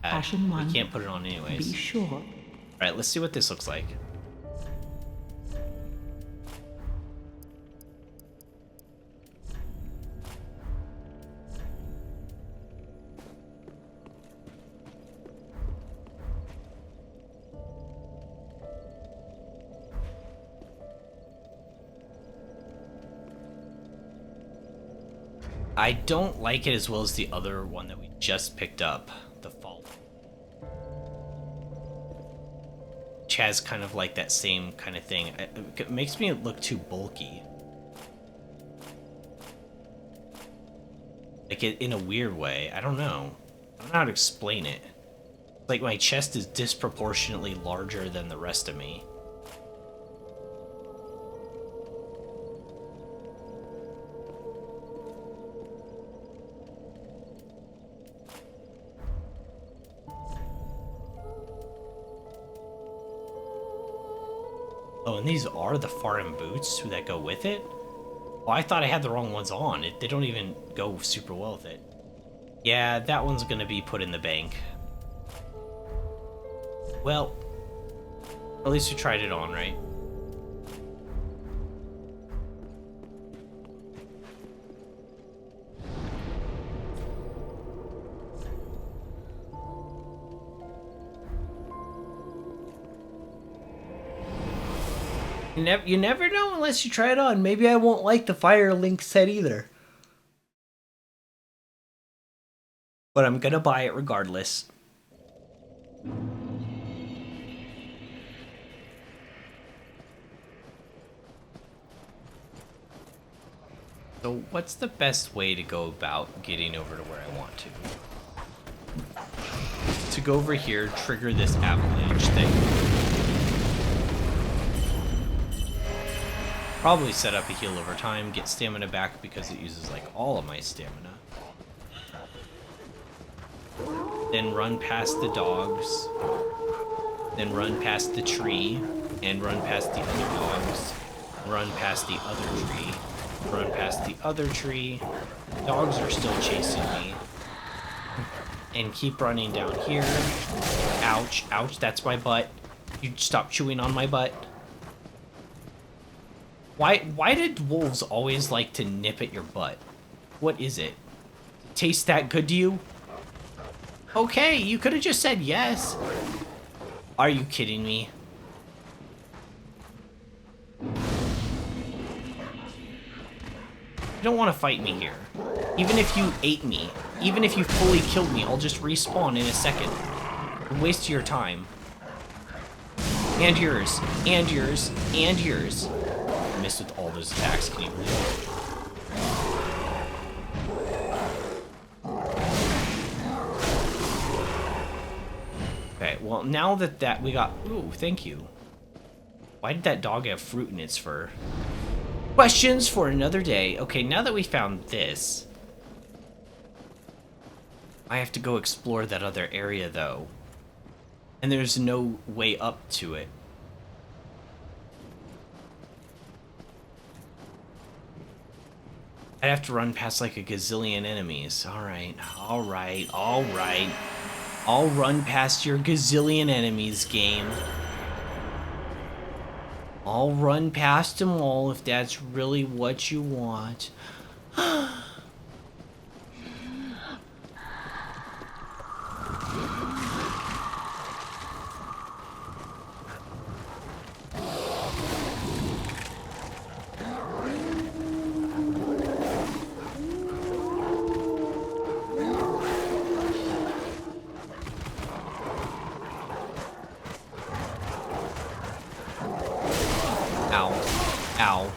Ashen one. We can't put it on anyways. Be sure. Alright, let's see what this looks like. I don't like it as well as the other one that we just picked up, the Fall. Which has kind of like that same kind of thing. It makes me look too bulky. Like in a weird way. I don't know. I don't know how to explain it. Like my chest is disproportionately larger than the rest of me. Oh, and these are the foreign boots that go with it? Well, I thought I had the wrong ones on. They don't even go super well with it. Yeah, that one's gonna be put in the bank. Well, at least we tried it on, right? You never know unless you try it on. Maybe I won't like the Fire Link set either. But I'm gonna buy it regardless. So what's the best way to go about getting over to where I want to? To go over here, trigger this avalanche thing. Probably set up a heal over time, get stamina back because it uses like all of my stamina. Then run past the dogs. Then run past the tree. And run past the other dogs. Run past the other tree. Run past the other tree. Dogs are still chasing me. And keep running down here. Ouch, ouch, that's my butt. You stop chewing on my butt. Why did wolves always like to nip at your butt? What is it? Taste that good to you? Okay, you could have just said yes. Are you kidding me? You don't want to fight me here. Even if you ate me, even if you fully killed me, I'll just respawn in a second. Waste your time. And yours, and yours, and yours. I missed with all those attacks, can you believe it? Okay, well, now that we got... Ooh, thank you. Why did that dog have fruit in its fur? Questions for another day. Okay, now that we found this... I have to go explore that other area, though. And there's no way up to it. I'd have to run past like a gazillion enemies. Alright, alright, alright. I'll run past your gazillion enemies, game. I'll run past them all if that's really what you want. Ow.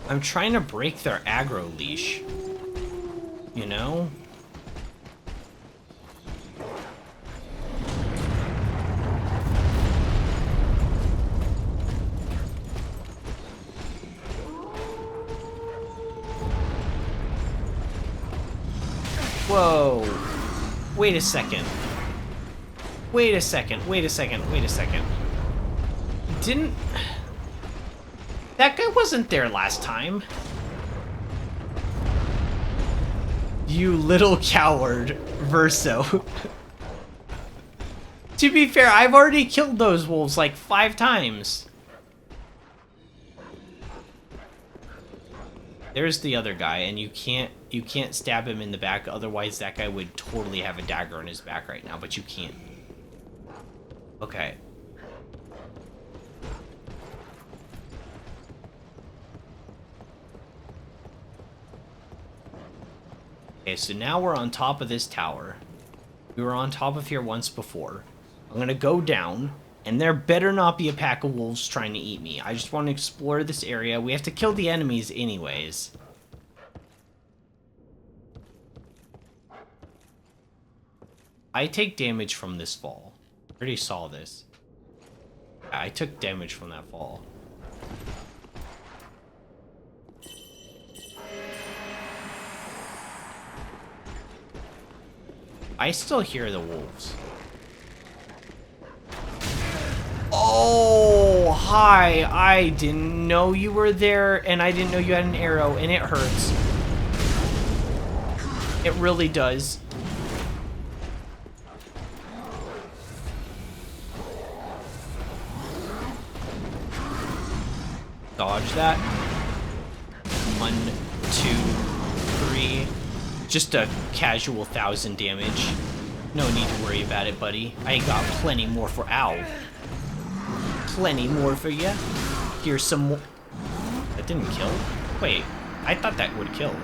I'm trying to break their aggro leash. You know? Whoa. Wait a second. Wait a second. Wait a second. Wait a second. Didn't... That guy wasn't there last time. You little coward, Verso. To be fair, I've already killed those wolves like 5 times. There's the other guy, and you can't stab him in the back, otherwise that guy would totally have a dagger in his back right now, but you can't. Okay. Okay, so now we're on top of this tower. We were on top of here once before. I'm gonna go down, and there better not be a pack of wolves trying to eat me. I just want to explore this area. We have to kill the enemies anyways. I take damage from this fall. I already saw this. I took damage from that fall. I still hear the wolves. Oh, hi. I didn't know you were there, and I didn't know you had an arrow, and it hurts. It really does. Dodge that. 1, 2, 3. Just a casual 1,000 damage. No need to worry about it, buddy. I got plenty more for... Ow. Plenty more for you. Here's some more... That didn't kill? Wait, I thought that would kill.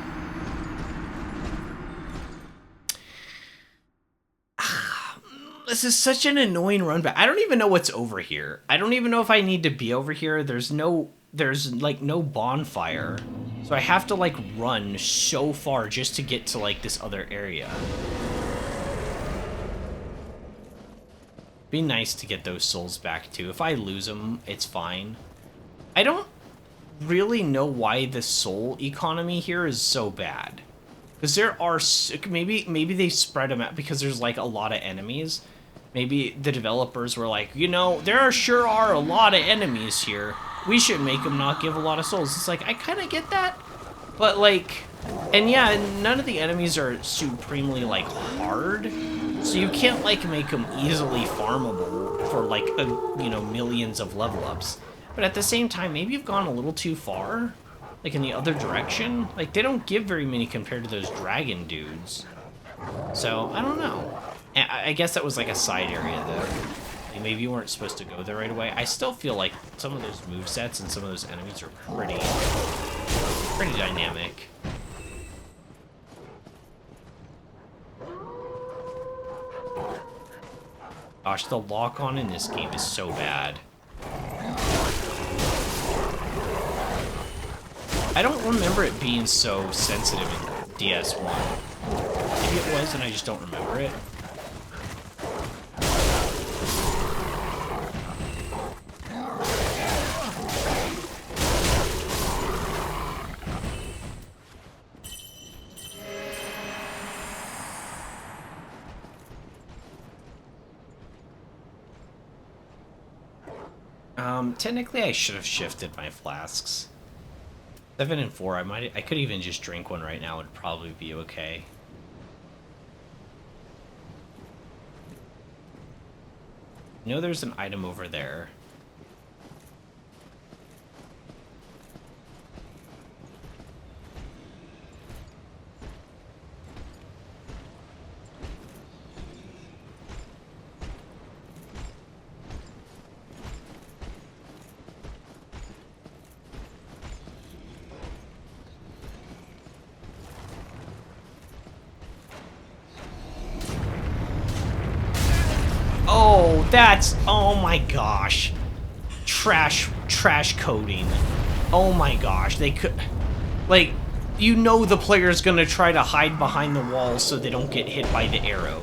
This is such an annoying run back. I don't even know what's over here. I don't even know if I need to be over here. There's like no bonfire. So I have to like run so far just to get to like this other area. Be nice to get those souls back too. If I lose them, it's fine. I don't really know why the soul economy here is so bad. Because there are, maybe they spread them out because there's like a lot of enemies. Maybe the developers were like, you know, sure are a lot of enemies here. We should make them not give a lot of souls. It's like, I kind of get that. But like, and yeah, none of the enemies are supremely like hard. So you can't like make them easily farmable for like, you know, millions of level ups. But at the same time, maybe you've gone a little too far. Like in the other direction. Like they don't give very many compared to those dragon dudes. So, I don't know. I guess that was like a side area there. Like maybe you weren't supposed to go there right away. I still feel like some of those movesets and some of those enemies are pretty dynamic. Gosh, the lock-on in this game is so bad. I don't remember it being so sensitive in DS1. Maybe it was and I just don't remember it. Technically I should have shifted my flasks. 7 and 4, I could even just drink one right now, it'd probably be okay. I know there's an item over there. Oh, oh my gosh. Trash coding. Oh my gosh, they could... Like, you know the player's gonna try to hide behind the wall so they don't get hit by the arrow.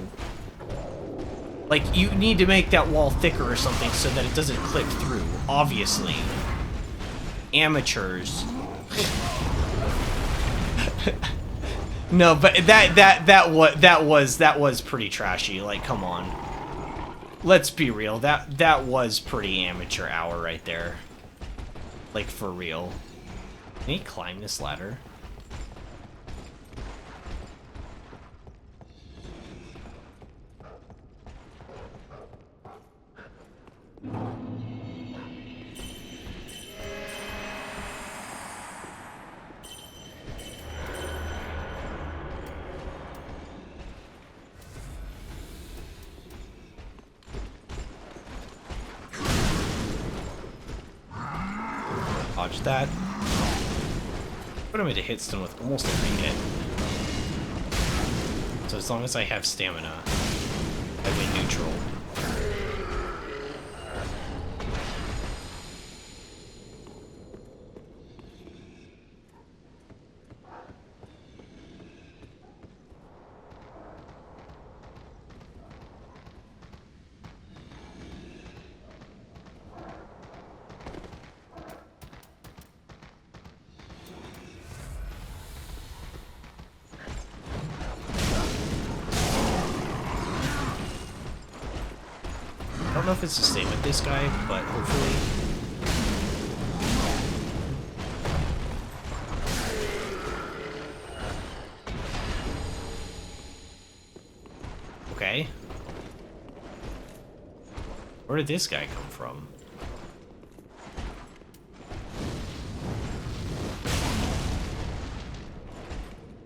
Like, you need to make that wall thicker or something so that it doesn't clip through, obviously. Amateurs. No, but that was pretty trashy. Like, come on. Let's be real. That was pretty amateur hour right there. Like, for real. Can he climb this ladder? Dodge that. Put him into hit stun with almost every hit. So as long as I have stamina, I win neutral. I don't know if it's the same with this guy, but hopefully. Okay. Where did this guy come from?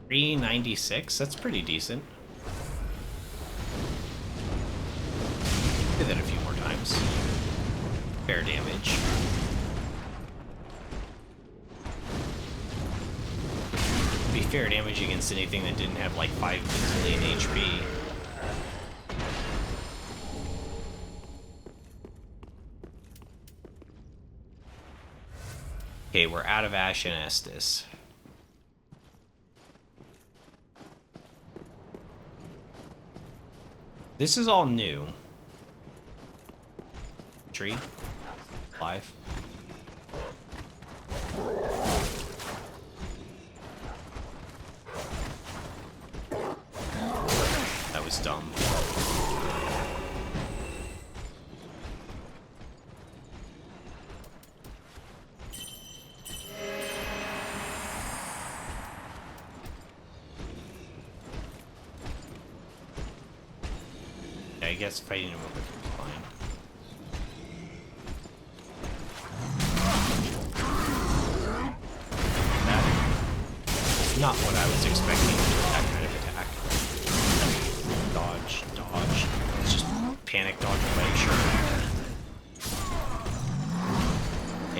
$396? That's pretty decent. Did that a few more times. Fair damage. Be fair damage against anything that didn't have like 5 bazillion HP. Okay, we're out of Ash and Estus. This is all new. Tree. Live. That was dumb. Yeah, I guess fighting him over here is fine. Not what I was expecting with that kind of attack. Dodge, dodge. It's just panic dodge away, sure.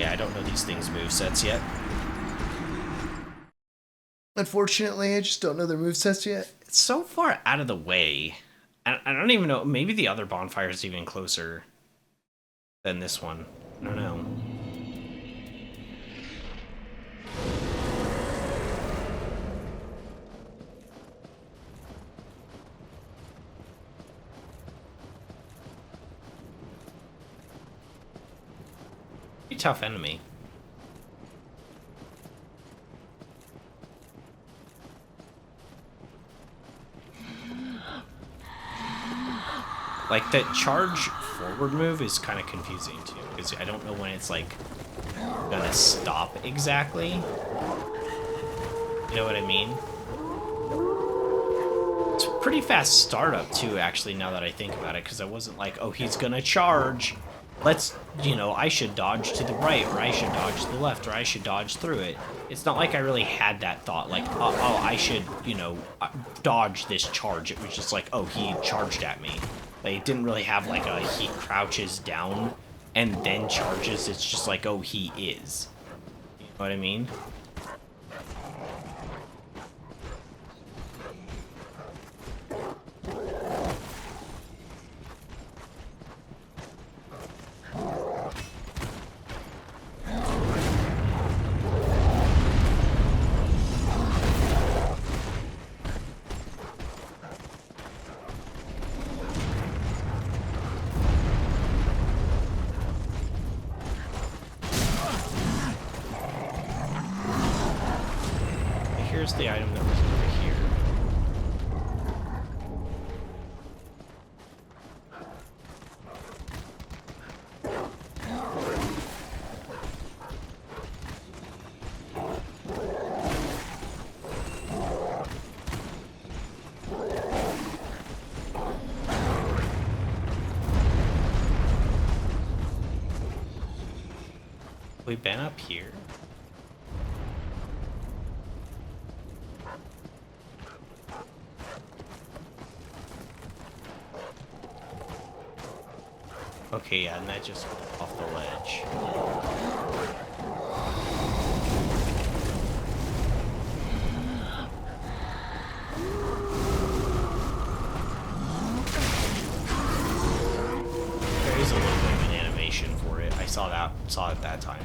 Yeah, I don't know these things' movesets yet. Unfortunately, I just don't know their movesets yet. It's so far out of the way. I don't even know. Maybe the other bonfire is even closer than this one. I don't know. Pretty tough enemy. Like, that charge forward move is kind of confusing, too, because I don't know when it's, like, gonna stop exactly. You know what I mean? It's a pretty fast startup, too, actually, now that I think about it, because I wasn't like, oh, he's gonna charge. Let's, you know, I should dodge to the right, or I should dodge to the left, or I should dodge through it. It's not like I really had that thought, like, oh, I should, you know, dodge this charge. It was just like, oh, he charged at me. Like, it didn't really have, like, a he crouches down and then charges. It's just like, oh, he is. You know what I mean? where's the item that was over here? We've been up here. Okay, yeah, and that just went off the ledge. There is a little bit of an animation for it. I saw it that time.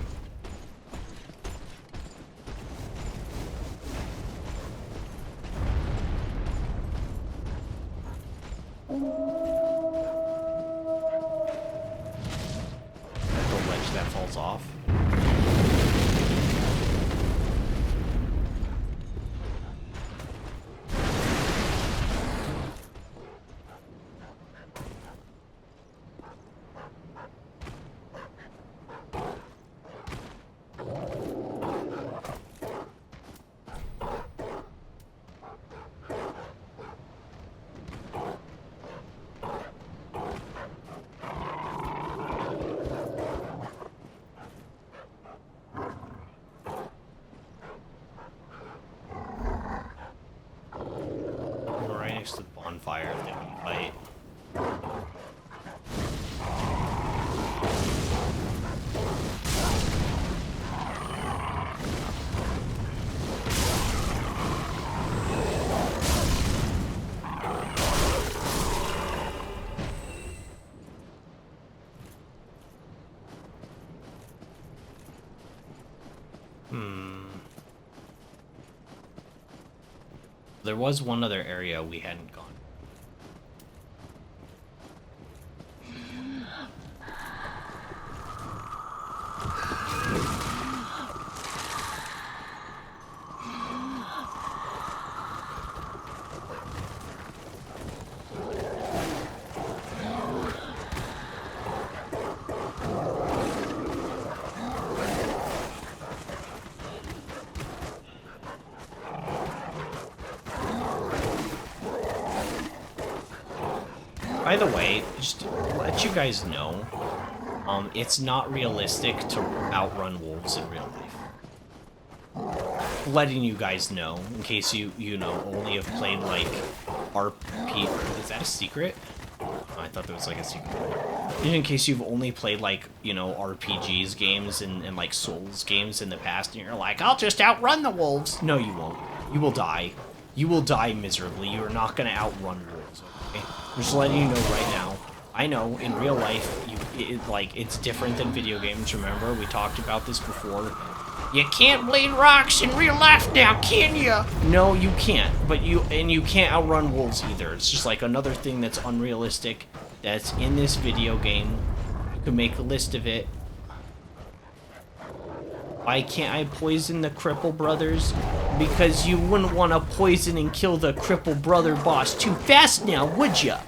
The ledge that falls off. We're right next to the bonfire if they want to fight. There was one other area we hadn't gone. By the way, just to let you guys know, it's not realistic to outrun wolves in real life. Letting you guys know, in case you only have played, like, RP... Is that a secret? Oh, I thought that was, like, a secret. In case you've only played, like, RPGs games and like, Souls games in the past, and you're like, I'll just outrun the wolves! No, you won't. You will die. You will die miserably. You are not gonna outrun wolves, okay? I'm just letting you know right now. I know, in real life, it's different than video games, remember? We talked about this before. You can't blade rocks in real life now, can you? No, you can't. But you can't outrun wolves either. It's just like another thing that's unrealistic that's in this video game. You can make a list of it. Why can't I poison the Cripple Brothers? Because you wouldn't want to poison and kill the Cripple Brother boss too fast now, would ya?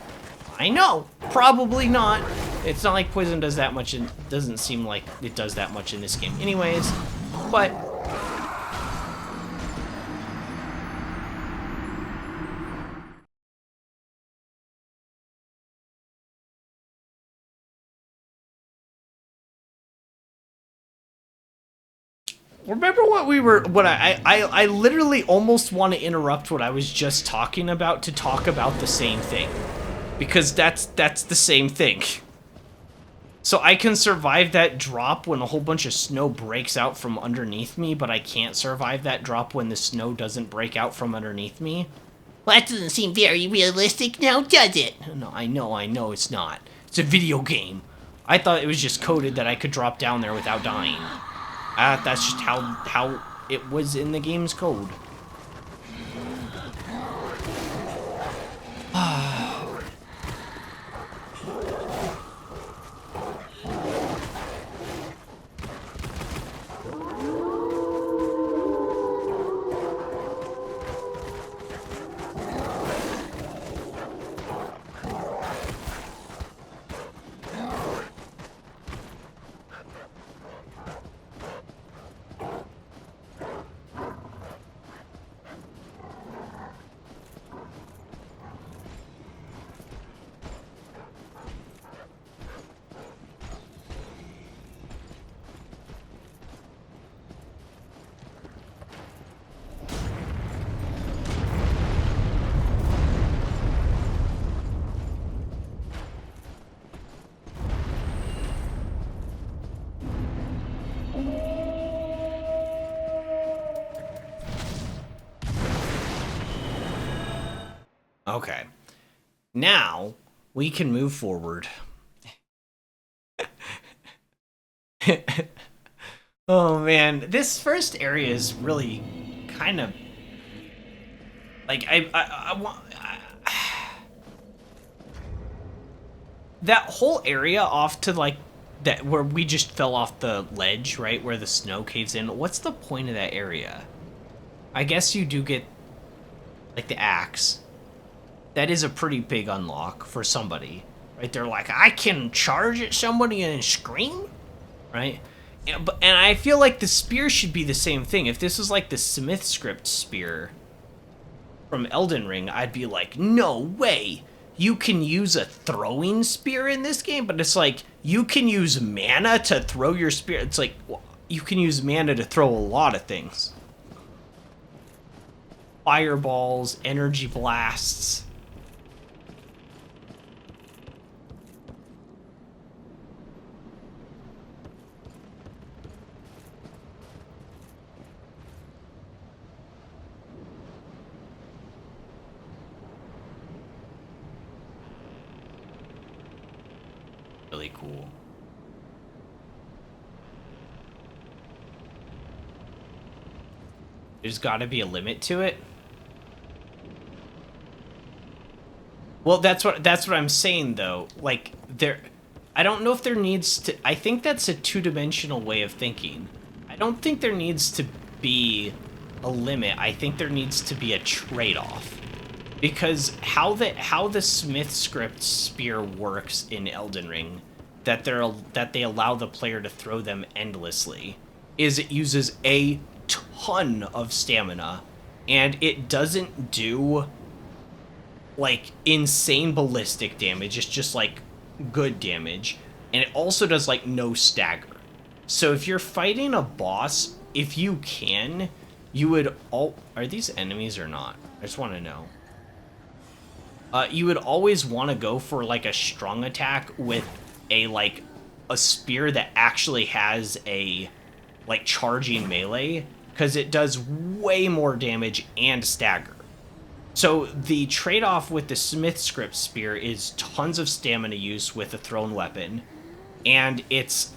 I know, probably not. It's not like poison does that much, and doesn't seem like it does that much in this game anyways, but... Remember what I literally almost want to interrupt what I was just talking about to talk about the same thing. Because that's the same thing. So I can survive that drop when a whole bunch of snow breaks out from underneath me, but I can't survive that drop when the snow doesn't break out from underneath me? Well, that doesn't seem very realistic now, does it? No, I know it's not. It's a video game. I thought it was just coded that I could drop down there without dying. That's just how it was in the game's code. Okay. Now, we can move forward. Oh, man. This first area is really kind of... Like, I want... that whole area off to, like, that where we just fell off the ledge, right? Where the snow caves in. What's the point of that area? I guess you do get, like, the axe. That is a pretty big unlock for somebody, right? They're like, I can charge at somebody and scream, right? And I feel like the spear should be the same thing. If this is like the Smith script spear from Elden Ring, I'd be like, no way. You can use a throwing spear in this game, but it's like, you can use mana to throw your spear. It's like, you can use mana to throw a lot of things. Fireballs, energy blasts. Really cool. There's got to be a limit to it. Well, that's what I'm saying though. Like I don't know if there needs to. I think that's a two-dimensional way of thinking. I don't think there needs to be a limit. I think there needs to be a trade-off. Because how the Smith script spear works in Elden Ring, that they allow the player to throw them endlessly, is it uses a ton of stamina, and it doesn't do like insane ballistic damage. It's just like good damage, and it also does like no stagger. So if you're fighting a boss, if you can, you would are these enemies or not? I just want to know. You would always want to go for like a strong attack with a spear that actually has a like charging melee, because it does way more damage and stagger. So the trade-off with the Smith script spear is tons of stamina use with a thrown weapon, and it's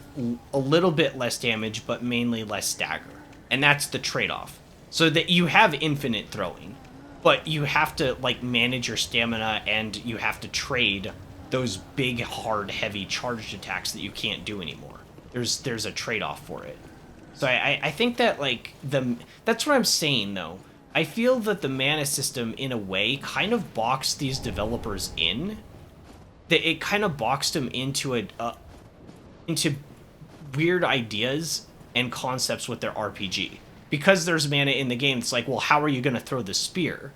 a little bit less damage but mainly less stagger, and that's the trade-off. So that you have infinite throwing, but you have to like manage your stamina, and you have to trade those big, hard, heavy charged attacks that you can't do anymore. There's a trade-off for it. So I think that like that's what I'm saying though. I feel that the mana system in a way kind of boxed these developers in. That it kind of boxed them into into weird ideas and concepts with their RPG. Because there's mana in the game, it's like, well, how are you going to throw the spear?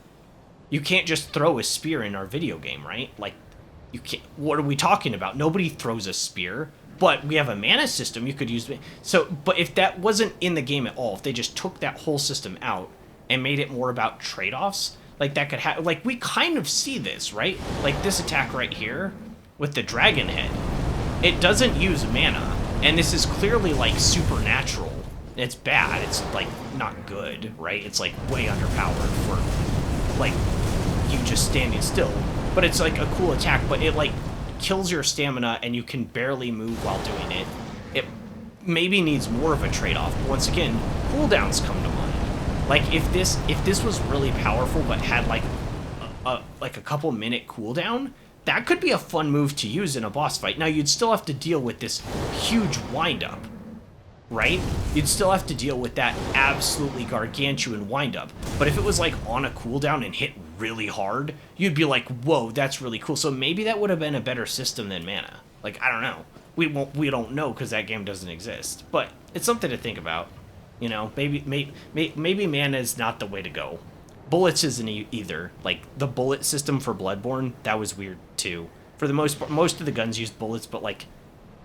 You can't just throw a spear in our video game, right? Like, you can't. What are we talking about? Nobody throws a spear, but we have a mana system you could use. So, but if that wasn't in the game at all, if they just took that whole system out and made it more about trade-offs, like that could happen. Like, we kind of see this, right? Like this attack right here with the dragon head. It doesn't use mana, and this is clearly like supernatural. It's bad. It's like not good, right? It's like way underpowered for like you just standing still. But it's like a cool attack, but it like kills your stamina and you can barely move while doing it. It maybe needs more of a trade-off. But once again, cooldowns come to mind. Like if this was really powerful but had like a couple minute cooldown, that could be a fun move to use in a boss fight. Now you'd still have to deal with this huge windup, right? You'd still have to deal with that absolutely gargantuan windup. But if it was like on a cooldown and hit really hard, you'd be like, whoa, that's really cool. So maybe that would have been a better system than mana. Like, I don't know. We don't know because that game doesn't exist. But it's something to think about. You know, maybe mana is not the way to go. Bullets isn't either. Like, the bullet system for Bloodborne, that was weird too. For the most part, most of the guns used bullets, but like,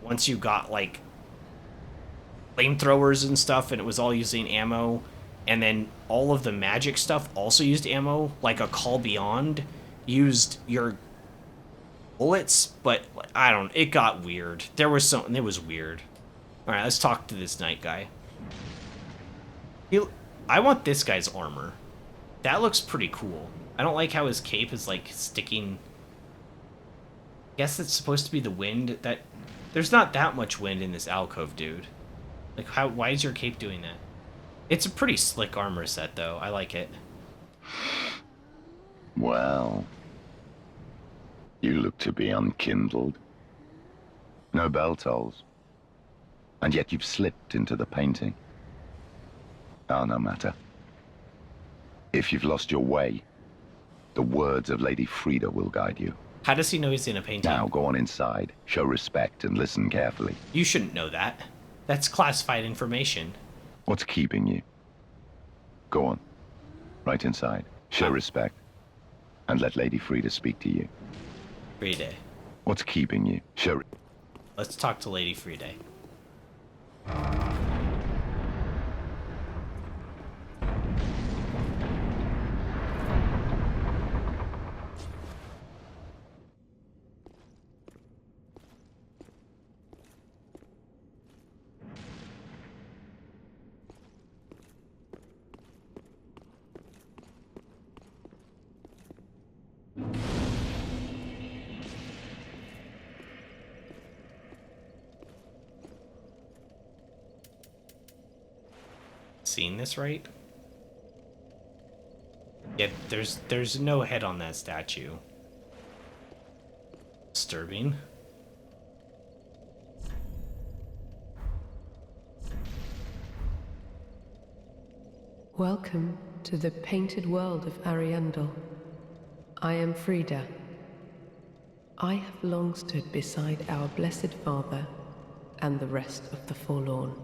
once you got like flamethrowers and stuff, and it was all using ammo, and then all of the magic stuff also used ammo, like a Call Beyond used your bullets, but I don't, it got weird. There was something, it was weird. Alright, let's talk to this knight guy. I want this guy's armor. That looks pretty cool. I don't like how his cape is like sticking. I guess it's supposed to be the wind. That there's not that much wind in this alcove, dude. Like, why is your cape doing that? It's a pretty slick armor set, though. I like it. Well, you look to be unkindled. No bell tolls. And yet you've slipped into the painting. Oh, no matter. If you've lost your way, the words of Lady Frida will guide you. How does he know he's in a painting? Now go on inside, show respect, and listen carefully. You shouldn't know that. That's classified information. What's keeping you? Go on. Right inside. Show respect. And let Lady Frida speak to you. Frida. What's keeping you? Show... Let's talk to Lady Frida. Seen this right? Yeah, there's no head on that statue. Disturbing. Welcome to the painted world of Ariandel. I am Frida. I have long stood beside our blessed Father and the rest of the forlorn.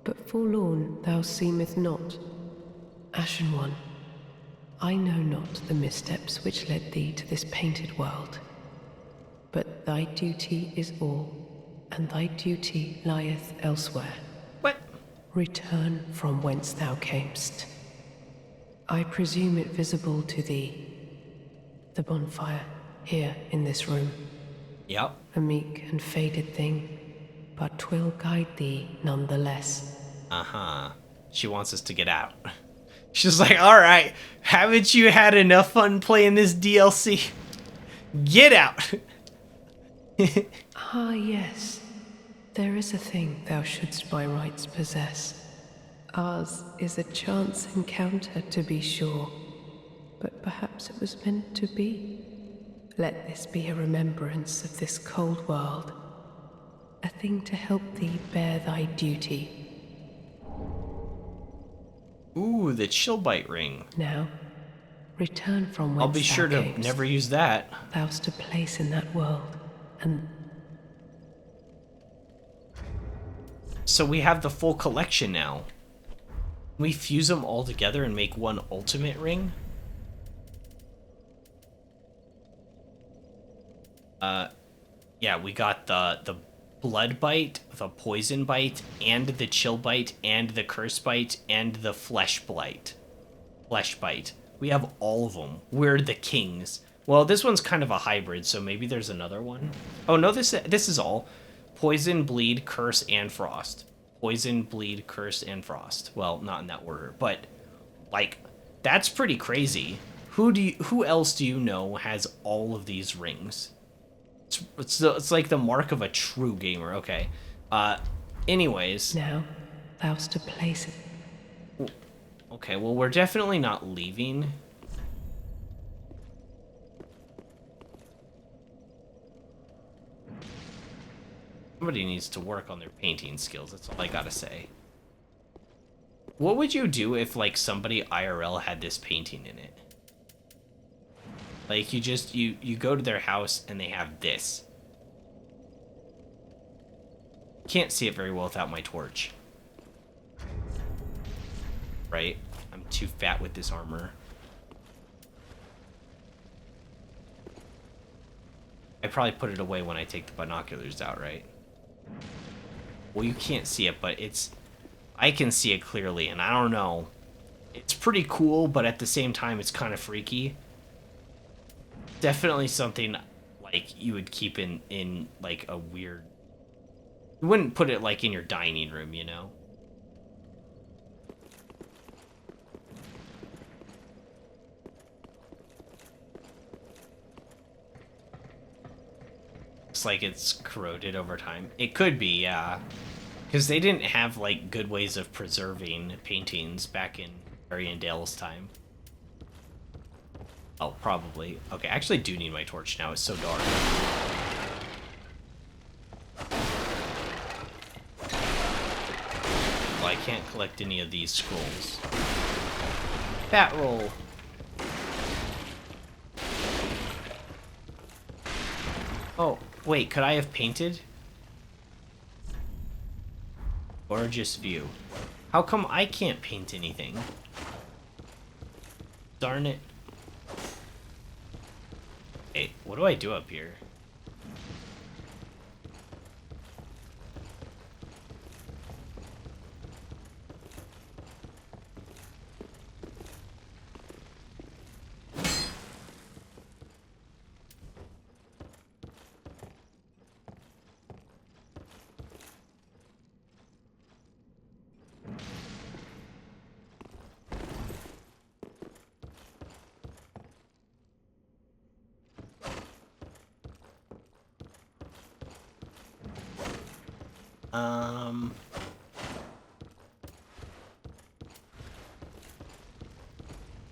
But forlorn thou seemeth not. Ashen One, I know not the missteps which led thee to this painted world. But thy duty is all, and thy duty lieth elsewhere. What? Return from whence thou camest. I presume it visible to thee. The bonfire, here in this room. Yep. A meek and faded thing, but 'twill guide thee nonetheless. Uh-huh. She wants us to get out. She's like, alright, haven't you had enough fun playing this DLC? Get out! Ah, yes. There is a thing thou shouldst by rights possess. Ours is a chance encounter, to be sure, but perhaps it was meant to be. Let this be a remembrance of this cold world, a thing to help thee bear thy duty. Ooh, the chill bite ring. Now, return from whence I'll be sure to never use that. Thou'st a place in that world, and... So we have the full collection now. Can we fuse them all together and make one ultimate ring? Yeah, we got the blood bite, the poison bite, and the chill bite, and the curse bite, and the flesh bite. Flesh bite. We have all of them. We're the kings. Well, this one's kind of a hybrid, so maybe there's another one. Oh no, this is all. Poison, bleed, curse, and frost. Poison, bleed, curse, and frost. Well, not in that order, but like that's pretty crazy. Who else do you know has all of these rings? It's like the mark of a true gamer. Okay. Anyways. Now, thou'st a place. Okay, well, we're definitely not leaving. Somebody needs to work on their painting skills. That's all I gotta say. What would you do if, like, somebody IRL had this painting in it? Like, you go to their house and they have this. Can't see it very well without my torch. Right? I'm too fat with this armor. I probably put it away when I take the binoculars out, right? Well, you can't see it, but I can see it clearly, and I don't know. It's pretty cool, but at the same time, it's kind of freaky. Definitely something like you would keep in like a weird. You wouldn't put it like in your dining room, you know. looks like it's corroded over time. It could be, yeah. Because they didn't have, like, good ways of preserving paintings back in Ariandale's time. Oh, probably. Okay, I actually do need my torch now. It's so dark. Well, I can't collect any of these scrolls. Bat roll. Oh, wait, could I have painted? Gorgeous view. How come I can't paint anything? Darn it. Hey, what do I do up here?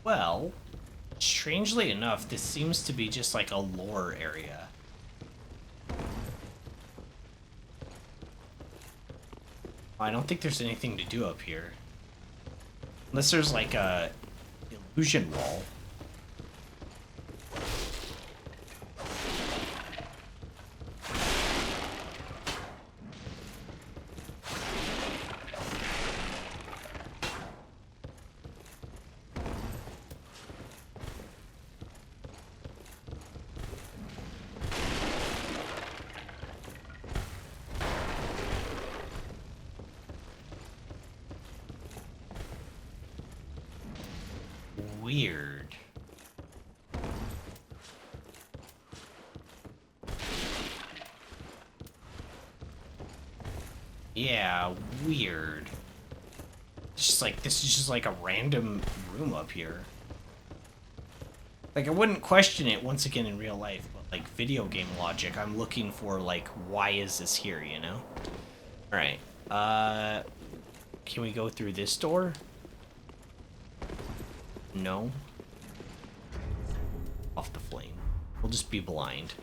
Well, strangely enough, this seems to be just like a lore area. I don't think there's anything to do up here. Unless there's like a illusion wall. Weird. Yeah, weird. It's just like, this is just like a random room up here. Like, I wouldn't question it once again in real life, but like video game logic, I'm looking for like, why is this here, you know? Alright, can we go through this door? No. Off the flame. We'll just be blind.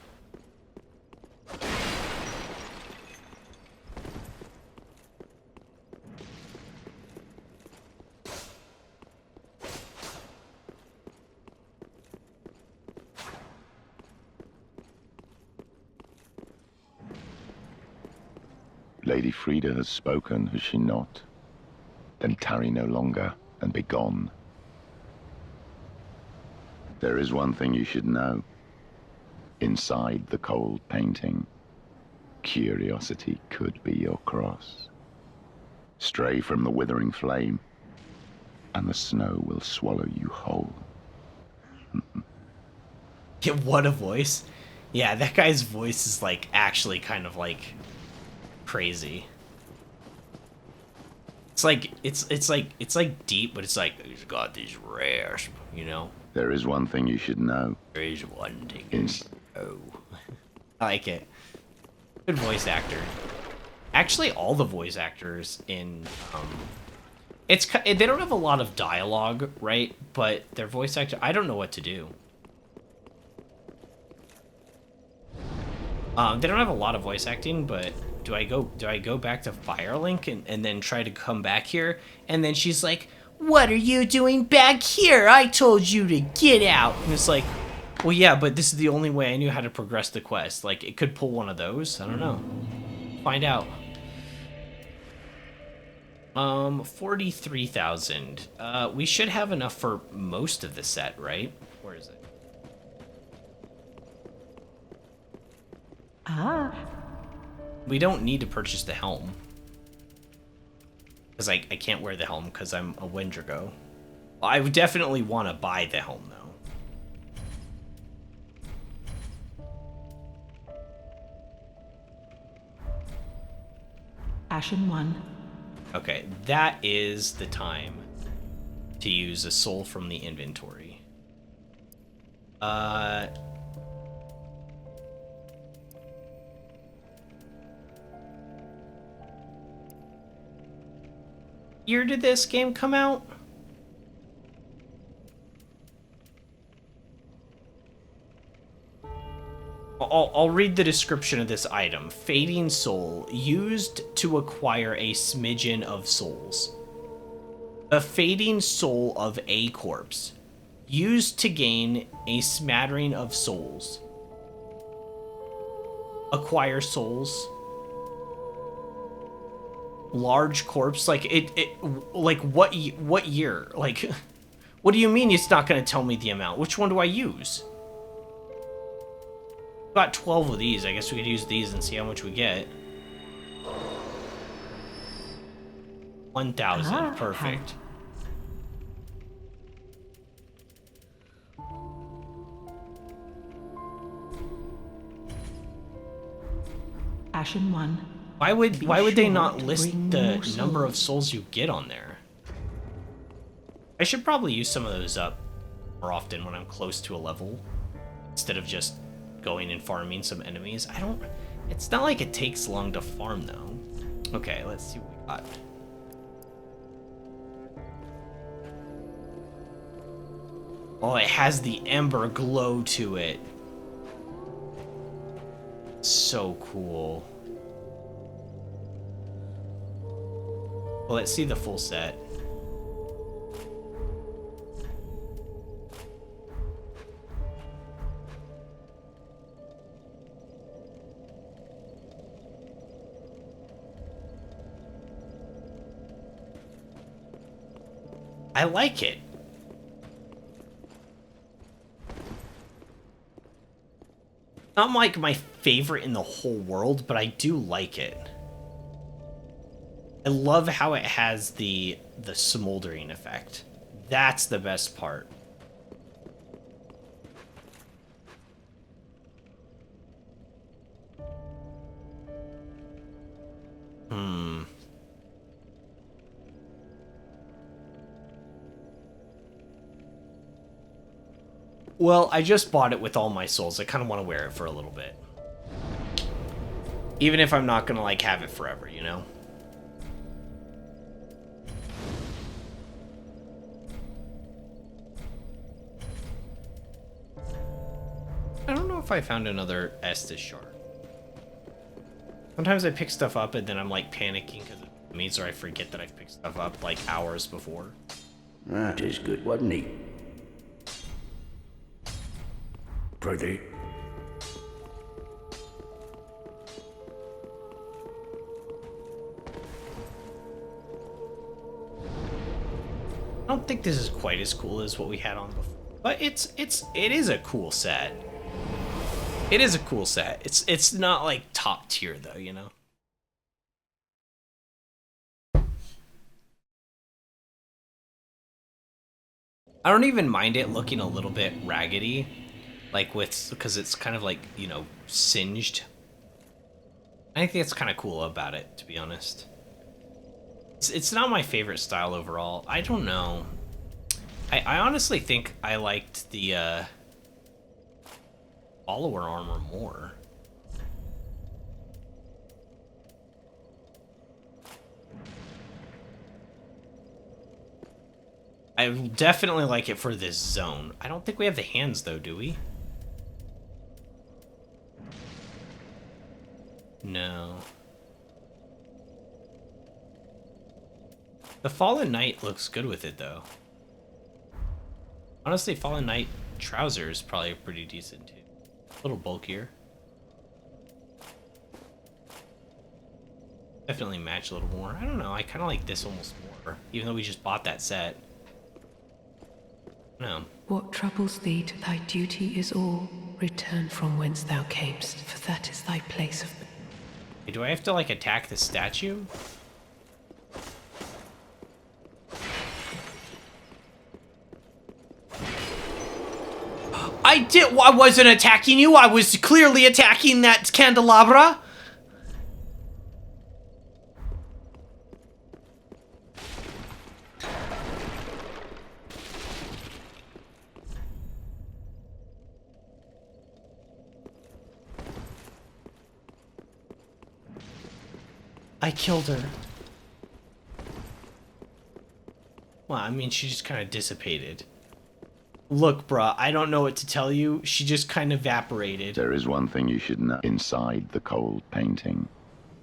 Lady Frida has spoken, has she not? Then tarry no longer, and be gone. There is one thing you should know. Inside the cold painting, curiosity could be your cross. Stray from the withering flame, and the snow will swallow you whole. Yeah, what a voice. Yeah, that guy's voice is like actually kind of like crazy. It's like it's like deep, but it's like he's got these rares, you know. There is one thing you should know. There is one thing. Oh, I like it. Good voice actor. Actually, all the voice actors in they don't have a lot of dialogue, right? But their voice actor, I don't know what to do. They don't have a lot of voice acting, but do I go back to Firelink and then try to come back here? And then she's like, "What are you doing back here? I told you to get out." And it's like, well, yeah, but this is the only way I knew how to progress the quest. Like, it could pull one of those. I don't know. Find out. 43,000. We should have enough for most of the set, right? Where is it? Ah, We don't need to purchase the helm. Because I can't wear the helm because I'm a Wendigo. I would definitely want to buy the helm, though. Ashen One. Okay, that is the time to use a soul from the inventory. year did this game come out? I'll read the description of this item. Fading Soul, used to acquire a smidgen of souls. The fading soul of a corpse, used to gain a smattering of souls. Acquire souls. Large corpse, like like what year? Like, what do you mean it's not going to tell me the amount? Which one do I use? Got 12 of these. I guess we could use these and see how much we get. 1,000. Perfect. Ashen one. Why would they not list bring the more number of souls. souls you get on there? I should probably use some of those up more often when I'm close to a level, instead of just going and farming some enemies. It's not like it takes long to farm though. Okay, let's see what we got. Oh, it has the ember glow to it. So cool. Well, let's see the full set. I like it. Not like my favorite in the whole world, but I do like it. I love how it has the smoldering effect. That's the best part. Well, I just bought it with all my souls. I kind of want to wear it for a little bit. Even if I'm not going to, like, have it forever, you know? I don't know if I found another Estus shard. Sometimes I pick stuff up and then I'm, like, panicking because it means, or I forget that I've picked stuff up, like, hours before. That is good, wasn't he? Pretty. I don't think this is quite as cool as what we had on before, but it is a cool set. It is a cool set. It's not like top tier though, you know. I don't even mind it looking a little bit raggedy, like because it's kind of like, you know, singed. I think that's kind of cool about it, to be honest. It's not my favorite style overall. I don't know. I honestly think I liked the follower armor more. I definitely like it for this zone. I don't think we have the hands though, do we? No. The Fallen Knight looks good with it though. Honestly, Fallen Knight trousers probably pretty decent too. A little bulkier. Definitely match a little more. I don't know, I kind of like this almost more, even though we just bought that set. No. What troubles thee to thy duty is all. Return from whence thou camest, for that is thy place of... Hey, do I have to, like, attack the statue? I wasn't attacking you, I was clearly attacking that candelabra! I killed her. Well, I mean, she just kind of dissipated. Look, bruh, I don't know what to tell you. She just kind of evaporated. There is one thing you should know. Inside the cold painting,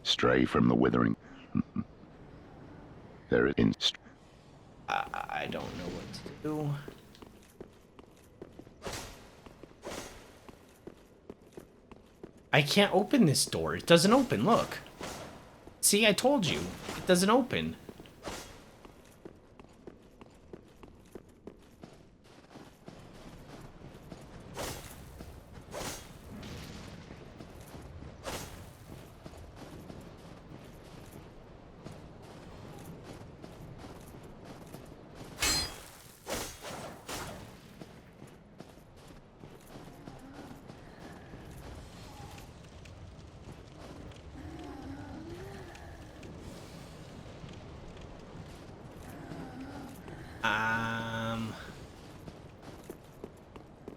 stray from the withering. There is... I don't know what to do. I can't open this door. It doesn't open, look. See, I told you. It doesn't open.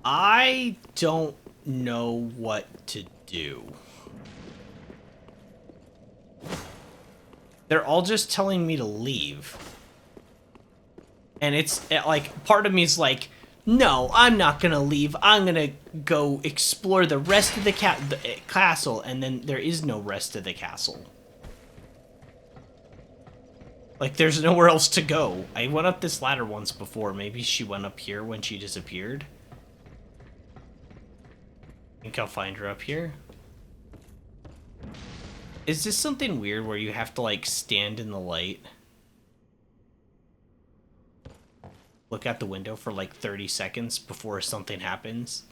I don't know what to do. They're all just telling me to leave. And it's like, part of me is like, no, I'm not gonna leave. I'm gonna go explore the rest of the castle, and then there is no rest of the castle. Like, there's nowhere else to go. I went up this ladder once before. Maybe she went up here when she disappeared. Think I'll find her up here. Is this something weird where you have to, like, stand in the light? Look out the window for, like, 30 seconds before something happens?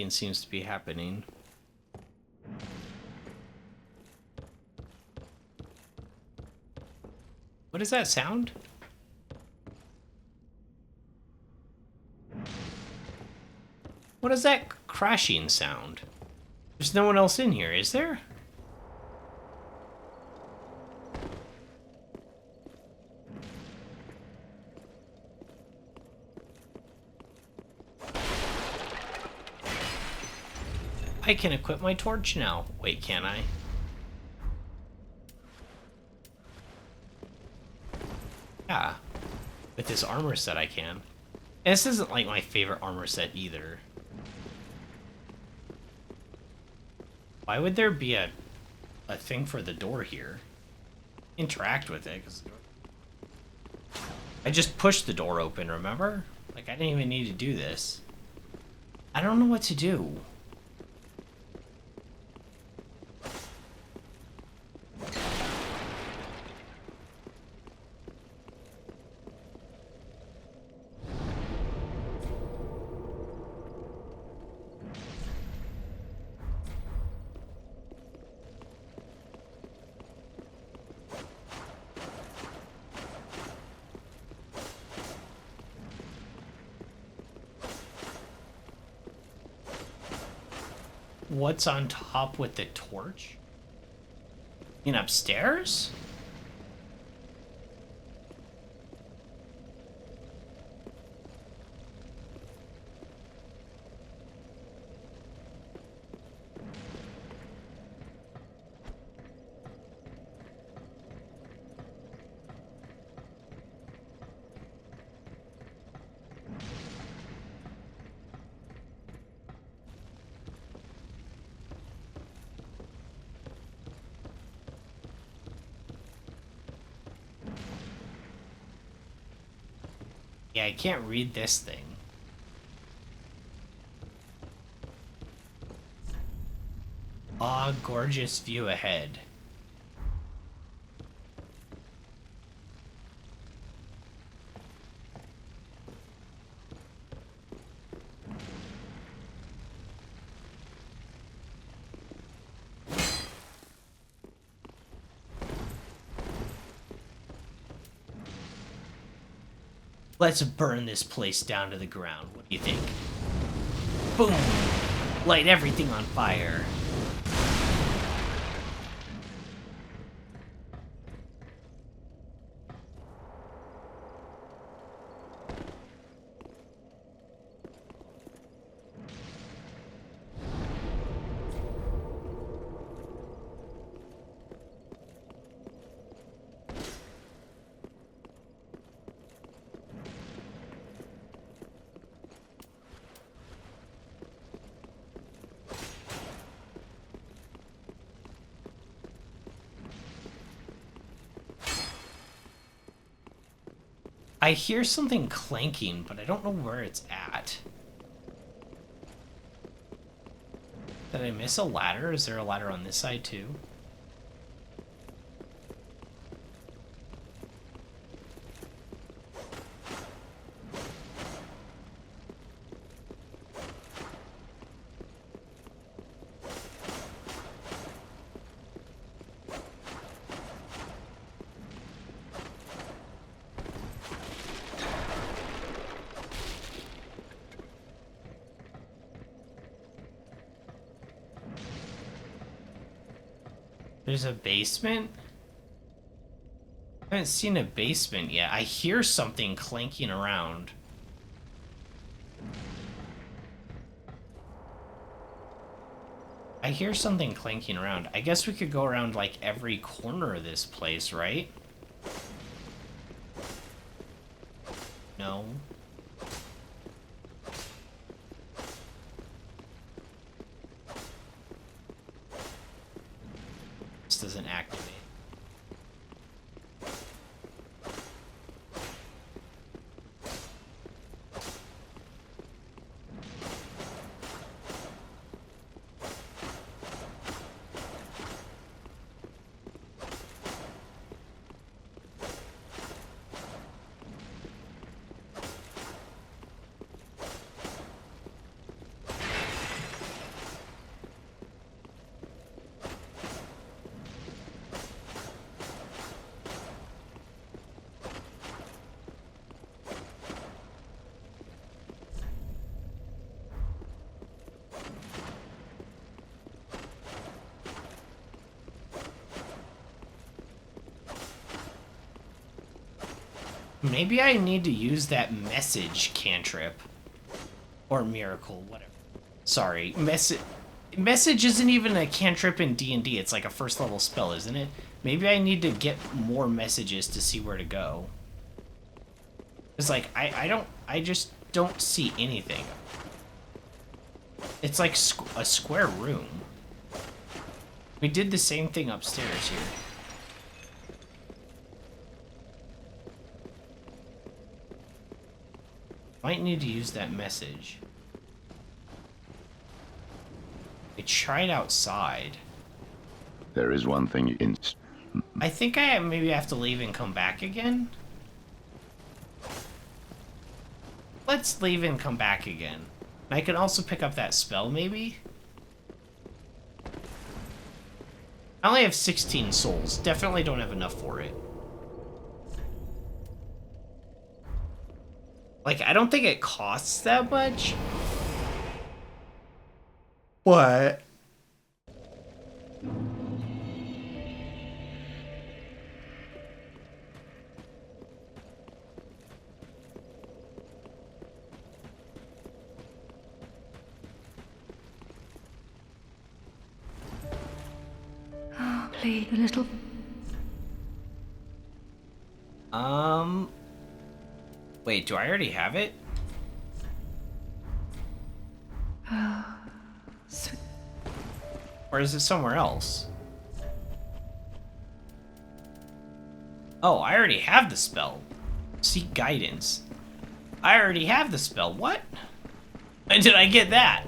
Nothing seems to be happening. What is that sound? What is that crashing sound? There's no one else in here, is there? I can equip my torch now. Wait, can I? Yeah. With this armor set I can. And this isn't like my favorite armor set either. Why would there be a thing for the door here? Interact with it, 'cause I just pushed the door open, remember? Like, I didn't even need to do this. I don't know what to do. What's on top with the torch? In upstairs? Yeah, I can't read this thing. Ah, gorgeous view ahead. Let's burn this place down to the ground. What do you think? Boom! Light everything on fire. I hear something clanking, but I don't know where it's at. Did I miss a ladder? Is there a ladder on this side too? There's a basement? I haven't seen a basement yet. I hear something clanking around. I hear something clanking around. I guess we could go around like every corner of this place, right? No. This doesn't activate. Maybe I need to use that message cantrip. Or miracle, whatever. Sorry, message isn't even a cantrip in D&D. It's like a first level spell, isn't it? Maybe I need to get more messages to see where to go. It's like, I just don't see anything. It's like a square room. We did the same thing upstairs here. Might need to use that message. I tried outside. There is one thing you can... I think I maybe have to leave and come back again. Let's leave and come back again. And I can also pick up that spell, maybe? I only have 16 souls. Definitely don't have enough for it. Like, I don't think it costs that much. What? Oh, please, a little. Wait, do I already have it? Or is it somewhere else? Oh, I already have the spell. Seek guidance. I already have the spell. What? When did I get that?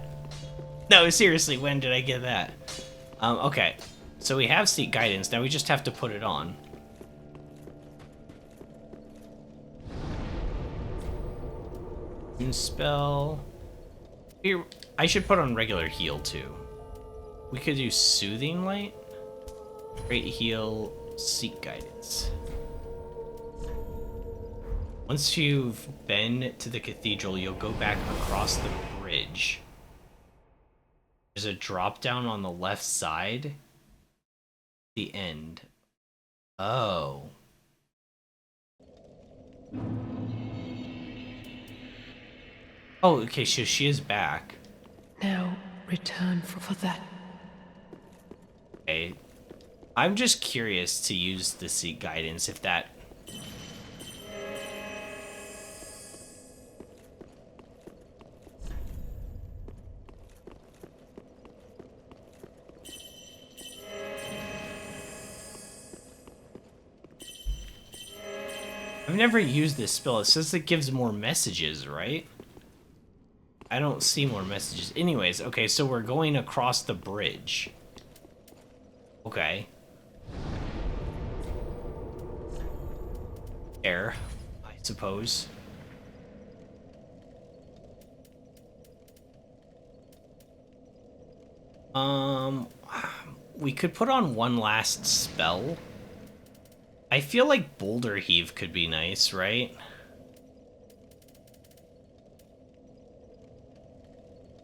No, seriously, when did I get that? Okay. So we have seek guidance. Now we just have to put it on. Spell. Here, I should put on regular heal too. We could do soothing light, great heal, seek guidance. Once you've been to the cathedral, you'll go back across the bridge. There's a drop down on the left side. The end. Oh. Oh, okay, so she is back. Now, return for that. Okay. I'm just curious to use the seek guidance if that... I've never used this spell. It says it gives more messages, right? I don't see more messages. Anyways, okay, so we're going across the bridge. Okay. Air, I suppose. We could put on one last spell. I feel like Boulder Heave could be nice, right?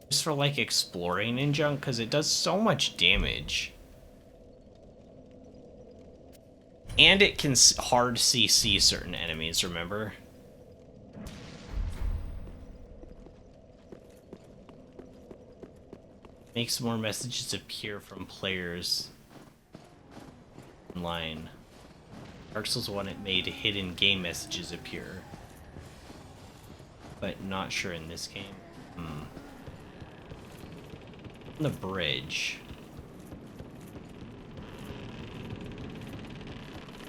Just for like exploring and junk, because it does so much damage. And it can hard CC certain enemies, remember? Makes more messages appear from players online. Dark Souls 1, it made hidden game messages appear. But not sure in this game. On the bridge.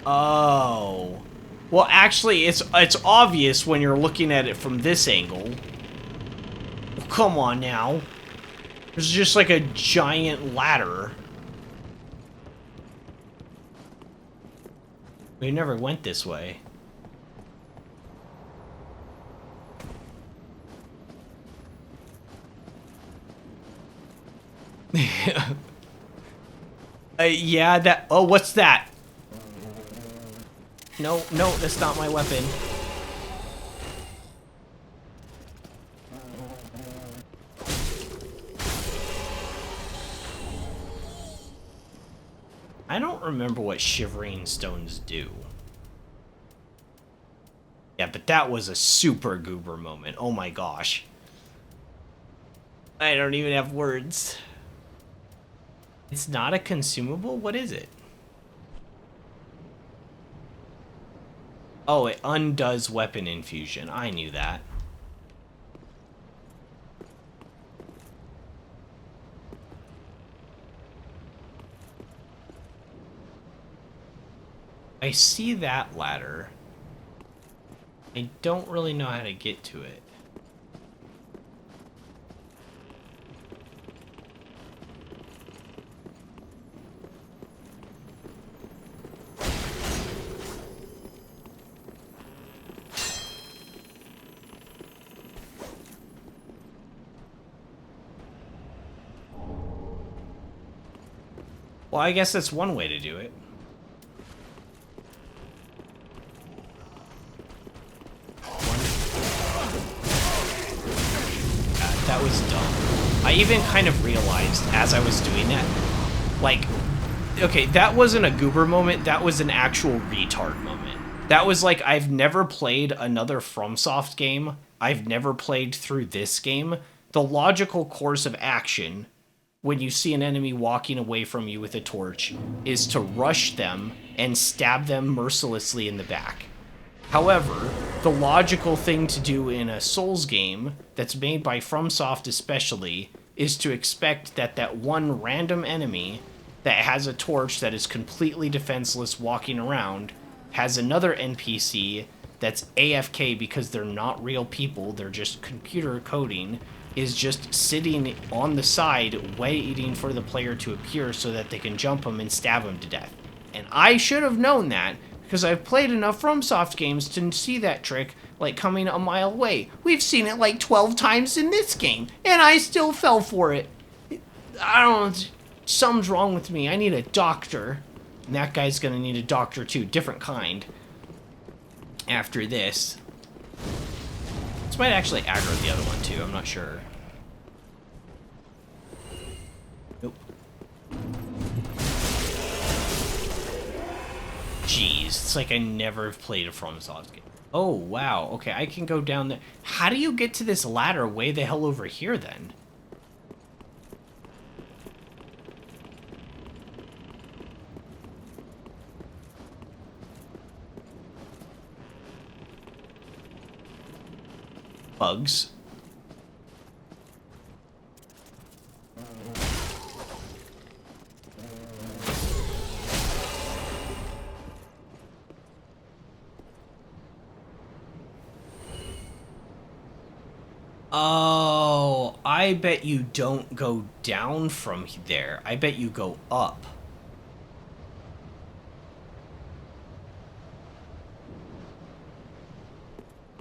Oh. Well, actually, it's obvious when you're looking at it from this angle. Well, come on now. There's just like a giant ladder. We never went this way. Yeah, that... Oh, what's that? No, no, that's not my weapon. I don't remember what shivering stones do. Yeah, but that was a super goober moment. Oh my gosh. I don't even have words. It's not a consumable? What is it? Oh, it undoes weapon infusion. I knew that. I see that ladder. I don't really know how to get to it. Well, I guess that's one way to do it. That was dumb. I even kind of realized as I was doing that, like, okay, that wasn't a goober moment, that was an actual retard moment. That was like, I've never played another FromSoft game, I've never played through this game. The logical course of action when you see an enemy walking away from you with a torch is to rush them and stab them mercilessly in the back. However, the logical thing to do in a Souls game that's made by FromSoft especially is to expect that that one random enemy that has a torch that is completely defenseless walking around has another NPC that's AFK because they're not real people, they're just computer coding, is just sitting on the side waiting for the player to appear so that they can jump him and stab him to death. And I should have known that, because I've played enough FromSoft games to see that trick, like, coming a mile away. We've seen it like 12 times in this game, and I still fell for it. I don't know, something's wrong with me. I need a doctor. And that guy's gonna need a doctor too, different kind. After this. This might actually aggro the other one too, I'm not sure. Nope. Jeez, it's like I never have played a FromSoft game. Oh, wow. Okay, I can go down there. How do you get to this ladder way the hell over here, then? Bugs. Oh, I bet you don't go down from there. I bet you go up.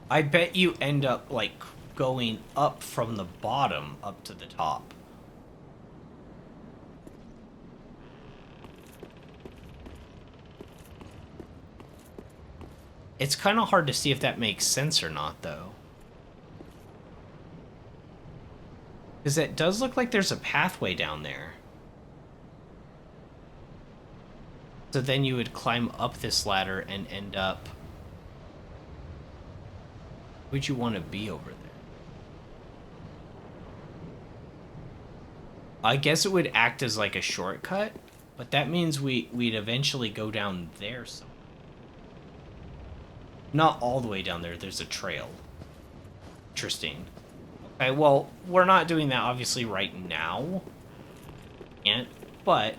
I bet you end up, like, going up from the bottom up to the top. It's kind of hard to see if that makes sense or not, though. Because it does look like there's a pathway down there. So then you would climb up this ladder and end up... Would you want to be over there? I guess it would act as like a shortcut, but that means we'd eventually go down there somewhere. Not all the way down there, there's a trail. Interesting. Okay, well, we're not doing that obviously right now. Can't, but...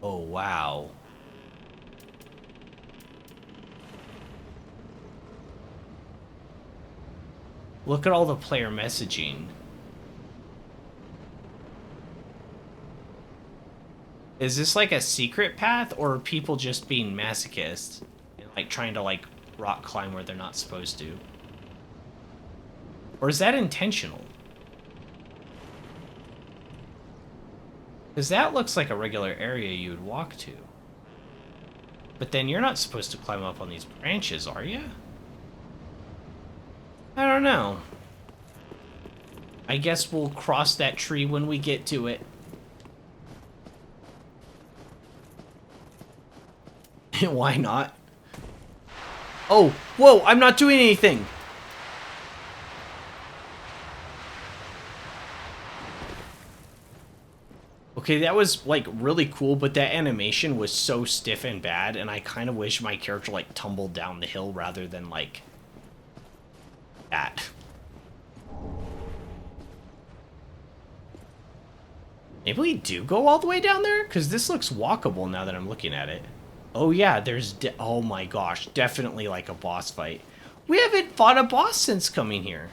Oh, wow. Look at all the player messaging. Is this like a secret path, or are people just being masochists? And like trying to like rock climb where they're not supposed to? Or is that intentional? Because that looks like a regular area you would walk to. But then you're not supposed to climb up on these branches, are you? I don't know. I guess we'll cross that tree when we get to it. Why not? Oh, whoa, I'm not doing anything! Okay, that was, like, really cool, but that animation was so stiff and bad, and I kind of wish my character, like, tumbled down the hill rather than, like, that. Maybe we do go all the way down there? Because this looks walkable now that I'm looking at it. Oh, yeah, there's... oh, my gosh. Definitely, like, a boss fight. We haven't fought a boss since coming here.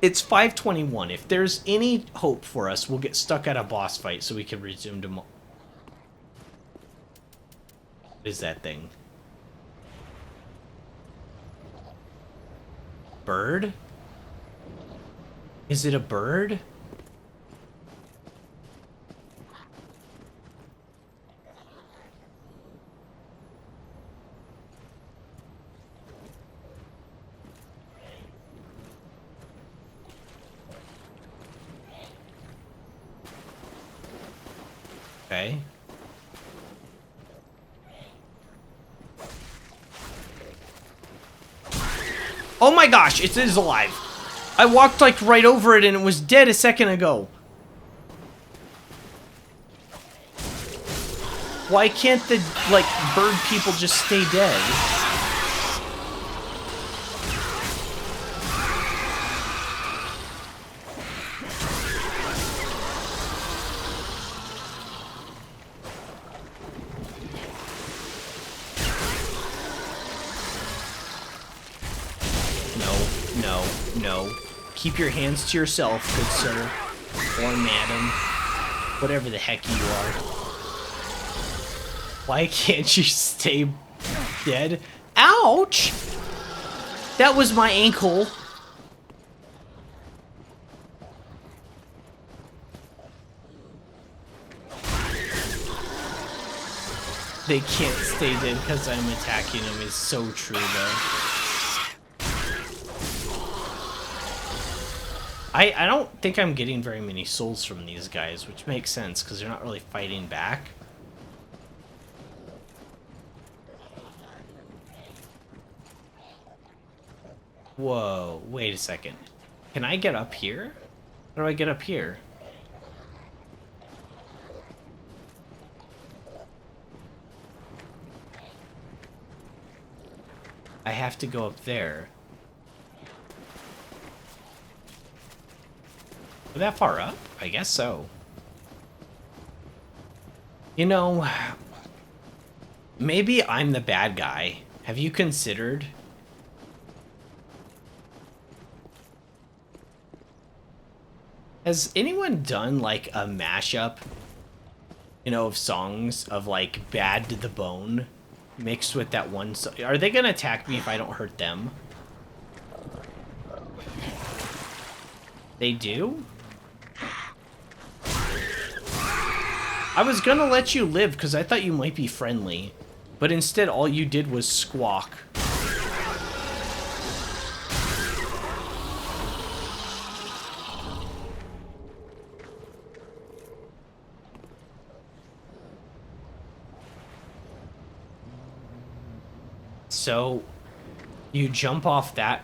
It's 5:21. If there's any hope for us, we'll get stuck at a boss fight so we can resume tomorrow. What is that thing? Bird? Is it a bird? Okay. Oh my gosh, it is alive. I walked like right over it and it was dead a second ago. Why can't the, like, bird people just stay dead? No. Keep your hands to yourself, good sir. Or madam. Whatever the heck you are. Why can't you stay dead? Ouch! That was my ankle. They can't stay dead because I'm attacking them is so true, though. I don't think I'm getting very many souls from these guys, which makes sense, because they're not really fighting back. Whoa, wait a second. Can I get up here? How do I get up here? I have to go up there. That far up? I guess so. You know, Maybe I'm the bad guy. Have you considered? Has anyone done like a mashup, you know, of songs of like Bad to the Bone mixed with that one song? Are they gonna attack me if I don't hurt them? They do? I was gonna let you live because I thought you might be friendly, but instead all you did was squawk. So, you jump off that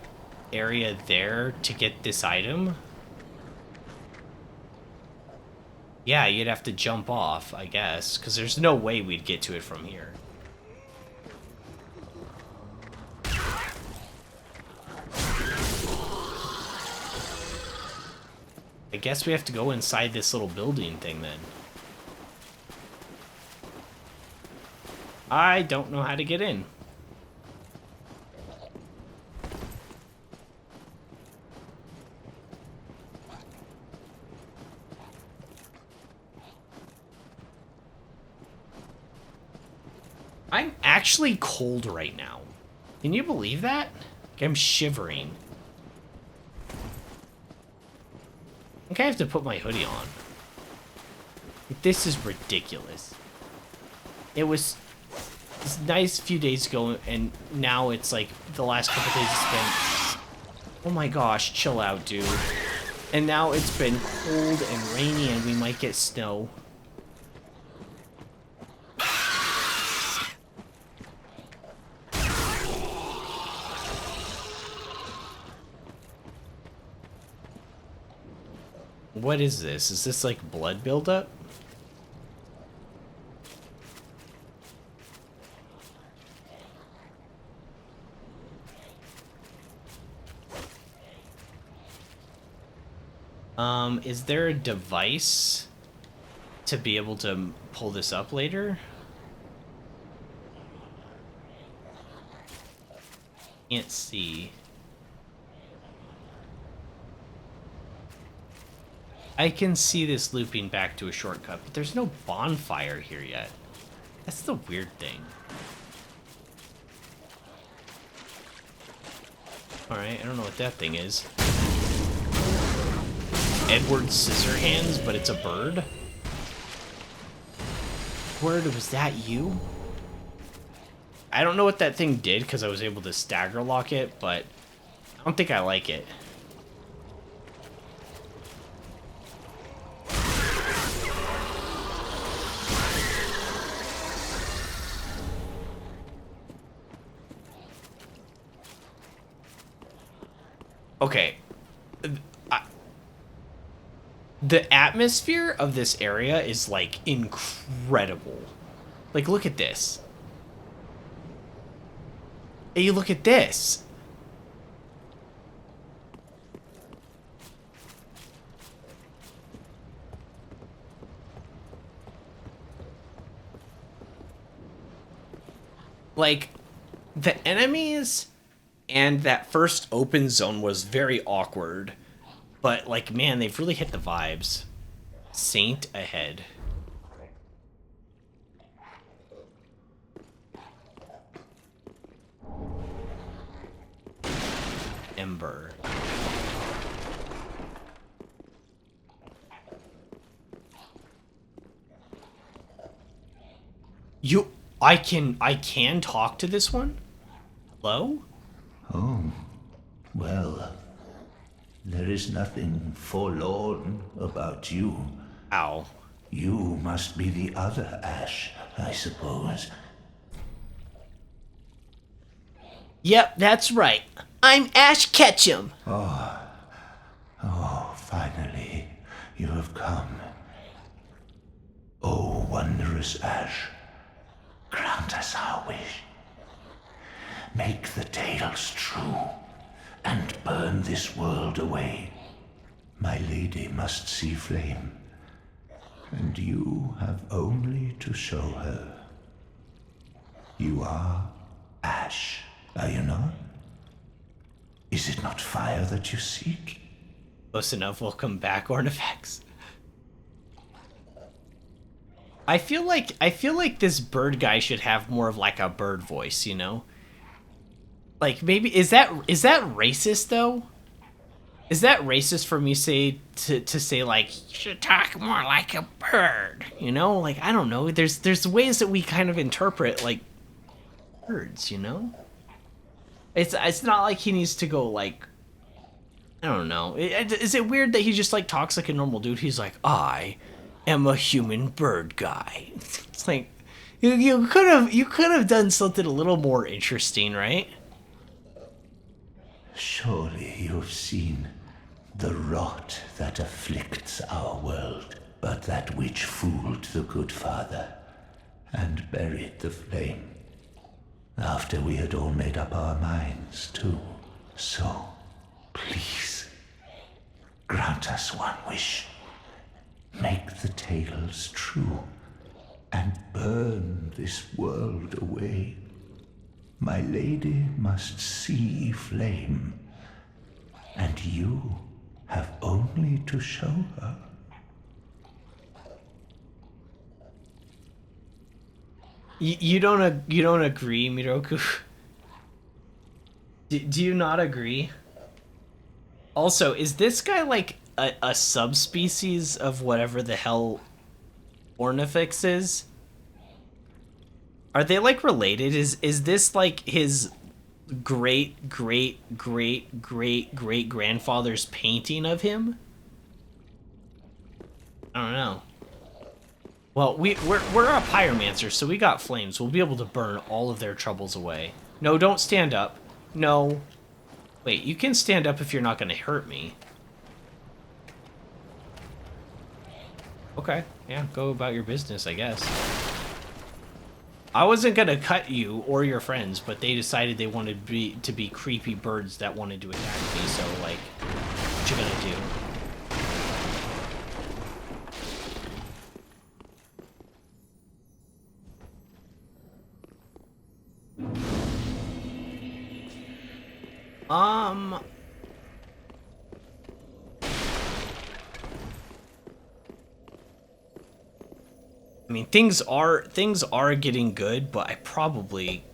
area there to get this item? Yeah, you'd have to jump off, I guess, because there's no way we'd get to it from here. I guess we have to go inside this little building thing then. I don't know how to get in. I'm actually cold right now. Can you believe that? Like, I'm shivering. I think I have to put my hoodie on. This is ridiculous. It was this nice few days ago, and now it's like the last couple days it's been... Oh my gosh, chill out, dude. And now it's been cold and rainy, and we might get snow. What is this? Is this like blood buildup? Is there a device to be able to pull this up later? Can't see. I can see this looping back to a shortcut, but there's no bonfire here yet. That's the weird thing. Alright, I don't know what that thing is. Edward Scissorhands, but it's a bird? Word, was that you? I don't know what that thing did because I was able to stagger lock it, but I don't think I like it. Okay. The atmosphere of this area is, like, incredible. Like, look at this. Hey, look at this. Like, the enemies and that first open zone was very awkward. But, like, man, they've really hit the vibes. Saint ahead. Ember. I can talk to this one? Hello? Oh, well, there is nothing forlorn about you. Ow. You must be the other Ash, I suppose. Yep, that's right. I'm Ash Ketchum. Oh, finally, you have come. Oh, wondrous Ash, grant us our wish. Make the tales true, and burn this world away. My lady must see flame, and you have only to show her. You are ash, are you not? Is it not fire that you seek? Close enough, welcome back, Ornifex. I feel like this bird guy should have more of like a bird voice, you know? Like maybe is that racist though? Is that racist for me to say like you should talk more like a bird? You know, like I don't know. There's ways that we kind of interpret like birds, you know. It's not like he needs to go like I don't know. Is it weird that he just like talks like a normal dude? He's like I am a human bird guy. It's like you could have done something a little more interesting, right? Surely you've seen the rot that afflicts our world, but that which fooled the good father and buried the flame. After we had all made up our minds, too. So, please, grant us one wish. Make the tales true, and burn this world away. My lady must see flame, and you have only to show her. You don't agree, Miroku? Do you not agree? Also, is this guy like a subspecies of whatever the hell Ornifex is? Are they like related? Is this like his great grandfather's painting of him? I don't know. Well, we're a pyromancer, so we got flames. We'll be able to burn all of their troubles away. No, don't stand up. No. Wait, you can stand up if you're not going to hurt me. Okay, yeah, go about your business, I guess. I wasn't going to cut you or your friends, but they decided they wanted to be creepy birds that wanted to attack me, so, like, what you gonna do? I mean, things are getting good, but I probably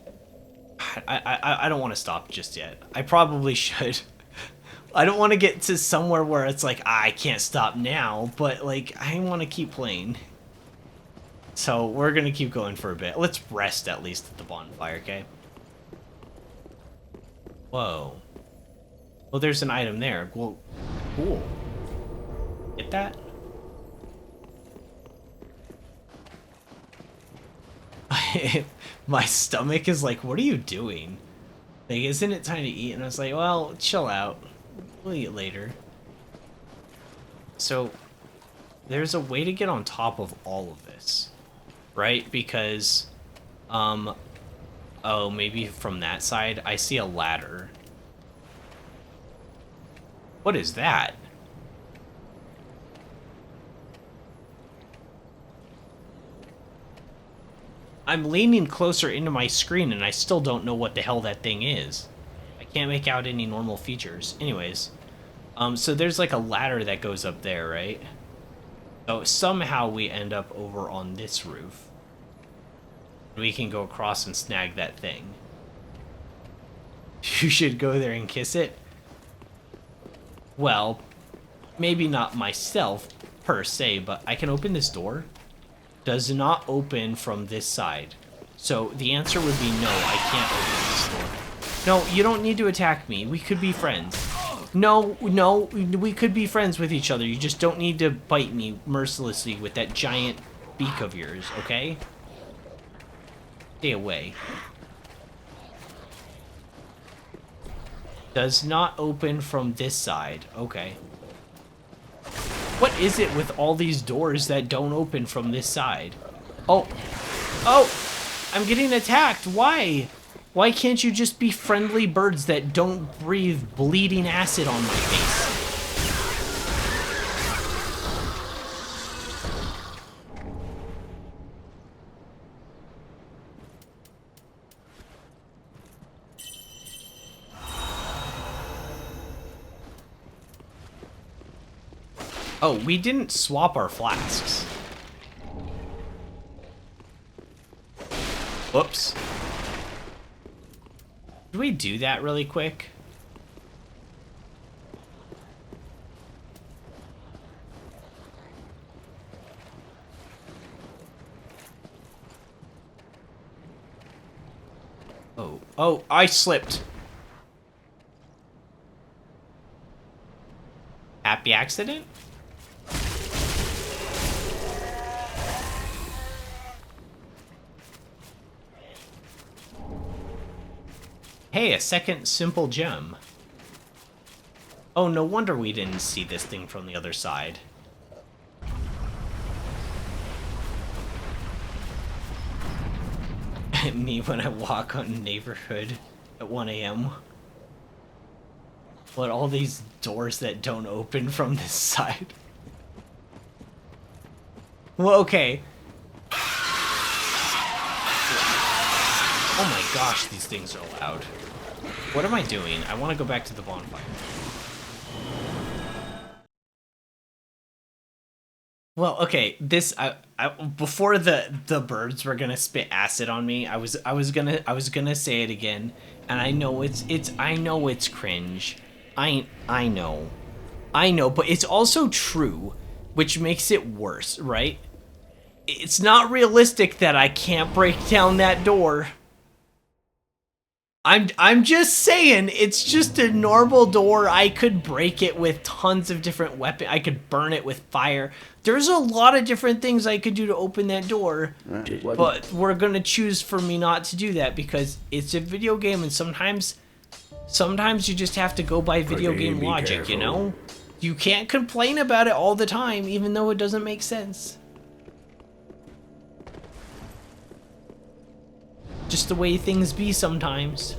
I don't want to stop just yet. I probably should. I don't want to get to somewhere where it's like I can't stop now, but like I want to keep playing. So we're gonna keep going for a bit. Let's rest at least at the bonfire, okay? Whoa. Well, there's an item there. Well, cool. Get that? My stomach is like, what are you doing? Like, isn't it time to eat? And I was like, well, chill out. We'll eat later. So, there's a way to get on top of all of this, right? Because, oh, maybe from that side, I see a ladder. What is that? I'm leaning closer into my screen and I still don't know what the hell that thing is. I can't make out any normal features. Anyways, so there's like a ladder that goes up there, right? So somehow we end up over on this roof. We can go across and snag that thing. You should go there and kiss it? Well, maybe not myself per se, but I can open this door. Does not open from this side. So the answer would be no, I can't open this door. No, you don't need to attack me. We could be friends. No, we could be friends with each other. You just don't need to bite me mercilessly with that giant beak of yours, okay? Stay away. Does not open from this side. Okay. What is it with all these doors that don't open from this side? Oh. Oh! I'm getting attacked. Why? Why can't you just be friendly birds that don't breathe bleeding acid on my face? Oh, we didn't swap our flasks. Whoops. Did we do that really quick? Oh, I slipped. Happy accident? Hey, a second simple gem. Oh, no wonder we didn't see this thing from the other side. Me when I walk on neighborhood at 1 a.m. But all these doors that don't open from this side. Well, okay. Oh my gosh, these things are loud. What am I doing? I want to go back to the bonfire. Well, okay, this before the birds were gonna spit acid on me, I was gonna say it again, and I know it's cringe. I know, but it's also true, which makes it worse, right? It's not realistic that I can't break down that door. I'm just saying, it's just a normal door. I could break it with tons of different weapons. I could burn it with fire. There's a lot of different things I could do to open that door. But we're gonna choose for me not to do that because it's a video game, and sometimes you just have to go by video game logic, you know? You can't complain about it all the time, even though it doesn't make sense. Just the way things be sometimes.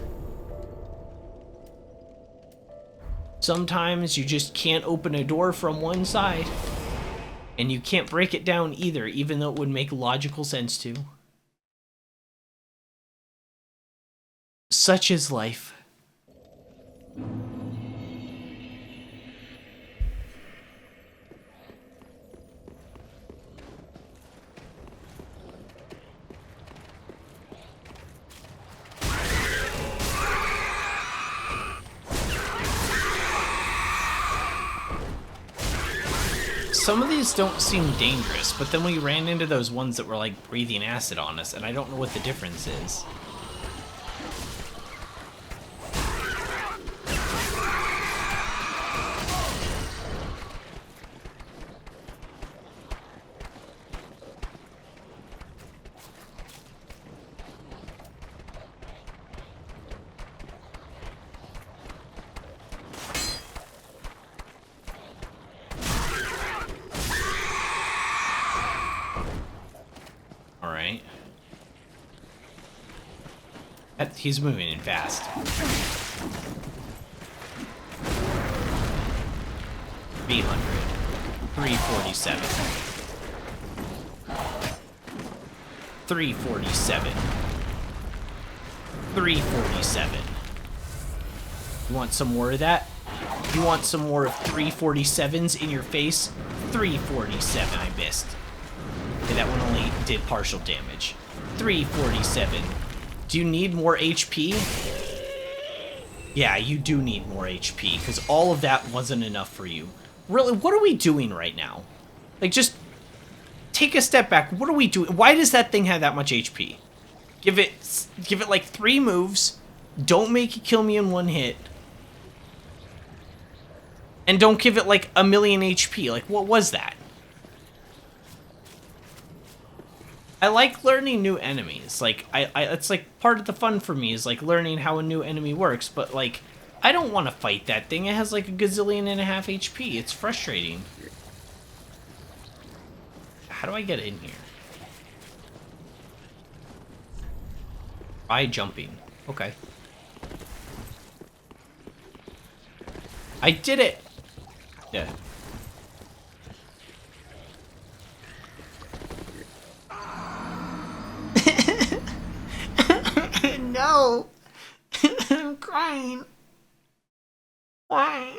Sometimes you just can't open a door from one side. And you can't break it down either, even though it would make logical sense to. Such is life. Some of these don't seem dangerous, but then we ran into those ones that were like breathing acid on us, and I don't know what the difference is. He's moving in fast. 300. 347. 347. 347. You want some more of that? You want some more of 347s in your face? 347. I missed. Okay, that one only did partial damage. 347. Do you need more HP? Yeah, you do need more HP, because all of that wasn't enough for you. Really, what are we doing right now? Like, just take a step back. What are we doing? Why does that thing have that much HP? Give it like 3 moves. Don't make it kill me in 1 hit. And don't give it like 1,000,000 HP. Like, what was that? I like learning new enemies. Like, it's like part of the fun for me is like learning how a new enemy works, but like, I don't want to fight that thing. It has like a gazillion and a half HP. It's frustrating. How do I get in here? Try jumping. Okay. I did it! Yeah. No! I'm crying. Why?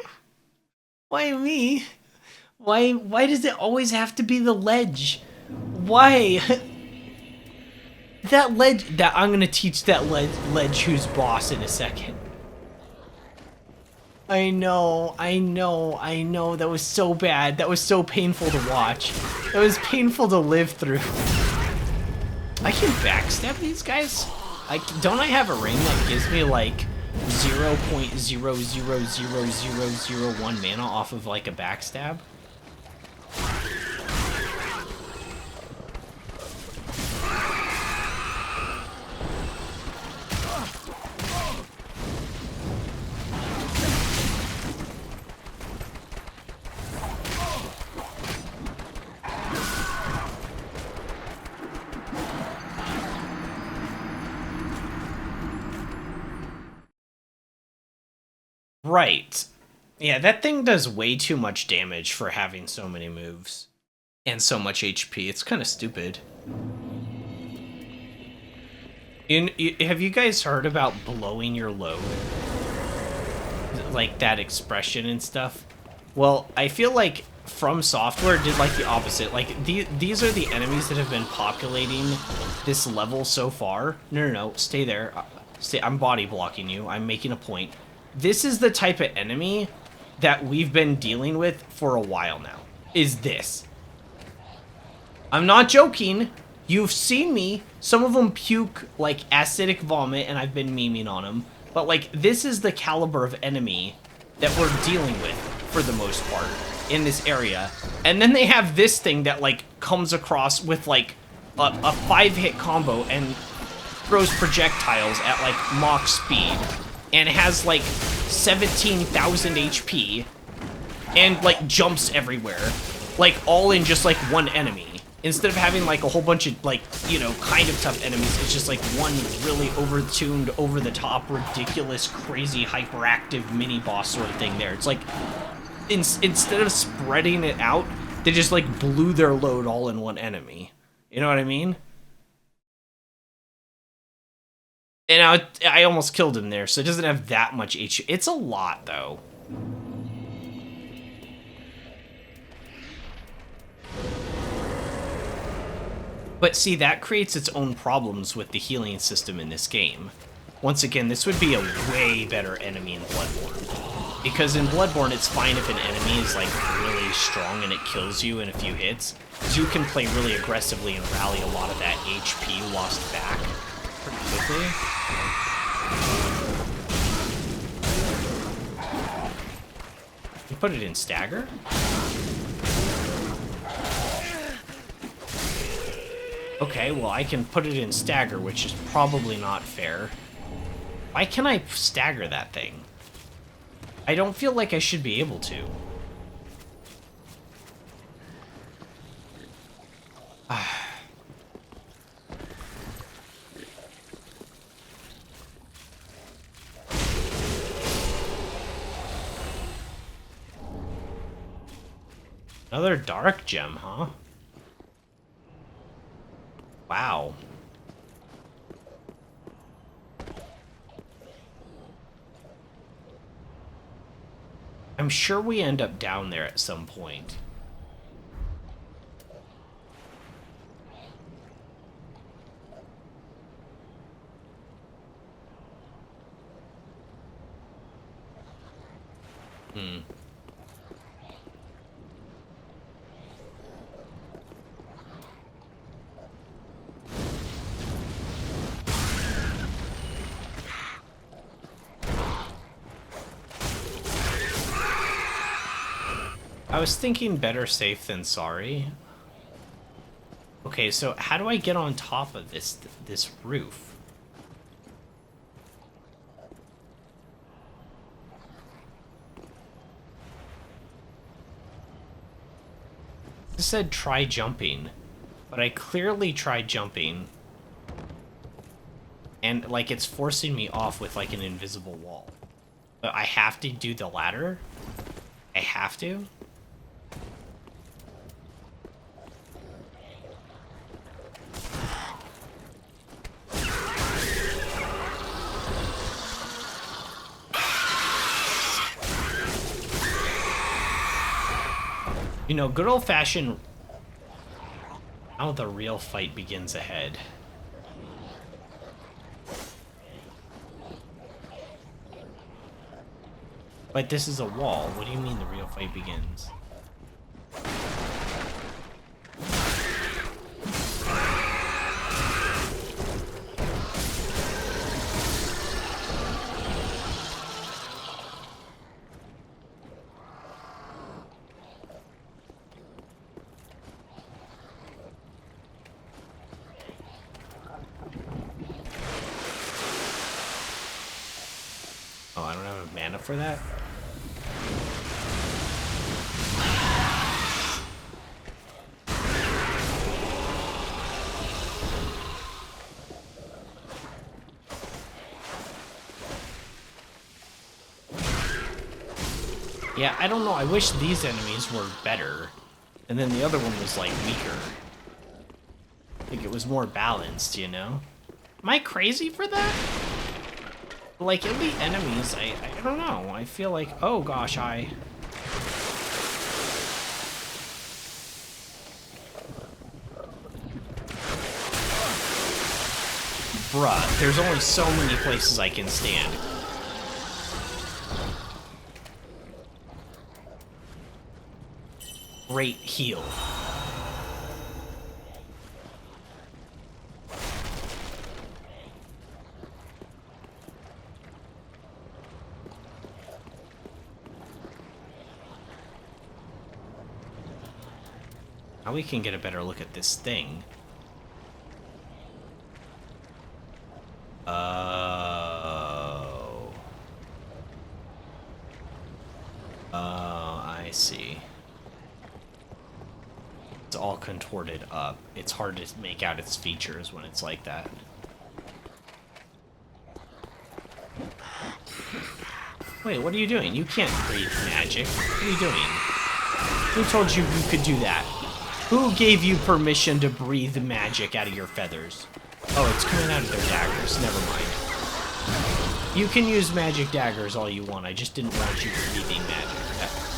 Why me? Why does it always have to be the ledge? Why? That ledge, that I'm gonna teach that ledge who's boss in a second. I know, that was so bad. That was so painful to watch. That was painful to live through. I can backstab these guys? Don't I have a ring that gives me like 0.000001 mana off of like a backstab? Right. Yeah, that thing does way too much damage for having so many moves. And so much HP. It's kind of stupid. Have you guys heard about blowing your load? Like that expression and stuff? Well, I feel like From Software did like the opposite. Like, these are the enemies that have been populating this level so far. No, stay there. I'm body blocking you. I'm making a point. This is the type of enemy that we've been dealing with for a while now, is this. I'm not joking. You've seen me. Some of them puke, like, acidic vomit, and I've been memeing on them. But, like, this is the caliber of enemy that we're dealing with, for the most part, in this area. And then they have this thing that, like, comes across with, like, a 5-hit combo and throws projectiles at, like, Mach speed. And has, like, 17,000 HP. And, like, jumps everywhere. Like, all in just, like, one enemy. Instead of having, like, a whole bunch of, like, you know, kind of tough enemies, it's just, like, one really over-tuned, over-the-top, ridiculous, crazy, hyperactive mini-boss sort of thing there. It's like, instead of spreading it out, they just, like, blew their load all in one enemy. You know what I mean? And I almost killed him there, so it doesn't have that much HP. It's a lot, though. But see, that creates its own problems with the healing system in this game. Once again, this would be a way better enemy in Bloodborne. Because in Bloodborne, it's fine if an enemy is, like, really strong and it kills you in a few hits. So you can play really aggressively and rally a lot of that HP lost back pretty quickly. You put it in stagger? Okay, well, I can put it in stagger, which is probably not fair. Why can't I stagger that thing? I don't feel like I should be able to. Another dark gem, huh? Wow. I'm sure we end up down there at some point. I was thinking better safe than sorry. Okay, so how do I get on top of this roof? It said try jumping, but I clearly tried jumping. And, like, it's forcing me off with, like, an invisible wall. But I have to do the ladder? I have to? You know, good old-fashioned... Now the real fight begins ahead. But this is a wall. What do you mean the real fight begins? Oh, I don't have a mana for that? Yeah, I don't know. I wish these enemies were better. And then the other one was, like, weaker. I think it was more balanced, you know? Am I crazy for that? Like, elite enemies, I don't know. I feel like, oh gosh, Bruh, there's only so many places I can stand. Great heal. Now we can get a better look at this thing. Oh. Oh, I see. It's all contorted up. It's hard to make out its features when it's like that. Wait, what are you doing? You can't breathe magic. What are you doing? Who told you you could do that? Who gave you permission to breathe magic out of your feathers? Oh, it's coming out of their daggers. Never mind. You can use magic daggers all you want. I just didn't want you breathing magic.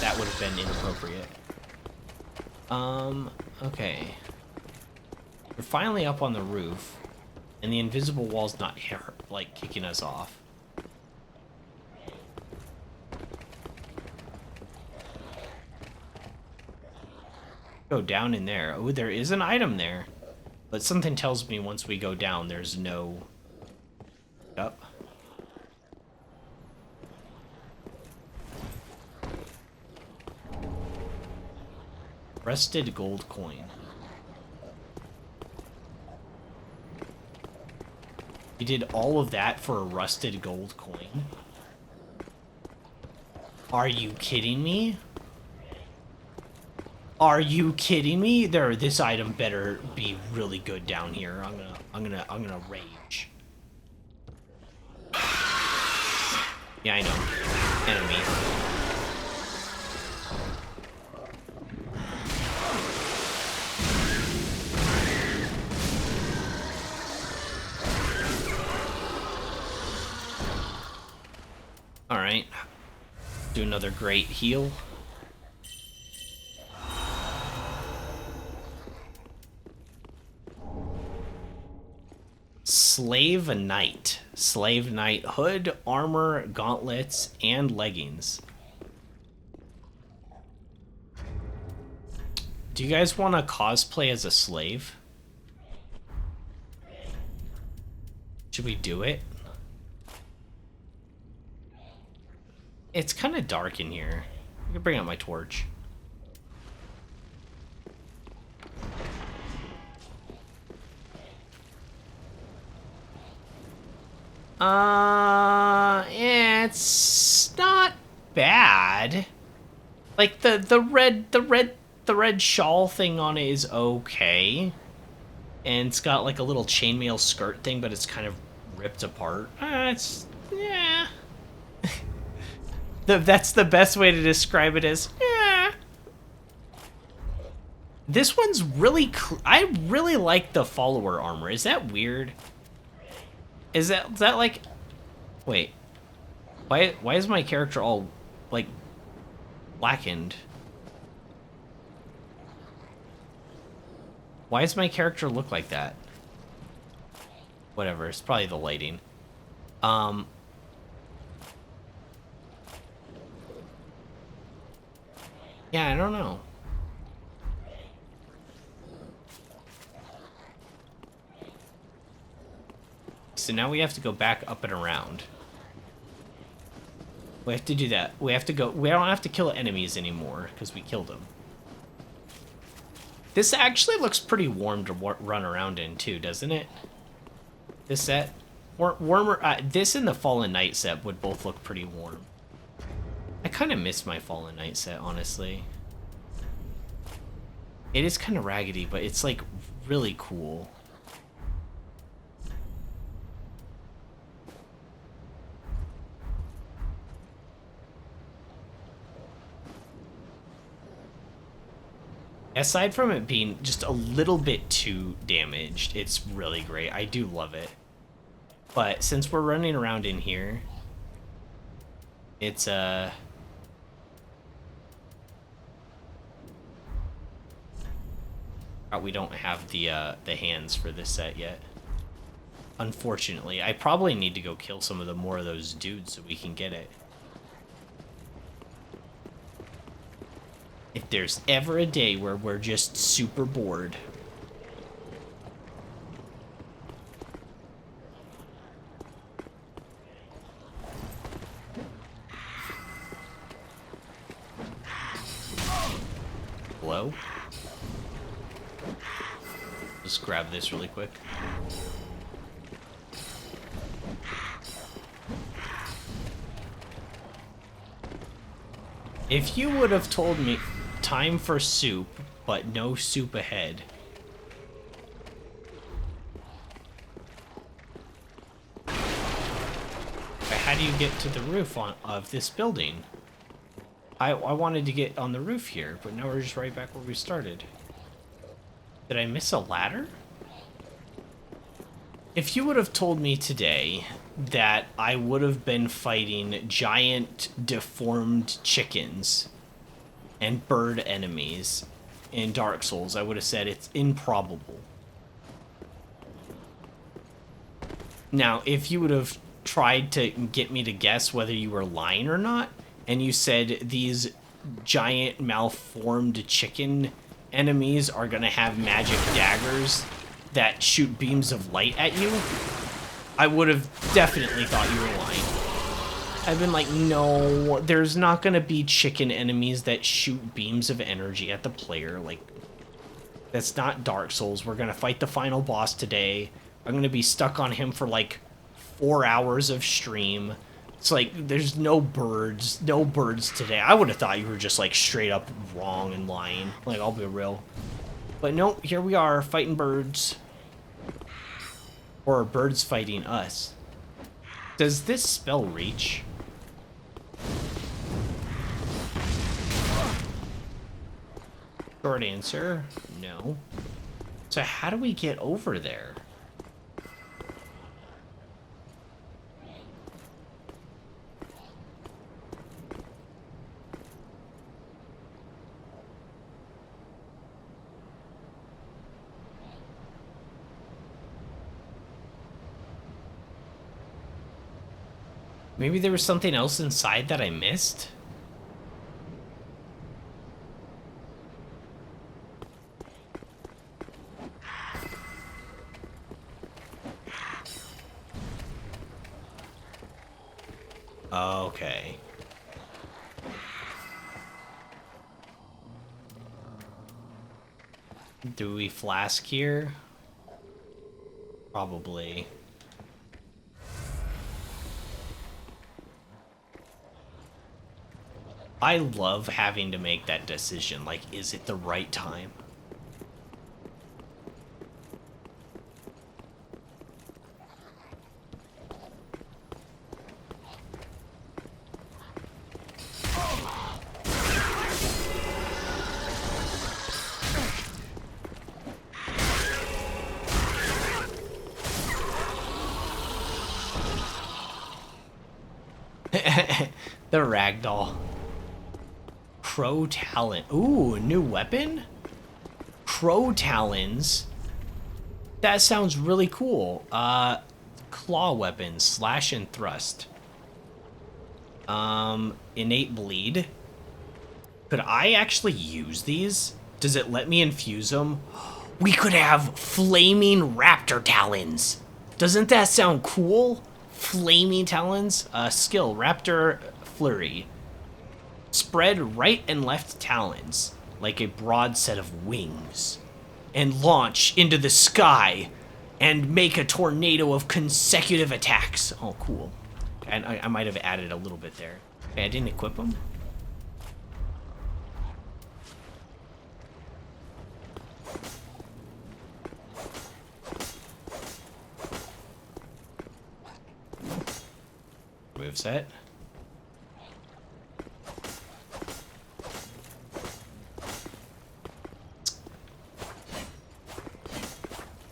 That would have been inappropriate. Okay. We're finally up on the roof, and the invisible wall's not here, like, kicking us off. Go down in there. Oh, there is an item there. But something tells me once we go down, there's no... Up. Rusted gold coin. You did all of that for a rusted gold coin? Are you kidding me? Are you kidding me? This item better be really good down here. I'm gonna rage. Yeah, I know. Enemy. All right. Do another great heal. Slave Knight. Slave Knight hood, armor, gauntlets, and leggings. Do you guys want to cosplay as a slave? Should we do it? It's kind of dark in here. I can bring out my torch. It's not bad. Like the red shawl thing on it is okay. And it's got like a little chainmail skirt thing, but it's kind of ripped apart. Yeah. That's the best way to describe it as, yeah. This one's really, I really like the follower armor. Is that weird? Is that like, wait, why is my character all like blackened? Why does my character look like that? Whatever, it's probably the lighting. Yeah, I don't know. So now we have to go back up and around. We have to do that. We have to go. We don't have to kill enemies anymore because we killed them. This actually looks pretty warm to run around in too, doesn't it? This set, warmer. This and the Fallen Knight set would both look pretty warm. I kind of miss my Fallen Knight set, honestly. It is kind of raggedy, but it's like really cool. Aside from it being just a little bit too damaged, it's really great. I do love it. But since we're running around in here, it's we don't have the hands for this set yet. Unfortunately, I probably need to go kill some of the more of those dudes so we can get it. If there's ever a day where we're just super bored. Hello? Let's grab this really quick. If you would have told me time for soup, but no soup ahead. How do you get to the roof of this building? I wanted to get on the roof here, but now we're just right back where we started. Did I miss a ladder? If you would have told me today that I would have been fighting giant deformed chickens and bird enemies in Dark Souls, I would have said it's improbable. Now, if you would have tried to get me to guess whether you were lying or not, and you said these giant malformed chicken enemies are gonna have magic daggers that shoot beams of light at you, I would have definitely thought you were lying. I've been like, no, there's not gonna be chicken enemies that shoot beams of energy at the player. Like, that's not Dark Souls. We're gonna fight the final boss today. I'm gonna be stuck on him for like 4 hours of stream. It's like, there's no birds today. I would have thought you were just like straight up wrong and lying. Like, I'll be real. But no, here we are fighting birds. Or are birds fighting us? Does this spell reach? Short answer, no. So how do we get over there? Maybe there was something else inside that I missed? Okay. Do we flask here? Probably. I love having to make that decision. Like, is it the right time? The ragdoll. Crow talent. Ooh, a new weapon? crow talons. That sounds really cool. Claw weapons, slash and thrust. Innate bleed. Could I actually use these? Does it let me infuse them? We could have flaming raptor talons. Doesn't that sound cool? Flaming talons. Skill, raptor flurry. Spread right and left talons like a broad set of wings and launch into the sky and make a tornado of consecutive attacks. Oh, cool. And I might have added a little bit there. Okay, I didn't equip them. Moveset.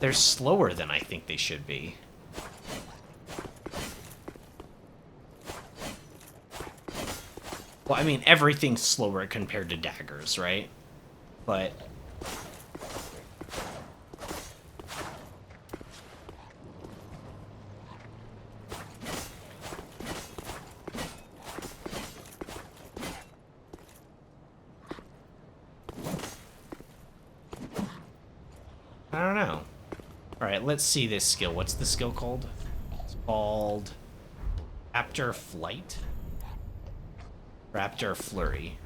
They're slower than I think they should be. Well, I mean, everything's slower compared to daggers, right? But... I don't know. Alright, let's see this skill. What's the skill called? It's called... Raptor Flight? Raptor Flurry.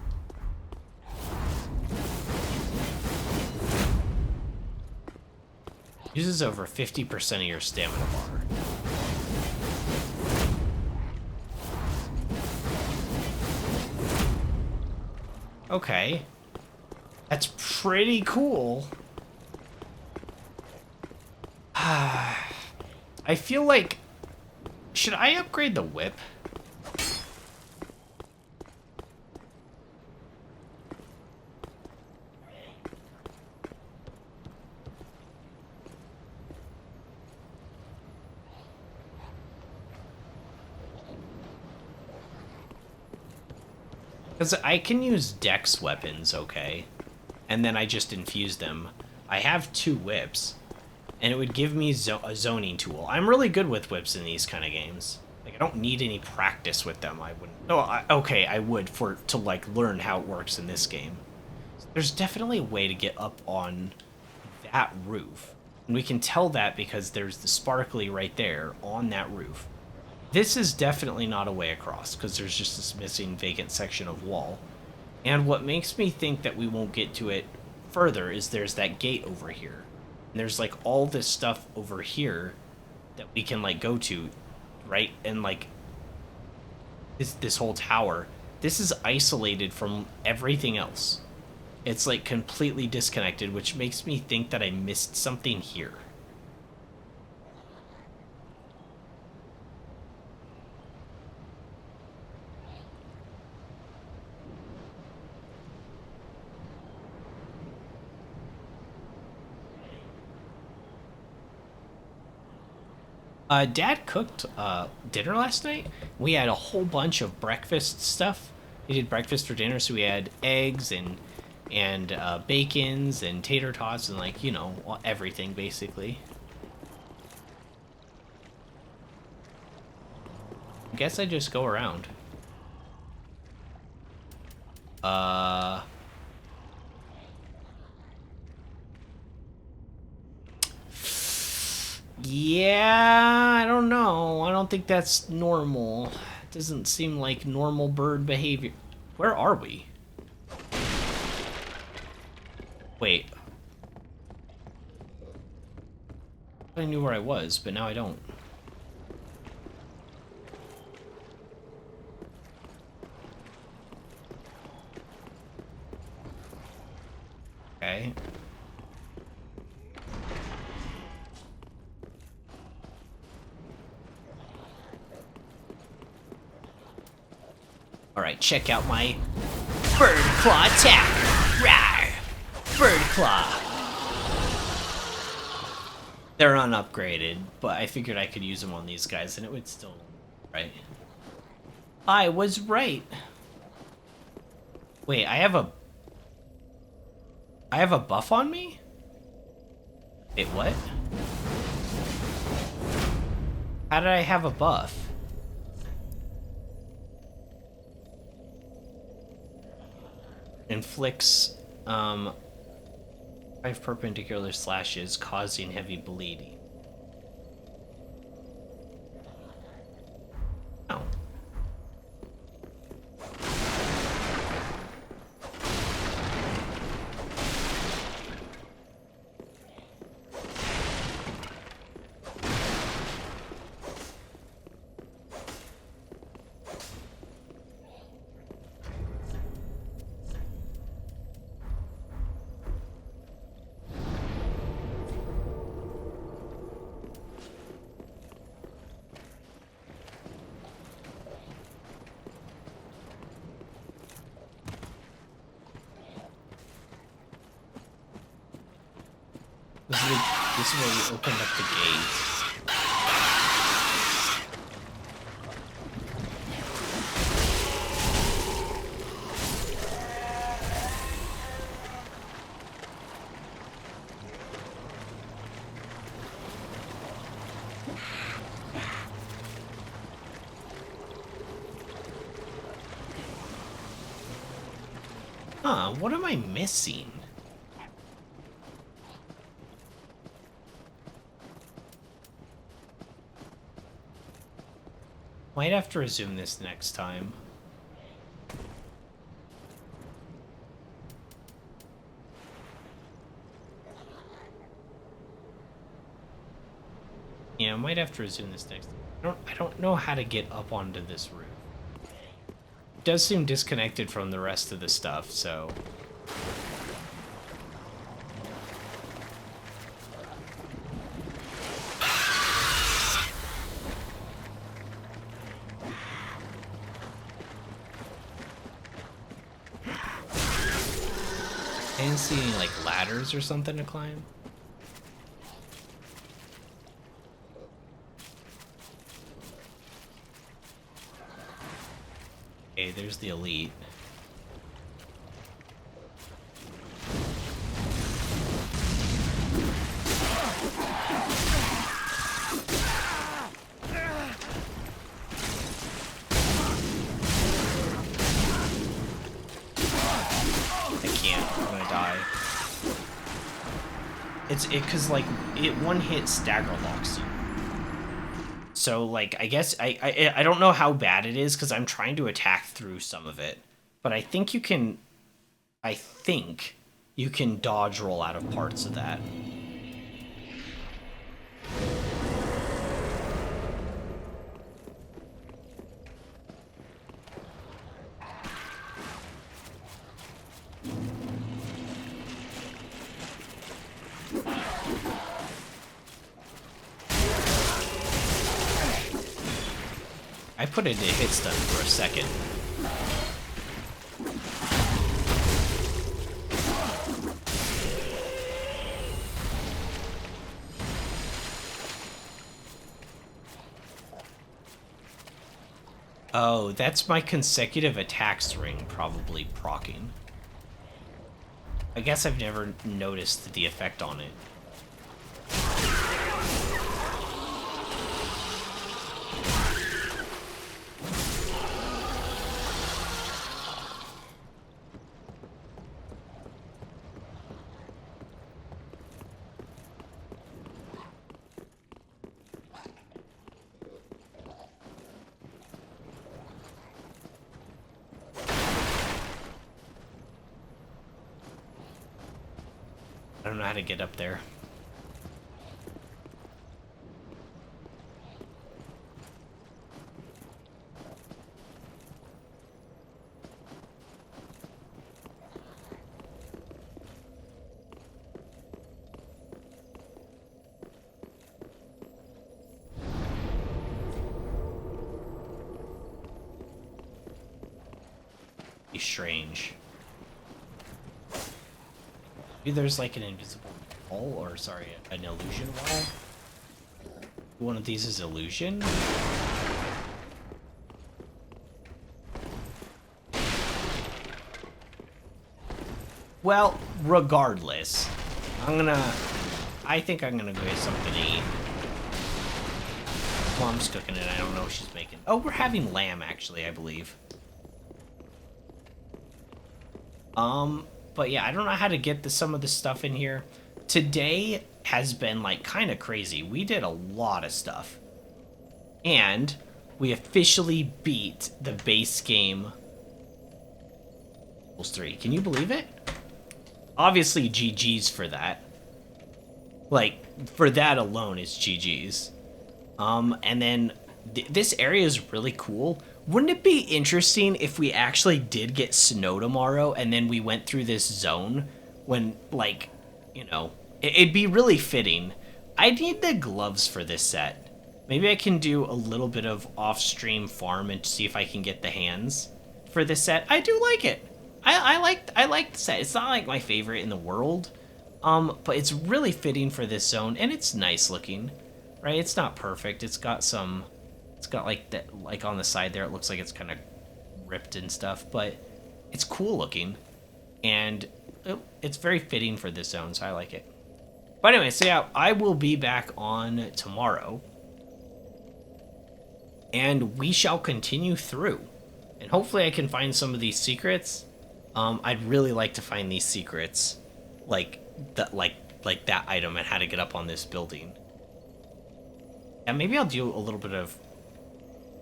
Uses over 50% of your stamina bar. Okay. That's pretty cool. I feel like... Should I upgrade the whip? Because I can use dex weapons, okay? And then I just infuse them. I have 2 whips, and it would give me a zoning tool. I'm really good with whips in these kind of games. Like, I don't need any practice with them. I wouldn't... Oh, okay, I would to, like, learn how it works in this game. There's definitely a way to get up on that roof. And we can tell that because there's the sparkly right there on that roof. This is definitely not a way across, because there's just this missing vacant section of wall. And what makes me think that we won't get to it further is there's that gate over here. And there's, like, all this stuff over here that we can, like, go to, right? And, like, this whole tower, this is isolated from everything else. It's, like, completely disconnected, which makes me think that I missed something here. Dad cooked dinner last night. We had a whole bunch of breakfast stuff. We did breakfast for dinner, so we had eggs and bacons and tater tots and, like, you know, everything basically. I guess I just go around. Yeah, I don't know. I don't think that's normal. It doesn't seem like normal bird behavior. Where are we? Wait. I knew where I was, but now I don't. Okay. Alright, check out my bird claw attack! Rawr! Bird claw! They're unupgraded, but I figured I could use them on these guys and it would still... Right? I was right! Wait, I have a buff on me? Wait, what? How did I have a buff? Inflicts 5 perpendicular slashes, causing heavy bleeding. Oh. This is where we opened up the gate. Huh, what am I missing? Might have to resume this next time. Yeah, I might have to resume this next time. I don't know how to get up onto this roof. It does seem disconnected from the rest of the stuff, so... I didn't see any, like, ladders or something to climb. Okay, there's the elite. Because like it one hit stagger locks you. So like I guess I don't know how bad it is because I'm trying to attack through some of it, but I think you can dodge roll out of parts of that. I put it in hit stun for a second. Oh, that's my consecutive attacks ring probably proccing. I guess I've never noticed the effect on it. I don't know how to get up there. Be strange. Maybe there's like an invisible wall, or sorry, an illusion wall. One of these is illusion. Well, regardless, I'm gonna I think I'm gonna go get something to eat. Mom's cooking it. I don't know what she's making. Oh, we're having lamb, actually, I believe. But yeah, I don't know how to get some of the stuff in here. Today has been, like, kind of crazy. We did a lot of stuff. And we officially beat the base game 3. Can you believe it? Obviously, GG's for that. Like, for that alone is GG's. And then this area is really cool. Wouldn't it be interesting if we actually did get snow tomorrow and then we went through this zone when, like, you know, it'd be really fitting. I need the gloves for this set. Maybe I can do a little bit of off-stream farm and see if I can get the hands for this set. I do like it. I like the set. It's not like my favorite in the world, but it's really fitting for this zone and it's nice looking, right? It's not perfect. It's got like that, like on the side there, it looks like it's kind of ripped and stuff, but it's cool looking and it's very fitting for this zone, so I like it. But anyway, so yeah, I will be back on tomorrow and we shall continue through and hopefully I can find some of these secrets. I'd really like to find these secrets, like that item and how to get up on this building. Yeah, maybe I'll do a little bit of,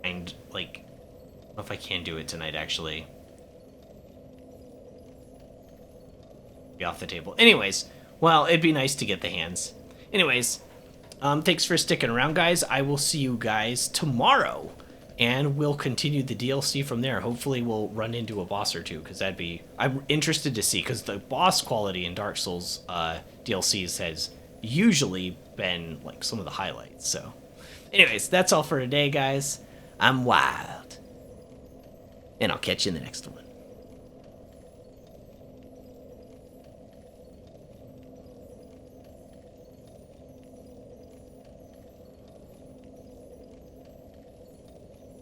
and like, I don't know if I can do it tonight actually. Be off the table. Anyways, well, it'd be nice to get the hands. Anyways, thanks for sticking around, guys. I will see you guys tomorrow. And we'll continue the DLC from there. Hopefully we'll run into a boss or two, because I'm interested to see, because the boss quality in Dark Souls DLCs has usually been like some of the highlights. So anyways, that's all for today, guys. I'm wild. And I'll catch you in the next one.